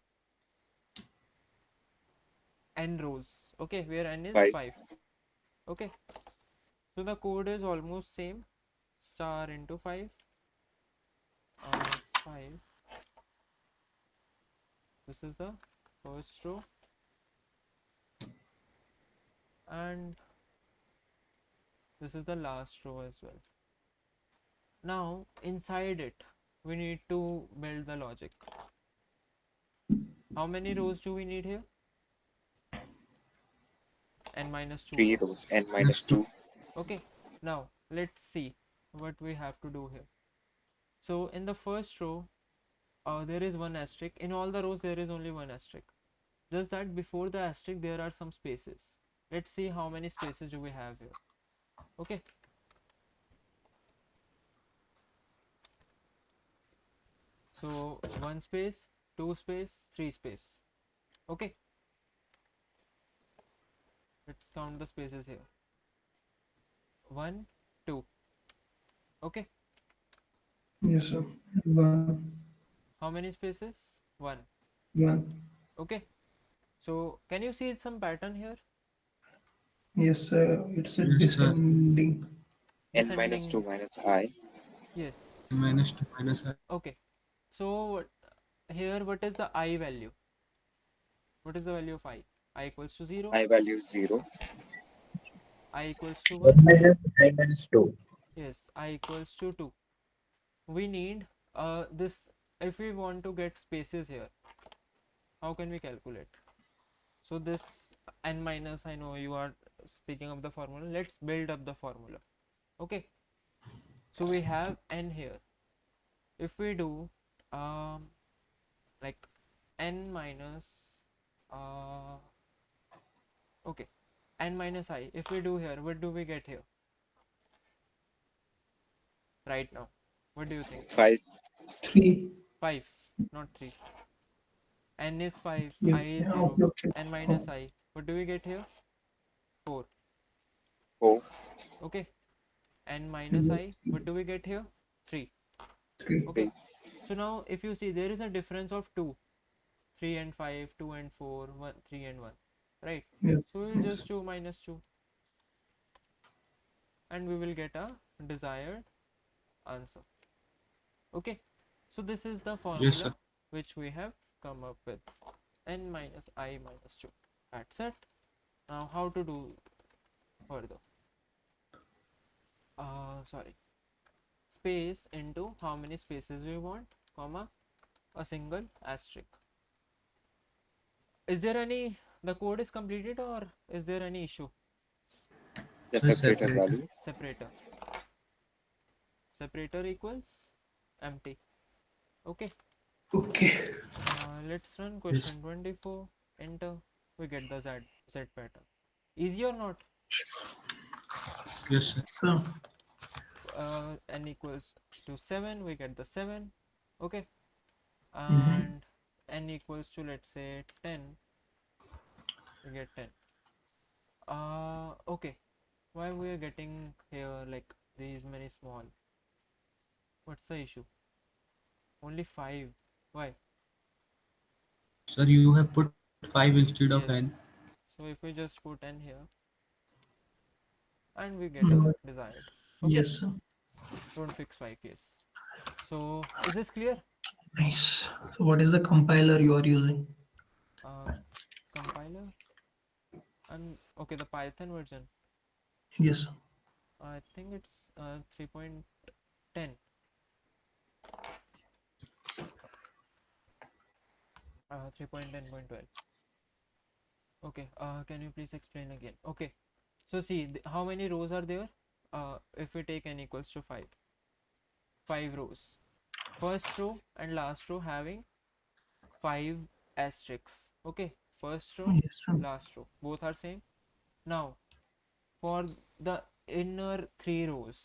N rows. Okay, where n is 5. 5. Okay. So the code is almost same. Star into 5. 5. This is the first row. And this is the last row as well. Now inside it, we need to build the logic. How many rows do we need here? N minus 2. 3 rows. N minus 2. Okay, now let's see what we have to do here. So in the first row, there is one asterisk. In all the rows, there is only one asterisk. Just that before the asterisk, there are some spaces. Let's see how many spaces do we have here. Okay. So 1 space, 2 space, 3 space. Okay. Let's count the spaces here. 1, 2. Okay. Yes, sir. One. How many spaces? 1. One. Okay. So can you see some pattern here? Yes, sir. It's a Yes, sir. descending. N minus 2 Descending. minus I. Yes. Minus 2 minus I. Okay. So here what is the I value? What is the value of I? I equals to 0. I value 0. I equals to 1 1. minus I minus 2. Yes, I equals to 2. We need this. If we want to get spaces here, how can we calculate? So this n minus, I know you are speaking of the formula. Let's build up the formula. Okay. So we have n here. If we do like n minus okay, n minus I. If we do here, what do we get here right now? What do you think? 5. 3. 5, not 3. N is 5, Yeah, I is yeah, 0, okay, okay. n Oh, minus I. What do we get here? 4. 4. Okay. N minus yeah, I. What do we get here? 3. 3. Okay. 3. So now if you see, there is a difference of 2. 3 and 5, 2 and 4, 1, 3 and 1. Right. Yes, So we will yes. just do minus 2 and we will get a desired answer. Okay. So this is the Yes, formula sir. which we have come up with. N minus I minus 2. That's it. Now how to do further? Sorry. Space into how many spaces we want, comma, a single asterisk. Is there any, the code is completed or is there any issue? The The separator separator. value. Separator. Separator equals empty. Okay. Okay. Let's run Yes. question 24. Enter. We get the Z pattern. Easy or not? Yes, sir. So, N equals to 7. We get the 7. Okay. mhm. And n equals to, let's say, 10. We get 10. Okay. Why we are getting here like these many small? What's the issue? Only 5. Why? Sir, you have put 5 instead of n. Yes. So if we just put n here and we get a No, desired. Okay. yes, sir. Don't fix 5 case. So is this clear? Nice. So, what is the compiler you are using? Uh, Compiler. And okay, the Python version. Yes, sir. I think it's 3.10. 3.10.12. Okay. Can you please explain again? Okay. So see, how many rows are there? If we take n equals to 5. 5 rows. First row and last row having 5 asterisks. Okay. First row, Yes, sir. last row. Both are same. Now, for the inner 3 rows.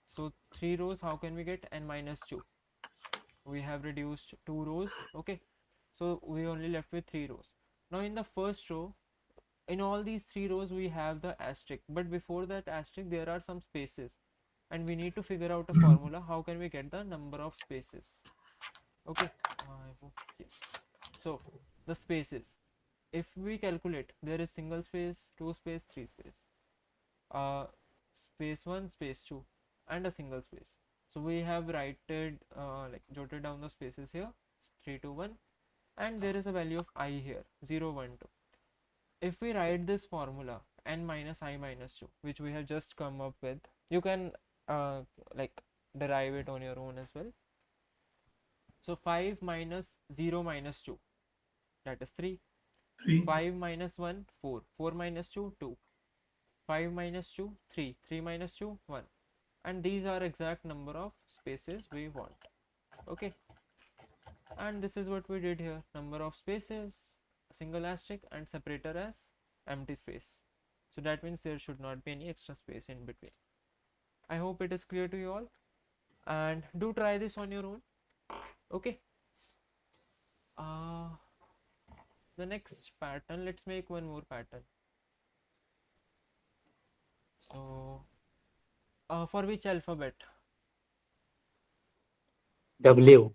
So 3 rows, how can we get n minus 2? We have reduced 2 rows. Okay. So we only left with 3 rows. Now in the first row, in all these 3 rows we have the asterisk, but before that asterisk there are some spaces and we need to figure out a formula how can we get the number of spaces. Okay. I hope, yes. So the spaces, if we calculate, there is single space, two space, three space, uh space 1, space 2 and a single space. So we have like jotted down the spaces here, 3 to 1, and there is a value of I here, 0 1 2. If we write this formula n minus I minus 2, which we have just come up with, you can uh, like derive it on your own as well. So 5 minus 0 minus 2, that is 3. 3. 5 minus 1, 4. 4 minus 2, 2. 5 minus 2, 3. 3 minus 2, 1. And these are exact number of spaces we want. Okay. And this is what we did here. Number of spaces, single asterisk, and separator as empty space. So that means there should not be any extra space in between. I hope it is clear to you all. And do try this on your own. Okay. Uh, the next pattern, let's make one more pattern. So, for which alphabet? W.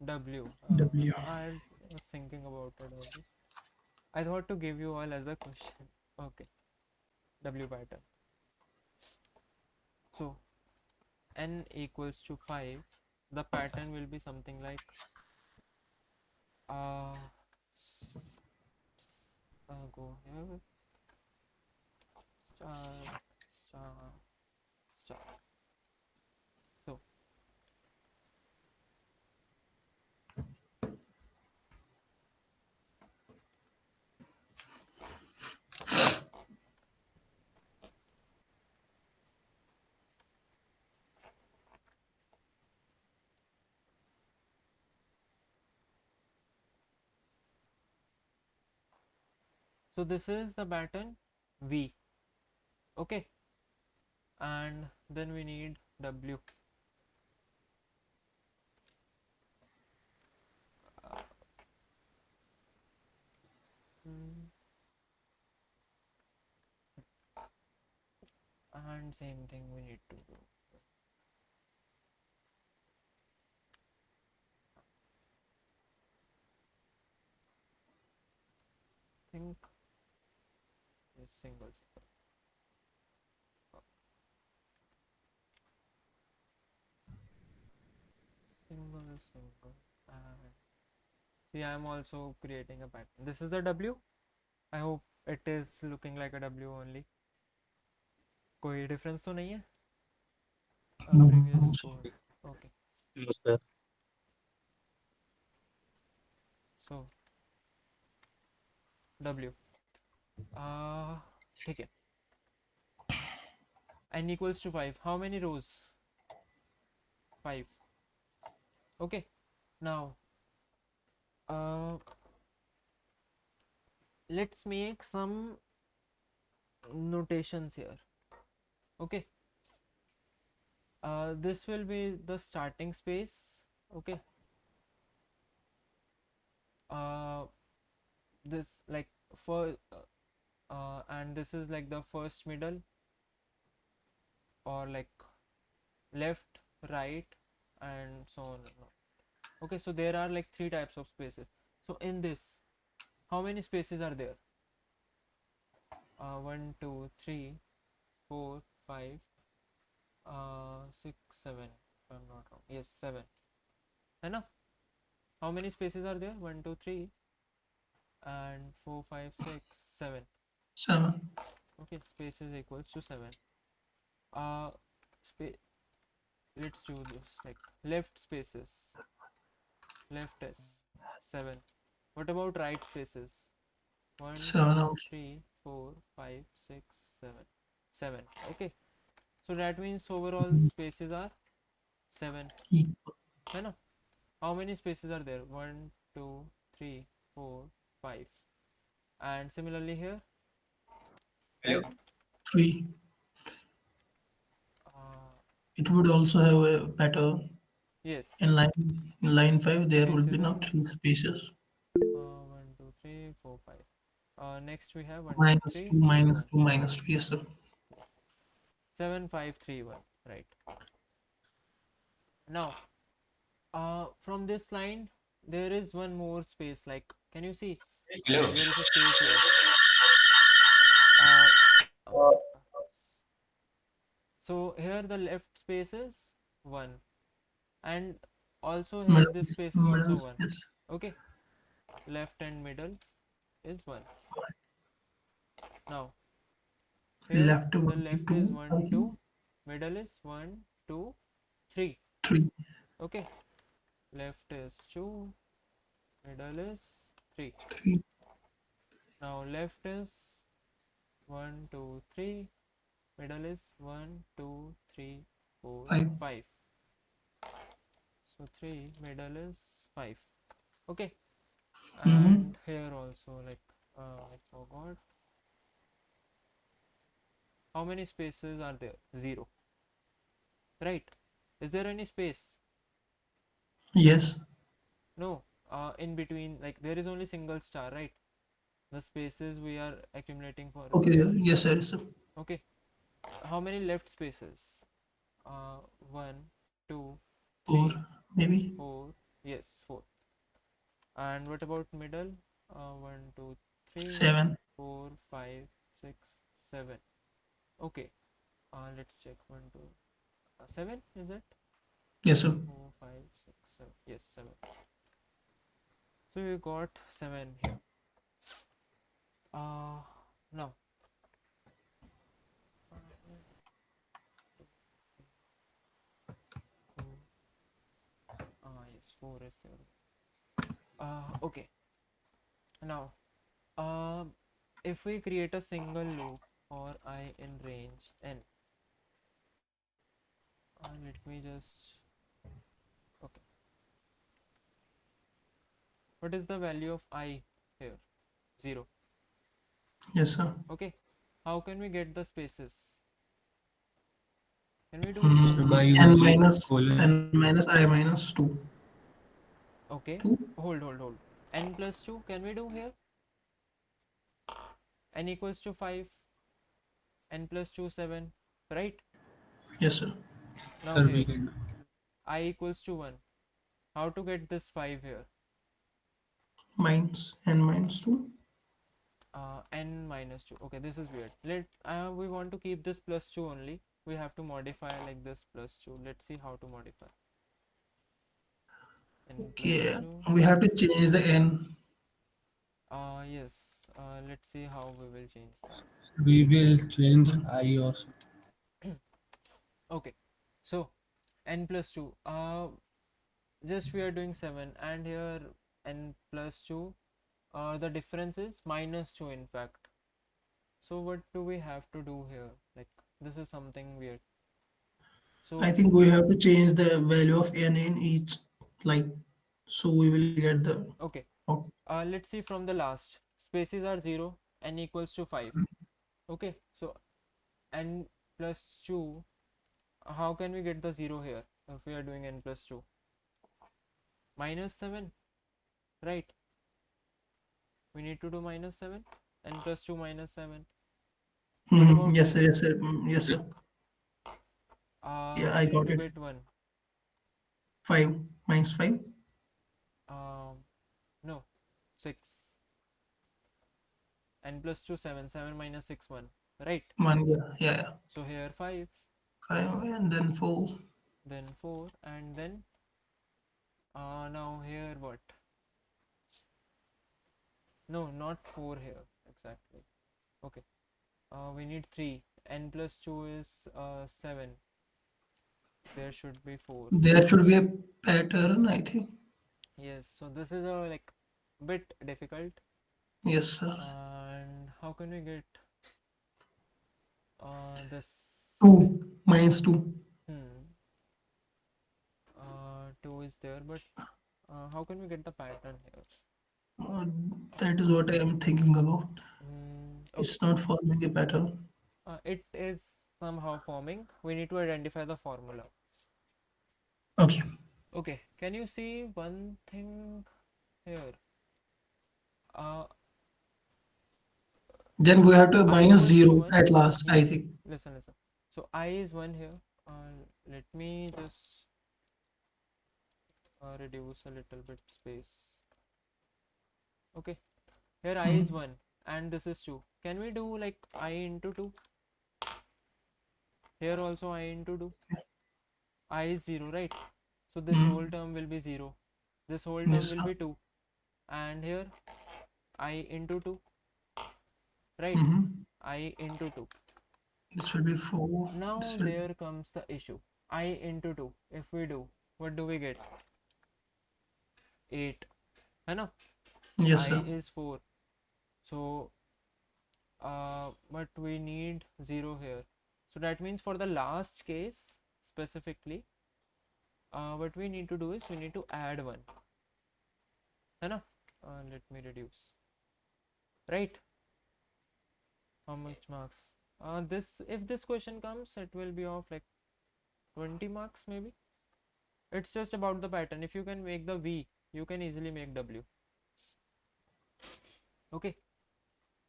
W. W. I was thinking about it only. I thought to give you all as a question. Okay. W pattern. So, n equals to 5. The pattern will be something like uh, go here, star, star, star. So this is the pattern V. Okay, and then we need W. Hmm. And same thing we need to do. Think is single. Single and see, I am also creating a pattern. This is a W. I hope it is looking like a W only. कोई difference तो नहीं है No, previous sir. code. Okay, No, sir. so W ठीक है. N equals to 5. How many rows? 5. Okay, now let's make some notations here. Okay, this will be the starting space. Okay, this like for and this is like the first middle, or like left, right, and so on. Okay, so there are like 3 types of spaces. So in this, how many spaces are there? 1 2 3 4 5 6 7, if I'm not wrong. Yes, 7. Enough. How many spaces are there? 1 2 3 and 4 5 6 7. 7. Okay, spaces equals to 7. Space, let's do this like left spaces. Left is 7. What about right spaces? 1 7 2 also. 3 4 5 6 7. 7. Okay, so that means overall spaces are 7. Equal. है ना? How many spaces are there? 1 2 3 4 5. And similarly here, right? 3. uh, It would also have a pattern. yes, In line 5, there will be spaces now are 3 spaces. 1 2 3 4 5. Next we have 1 2 Minus 2, 3 minus 1. 2, minus 2. Yes, sir. 7 5 3 1. Right. Now from this line there is one more space. Like, can you see there is a space here? uh, so here the left space is 1, and also here Middle, this space is also middle 1. space. Okay, left and middle is 1. Now here Left the would be left is 2, I 1 think. 2, middle is 1 2 3. 3. Okay, left is 2, middle is 3. 3. Now left is 1 2 3, middle is 1 2 3 4 5. 5. So 3, middle is 5. Okay, Mm-hmm. and here also, like I forgot how many spaces are there. 0, right? Is there any space? Yes. No. In between, like there is only single star, right? The spaces we are accumulating for Okay. left. Yes, sir. Yes, sir. Okay, how many left spaces? 1 2 4, 3 maybe. 4. Yes, 4. And what about middle? 1 2 3 7. 4 5 6 7. Okay, let's check. 1 2 7, is it? Yes, sir. 4 5 6 7. Yes, 7. So we got 7 here. Now yes, 4 is there. Okay, now if we create a single loop for I in range n, let me just, okay, what is the value of I here? 0. Yes, sir. Okay, how can we get the spaces? Can we do it? So by N using minus colon. n minus I minus 2. Okay, 2? hold. N plus 2, can we do here? N equals to 5, n plus 2, 7, right? Yes, sir. Now Sir, we here, can. I equals to 1. How to get this 5 here? Minus n minus 2. N minus 2. Okay, this is weird. We want to keep this plus 2 only. We have to modify like this plus 2. Let's see how to modify. N plus Okay, 2. we have to change the n. Yes. Let's see how we will change that. We will change Hmm. I also. Okay, so n plus 2. Just we are doing 7, and here n plus 2. The difference is minus 2 in fact. So what do we have to do here? Like, this is something weird. I So think we have to change the value of n in each, like, so we will get the okay, out. let's see from the last. Spaces are 0, n equals to 5. Okay, so n plus 2, how can we get the 0 here if we are doing n plus 2? Minus 7, right? We need to do minus 7, n plus 2 minus 7. What about Yes, sir. this? Yes, sir. Yes, sir. Yeah, We I need got to it. get 1. 5 minus 5. No, 6. N plus 2, 7. 7 minus 6, 1. Right? 1. Yeah, yeah, yeah. So here 5, 5 and then 4. then 4, and then now here what? No, not 4 here exactly. Okay, we need 3. N plus 2 is 7. There should be 4. There should be a pattern, I think. Yes, so this is a like bit difficult. Yes, sir. And how can we get this? 2 minus 2. Hmm. 2 is there, but how can we get the pattern here? Uh, that is what I am thinking about. Okay, It's not forming a pattern. it is somehow forming. We need to identify the formula. Okay. Okay, can you see one thing here? Uh, Then we have to I minus equals to 0 1. at last, I Yes, think. listen. So I is 1 here. Let me just reduce a little bit space. Okay, here I is 1 and this is 2. Can we do like I into 2? Here also I into 2. I is 0, right? So this whole term will be 0. This whole term Yes, will sir. be 2. And here I into 2, right? Mm-hmm. I into 2. This will be 4. Now This will there comes the issue. I into 2. If we do, what do we get? 8. है ना? yes, I sir. is 4. So, but we need 0 here. So that means for the last case specifically, what we need to do is we need to add 1. है ना? Let me reduce. Right? How much marks? This if this question comes, it will be of like 20 marks maybe. It's just about the pattern. If you can make the V, you can easily make W. Okay,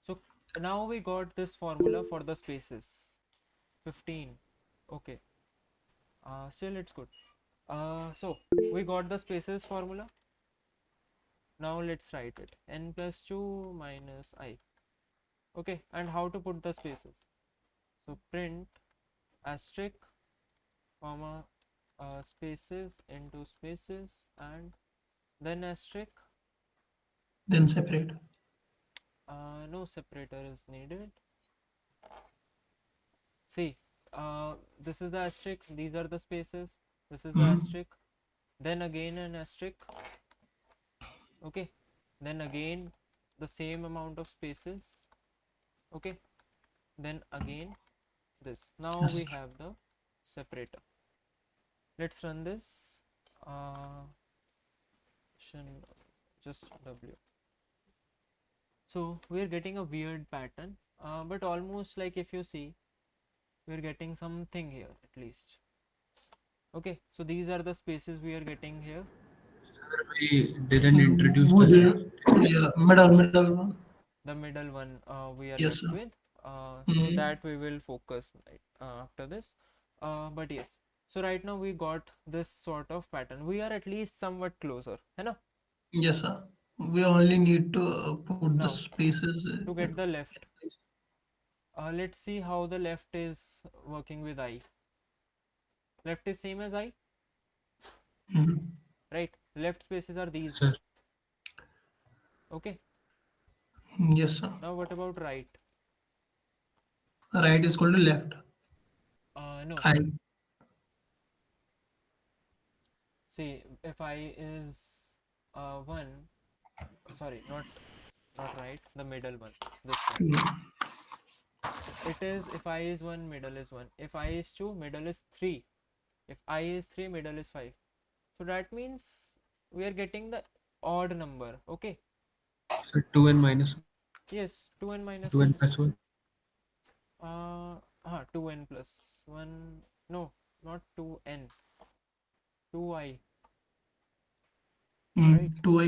so now we got this formula for the spaces. 15. Okay, still it's good. So we got the spaces formula. Now let's write it. N plus 2 minus I. Okay, and how to put the spaces? So print asterisk comma spaces into spaces, and then asterisk. Then separate. No separator is needed. See, this is the asterisk, these are the spaces, this is the asterisk, then again an asterisk. Okay, then again the same amount of spaces. Okay, then again this. Now we Yes. have the separator. Let's run this. Just W. So we're getting a weird pattern, but almost like if you see, we're getting something here at least. Okay, so these are the spaces we are getting here. We didn't introduce the Would left. you, yeah, middle one. The middle one we are Yes, left sir. with, so Mm, that we will focus right, after this. But yes, so right now we got this sort of pattern. We are at least somewhat closer, है ना? yes, sir. We only need to put the Now spaces to in get the left, place. let's see how the left is working with I. Left is same as I, Mhm. right? Left spaces are Yes, these. sir. Okay, Yes, sir. now what about right? Right is equal to left. No, I. see, if I is 1, sorry, not right, the middle one, this one. It is if I is 1, middle is 1. If I is 2, middle is 3. If I is 3, middle is 5. So that means we are getting the odd number. Okay. So 2n minus Yes, 2n minus 2n 1. plus 1. 2n plus 1. No, not 2n. 2i. Right? 2I.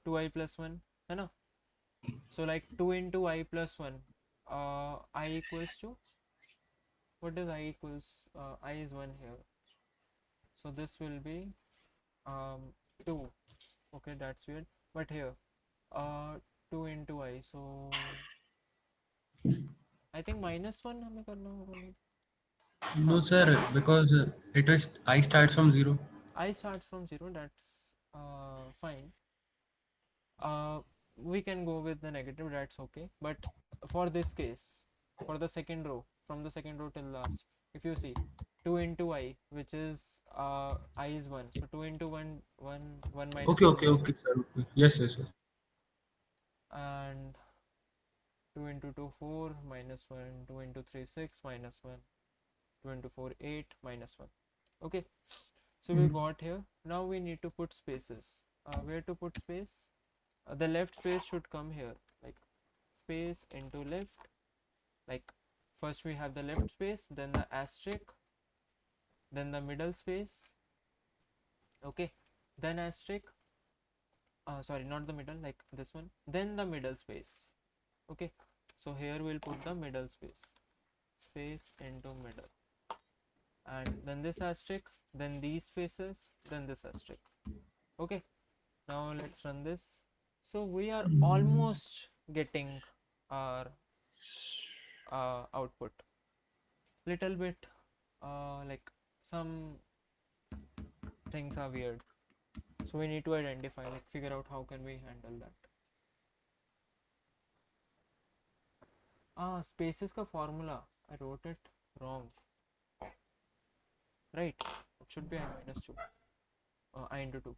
2i plus 1. है ना? So like 2 into I plus 1. I equals to, what is I equals? I is 1 here. So this will be 2. Okay, that's weird. But here, 2 into I. So I think -1 हमें करना होगा नहीं. No, sir, But because it is I starts from 0. I starts from 0. That's fine. Uh, we can go with the negative. That's okay. But for this case, for the second row, from the second row till last, if you see 2 into I, which is I is 1. So 2 into 1, 1 minus Okay, 1, okay, 0. okay, sir. Okay. Yes, yes, yes. And 2 into 2, 4, minus 1, 2 into 3, 6, minus 1, 2 into 4, 8, minus 1. Okay, so we got here. Now we need to put spaces. Where to put space? The left space should come here, like space into left. Like first we have the left space, then the asterisk, then the middle space. Okay, then asterisk. Sorry, not the middle, like this one. Then the middle space. Okay, so here we'll put the middle space into middle, and then this asterisk, then these spaces, then this asterisk. Okay, now let's run this. So we are almost getting our output. Little bit like some things are weird, so we need to identify, like figure out how can we handle that. Spaces ka formula, I wrote it wrong, right? It should be I minus 2, I into 2.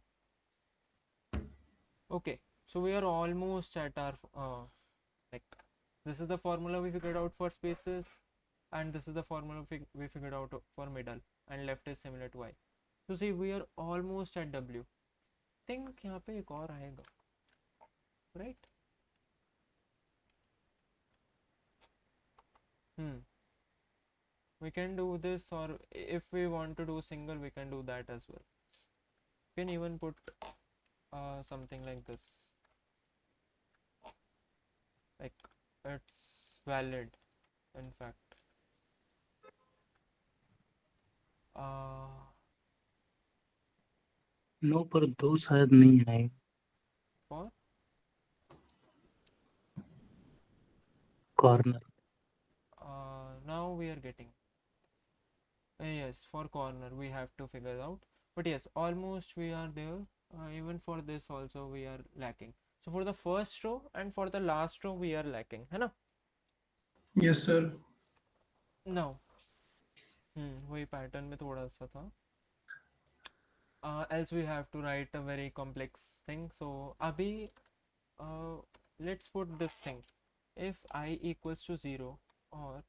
Okay, so we are almost at our like this is the formula we figured out for spaces, and this is the formula we figured out for middle, and left is similar to I. So see, we are almost at W. Think यहाँ पे एक और आएगा, right? We can do this, or if we want to do single, we can do that as well. We can even put something like this, like it's valid, in fact. No पर दो शायद नहीं है For corner now we are getting, yes, for corner we have to figure out, but yes, almost we are there. Even for this also we are lacking. So for the first row and for the last row we are lacking, है ना? Yes, sir. Now वही pattern में थोड़ा सा था. Else we have to write a very complex thing. So abhi let's put this thing. If I equals to 0 or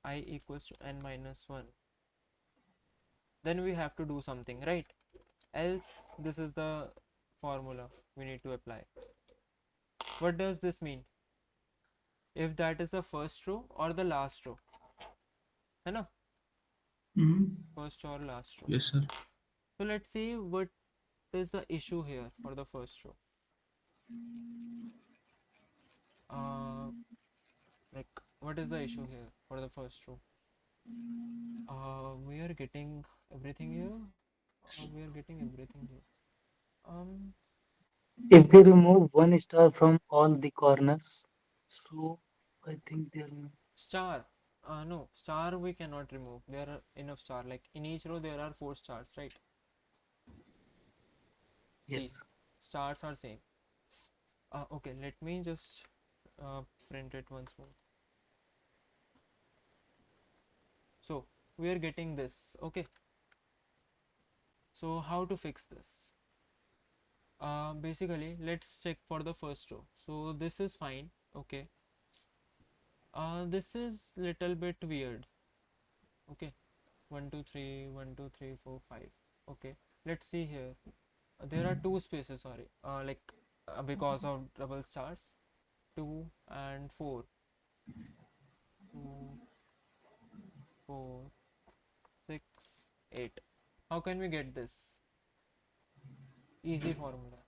I equals to n minus 1, then we have to do something, right? Else this is the formula we need to apply. What does this mean? If that is the first row or the last row, है ना? First or last row. Yes, sir. So let's see what is the issue here for the first row. Like what is the issue here for the first row? We are getting everything here. We are getting everything here. If we remove one star from all the corners, so I think there will. Star. No, star we cannot remove. There are enough star. Like in each row there are 4 stars, right? See, Yes. stars are same. Okay, let me just print it once more. So we are getting this. Okay. So how to fix this? Basically, let's check for the first row. So this is fine. Okay. This is little bit weird. Okay. 1 2 3 1 2 3 4 5. Okay. Let's see here. There are 2 spaces. Sorry. Because of double stars. 2 and 4. 2 4 6 8. How can we get this? Easy formula.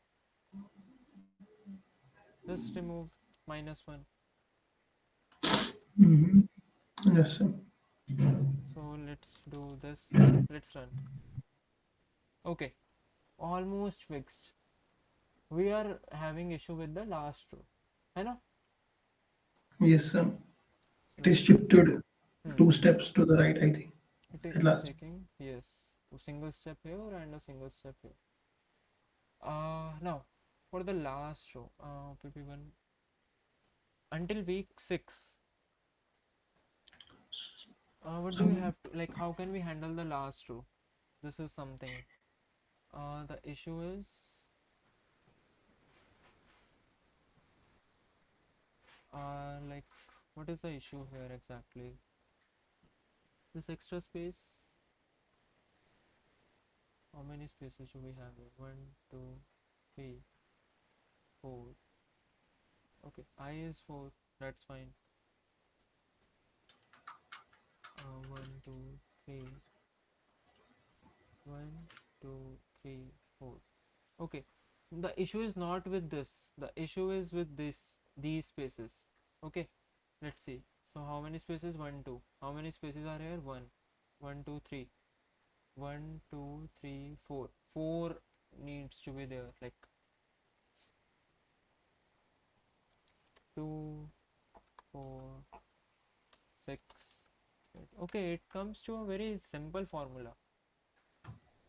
Just remove -1. Yes, sir. So let's do this. Run. Let's run. Okay. Almost fixed. We are having issue with the last row. है ना? Yes, sir. It is So, shifted 2 steps to the right, I think. At it's last. taking, yes, a single step here and a single step here. Now for the last row, PP1 until week 6. What do we have to, like, how can we handle the last row? This is something. The issue is like, what is the issue here exactly? This extra space. How many spaces do we have here? 1 2 3 4. Okay, I is 4. That's fine. 1 2 3 1 2 3 4. Okay, the issue is not with this. The issue is with these spaces. Okay, let's see. So how many spaces? 1 2. How many spaces are here? 1 1 2 3 1 2 3 4. 4 needs to be there, like 2 4 6 8. Okay, it comes to a very simple formula.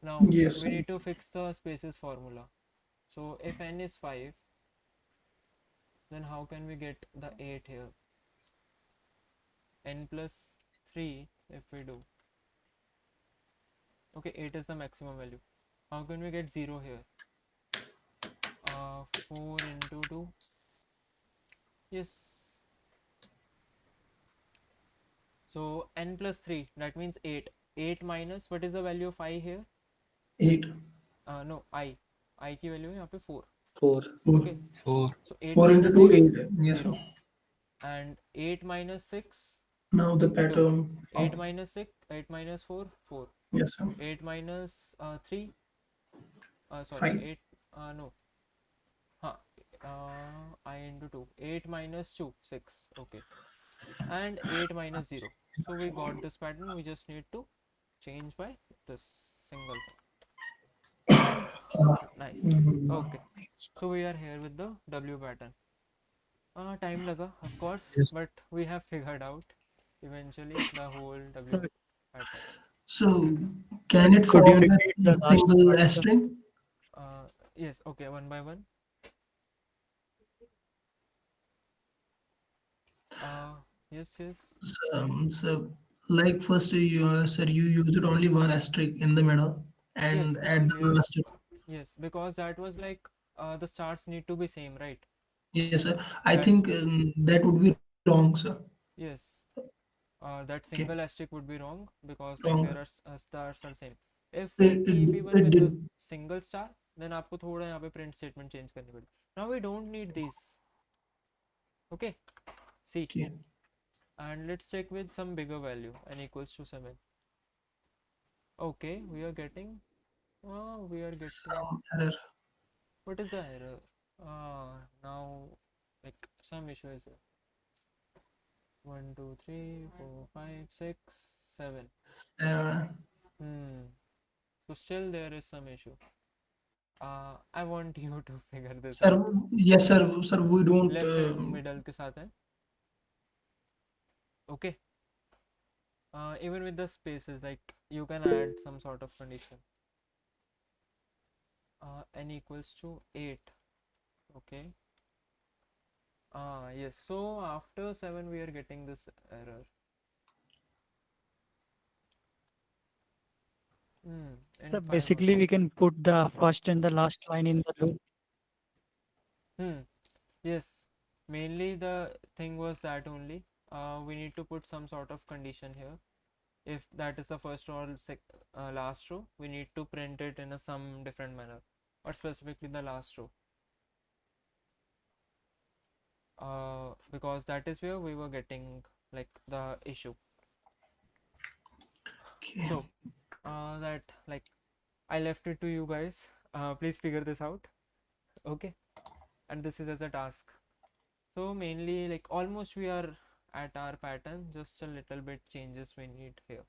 Now Yes, we sir. need to fix the spaces formula. So if n is 5, then how can we get the 8 here? N plus 3 if we do. Okay, 8 is the maximum value. How can we get 0 here? 4 into 2. Yes. So n plus 3, that means 8. 8 minus, what is the value of I here? 8. No, I की value है यहाँ पे 4. 4. 4. Okay. 4. So 8 4 into minus 2, 8, 8. Yes, sir. 0. And 8 minus 6, Now the 2. pattern 8 found. minus 6, 8 minus 4, 4. Yes, sir. 8 minus 3, sorry, 5. 8, no. I into 2. 8 minus 2, 6. Okay. And 8 minus 0. So we got this pattern. We just need to change by this single thing. Nice. Okay. So we are here with the W pattern. Time laga, of course, Yes. but we have figured out eventually the whole W Sir, pattern. So can it could you form repeat the a last single part, S sir? string? Yes, okay, one by one. Yes, yes. So like first you said you used only one asterisk in the middle Yes, and at the earlier, last. yes, because that was like the stars need to be same, right? Yes, sir. I That's think that would be wrong, sir. yes. That Okay, single asterisk would be wrong because like wrong. there are stars are same. If we It, keep it, even it with the did. single star, then आपको थोड़ा यहाँ पे print statement change करनी पड़ेगी. Now we don't need these. Okay, see, Okay. and let's check with some bigger value, n equals to 7. Okay, we are getting, Some error. what is the error? Now, like, some issue is there. 1, 2, 3, 4, 5, 6, 7. 7. Hmm. So still there is some issue. I want you to figure this Sir, out. yes, sir. Sir, we don't. Left hand middle के साथ है. Okay. Even with the spaces, like you can add some sort of condition. N equals to 8. Okay. Yes. So after 7 we are getting this error. So And 5 basically, also. we can put the first and the last line in the loop. Yes. Mainly the thing was that only. We need to put some sort of condition here. If that is the first or last row, we need to print it in a some different manner, or specifically the last row. Because that is where we were getting like the issue. Okay. So that, like, I left it to you guys. Please figure this out. Okay, and this is as a task. So mainly, like, almost we are at our pattern, just a little bit changes we need here.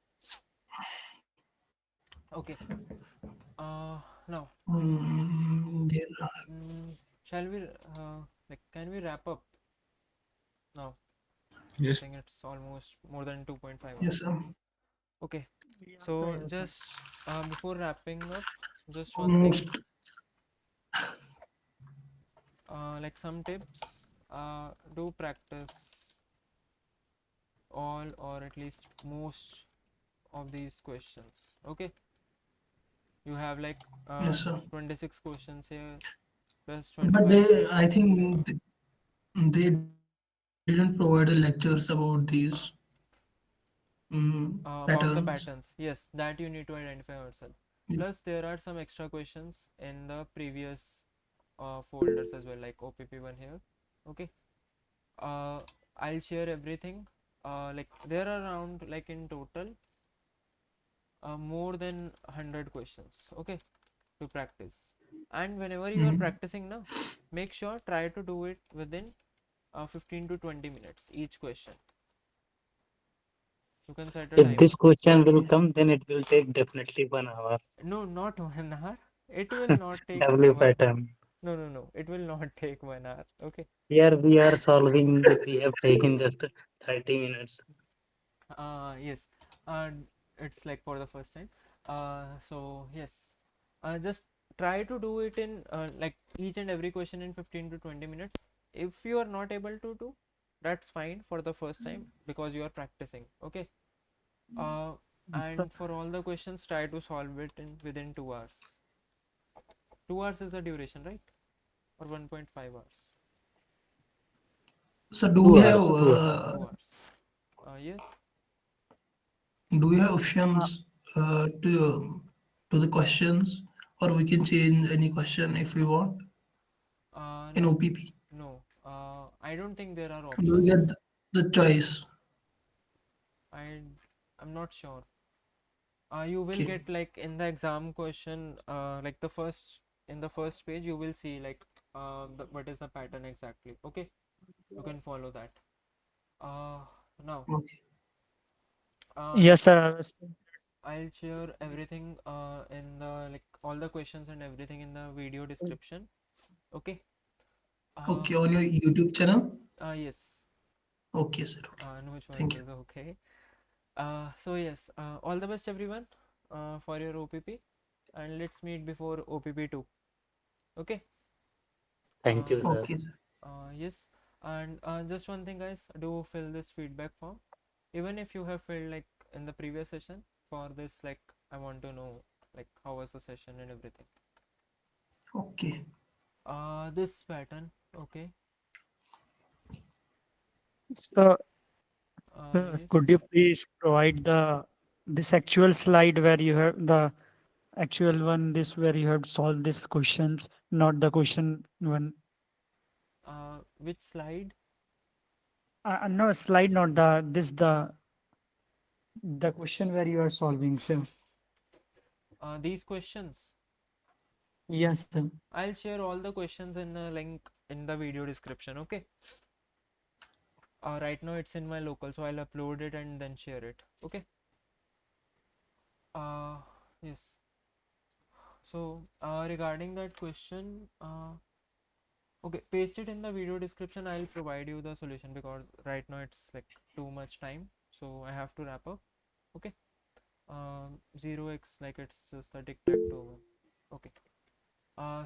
Okay. Now, There are. shall we like, can we wrap up now? I Yes. think it's almost more than 2.5 Yes, hours. sir. Okay, Yes, so sir, yes, sir. just before wrapping up, just one thing, Almost. like some tips. Do practice all or at least most of these questions. Okay, you have like Yes, sir. 26 questions here plus But 25 I questions here. think they didn't provide the lectures about these About the patterns. patterns, yes, that you need to identify yourself. Plus there are some extra questions in the previous folders as well, like OPP1 here. Okay, uh, I'll share everything. Like, there are around, like, in total more than 100 questions, okay, to practice. And whenever you are practicing now, make sure try to do it within 15 to 20 minutes each question. You can set a If timer. this question will Okay. come, then it will take definitely 1 hour. No, not 1 hour. It will not take W one. pattern. No, it will not take 1 hour. Okay. Here we are solving, we have taken just 30 minutes. Yes. It's like for the first time. So yes. Just try to do it in like each and every question in 15 to 20 minutes. If you are not able to do, that's fine for the first time because you are practicing. Okay. Uh, So, and for all the questions, try to solve it in within 2 hours. 2 hours is the duration, right? Or 1.5 hours? So do we 2 have hours, 2 hours. 2 hours. Yes. do we have options to the questions, or we can change any question if we want in No, OPP? no. I don't think there are Do we options. get the choice? I, I'm not sure. You will Okay. get, like, in the exam question, like the first in the first page, you will see like what is the pattern exactly. Okay, you can follow that. Uh, Now, Okay. like, Yes, sir. I'll share everything in the, like, all the questions and everything in the video description. Okay. Uh, Okay. On your YouTube channel. yes. Okay, sir. Okay. No Thank you. choices. Okay. So yes, all the best everyone for your OPP, and let's meet before OPP2. Okay. Thank you, Uh, sir. Okay, sir. yes, and just one thing, guys, do fill this feedback form. Even if you have filled, like, in the previous session, for this, like, I want to know, like, how was the session and everything. Okay. This pattern. Okay. So, Yes. could you please provide the this actual slide where you have the actual one, this where you have solved these questions, not the question one. Which slide? No, slide not the question where you are solving. So These questions, yes, sir. I'll share all the questions in a link in the video description. Okay. Right now it's in my local, so I'll upload it and then share it. Okay. Yes. So regarding that question, okay, paste it in the video description. I'll provide you the solution because right now it's like too much time, so I have to wrap up. Okay. 0x, like it's just a tic-tac-toe. Okay.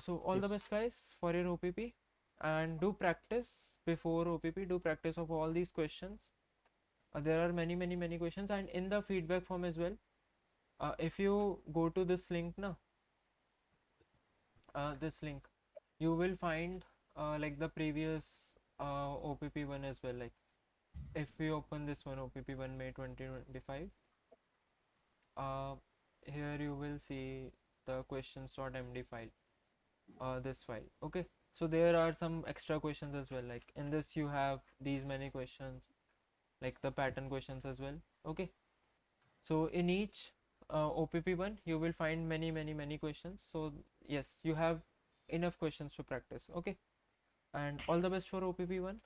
So all the Yes. best guys for your OPP, and do practice before OPP. Do practice of all these questions. There are many questions, and in the feedback form as well. If you go to this link now, this link, you will find like the previous OPP one as well. Like if we open this one, OPP 1 May 2025, here you will see the questions.md file, this file. Okay, so there are some extra questions as well. Like in this you have these many questions, like the pattern questions as well. Okay, so in each OPP1 you will find many questions. So yes, you have enough questions to practice. Okay, and all the best for OPP1.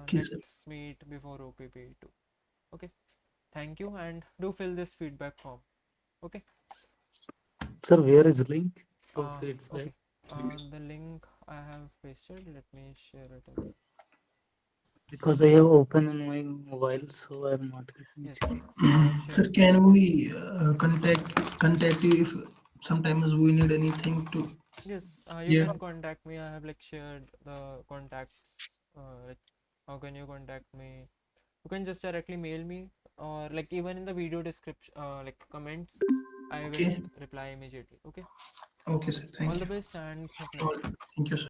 Okay, sir. Let's meet before OPP2. Okay, thank you, and do fill this feedback form. Okay. Sir, where is link? Oh, so it's Okay. like The link I have pasted. Let me share it again. because I have open on my mobile, so I'm not getting Yes, chance. I have Sir, shared. can we contact you if sometimes we need anything to? Yes, you Yeah. can contact me. I have like shared the contacts. Like, how can you contact me? You can just directly mail me, or like even in the video description, like comments, I will Okay. reply immediately. Okay. Okay, Okay. sir. All Thank the you. best and have a All nice day. Thank you, sir.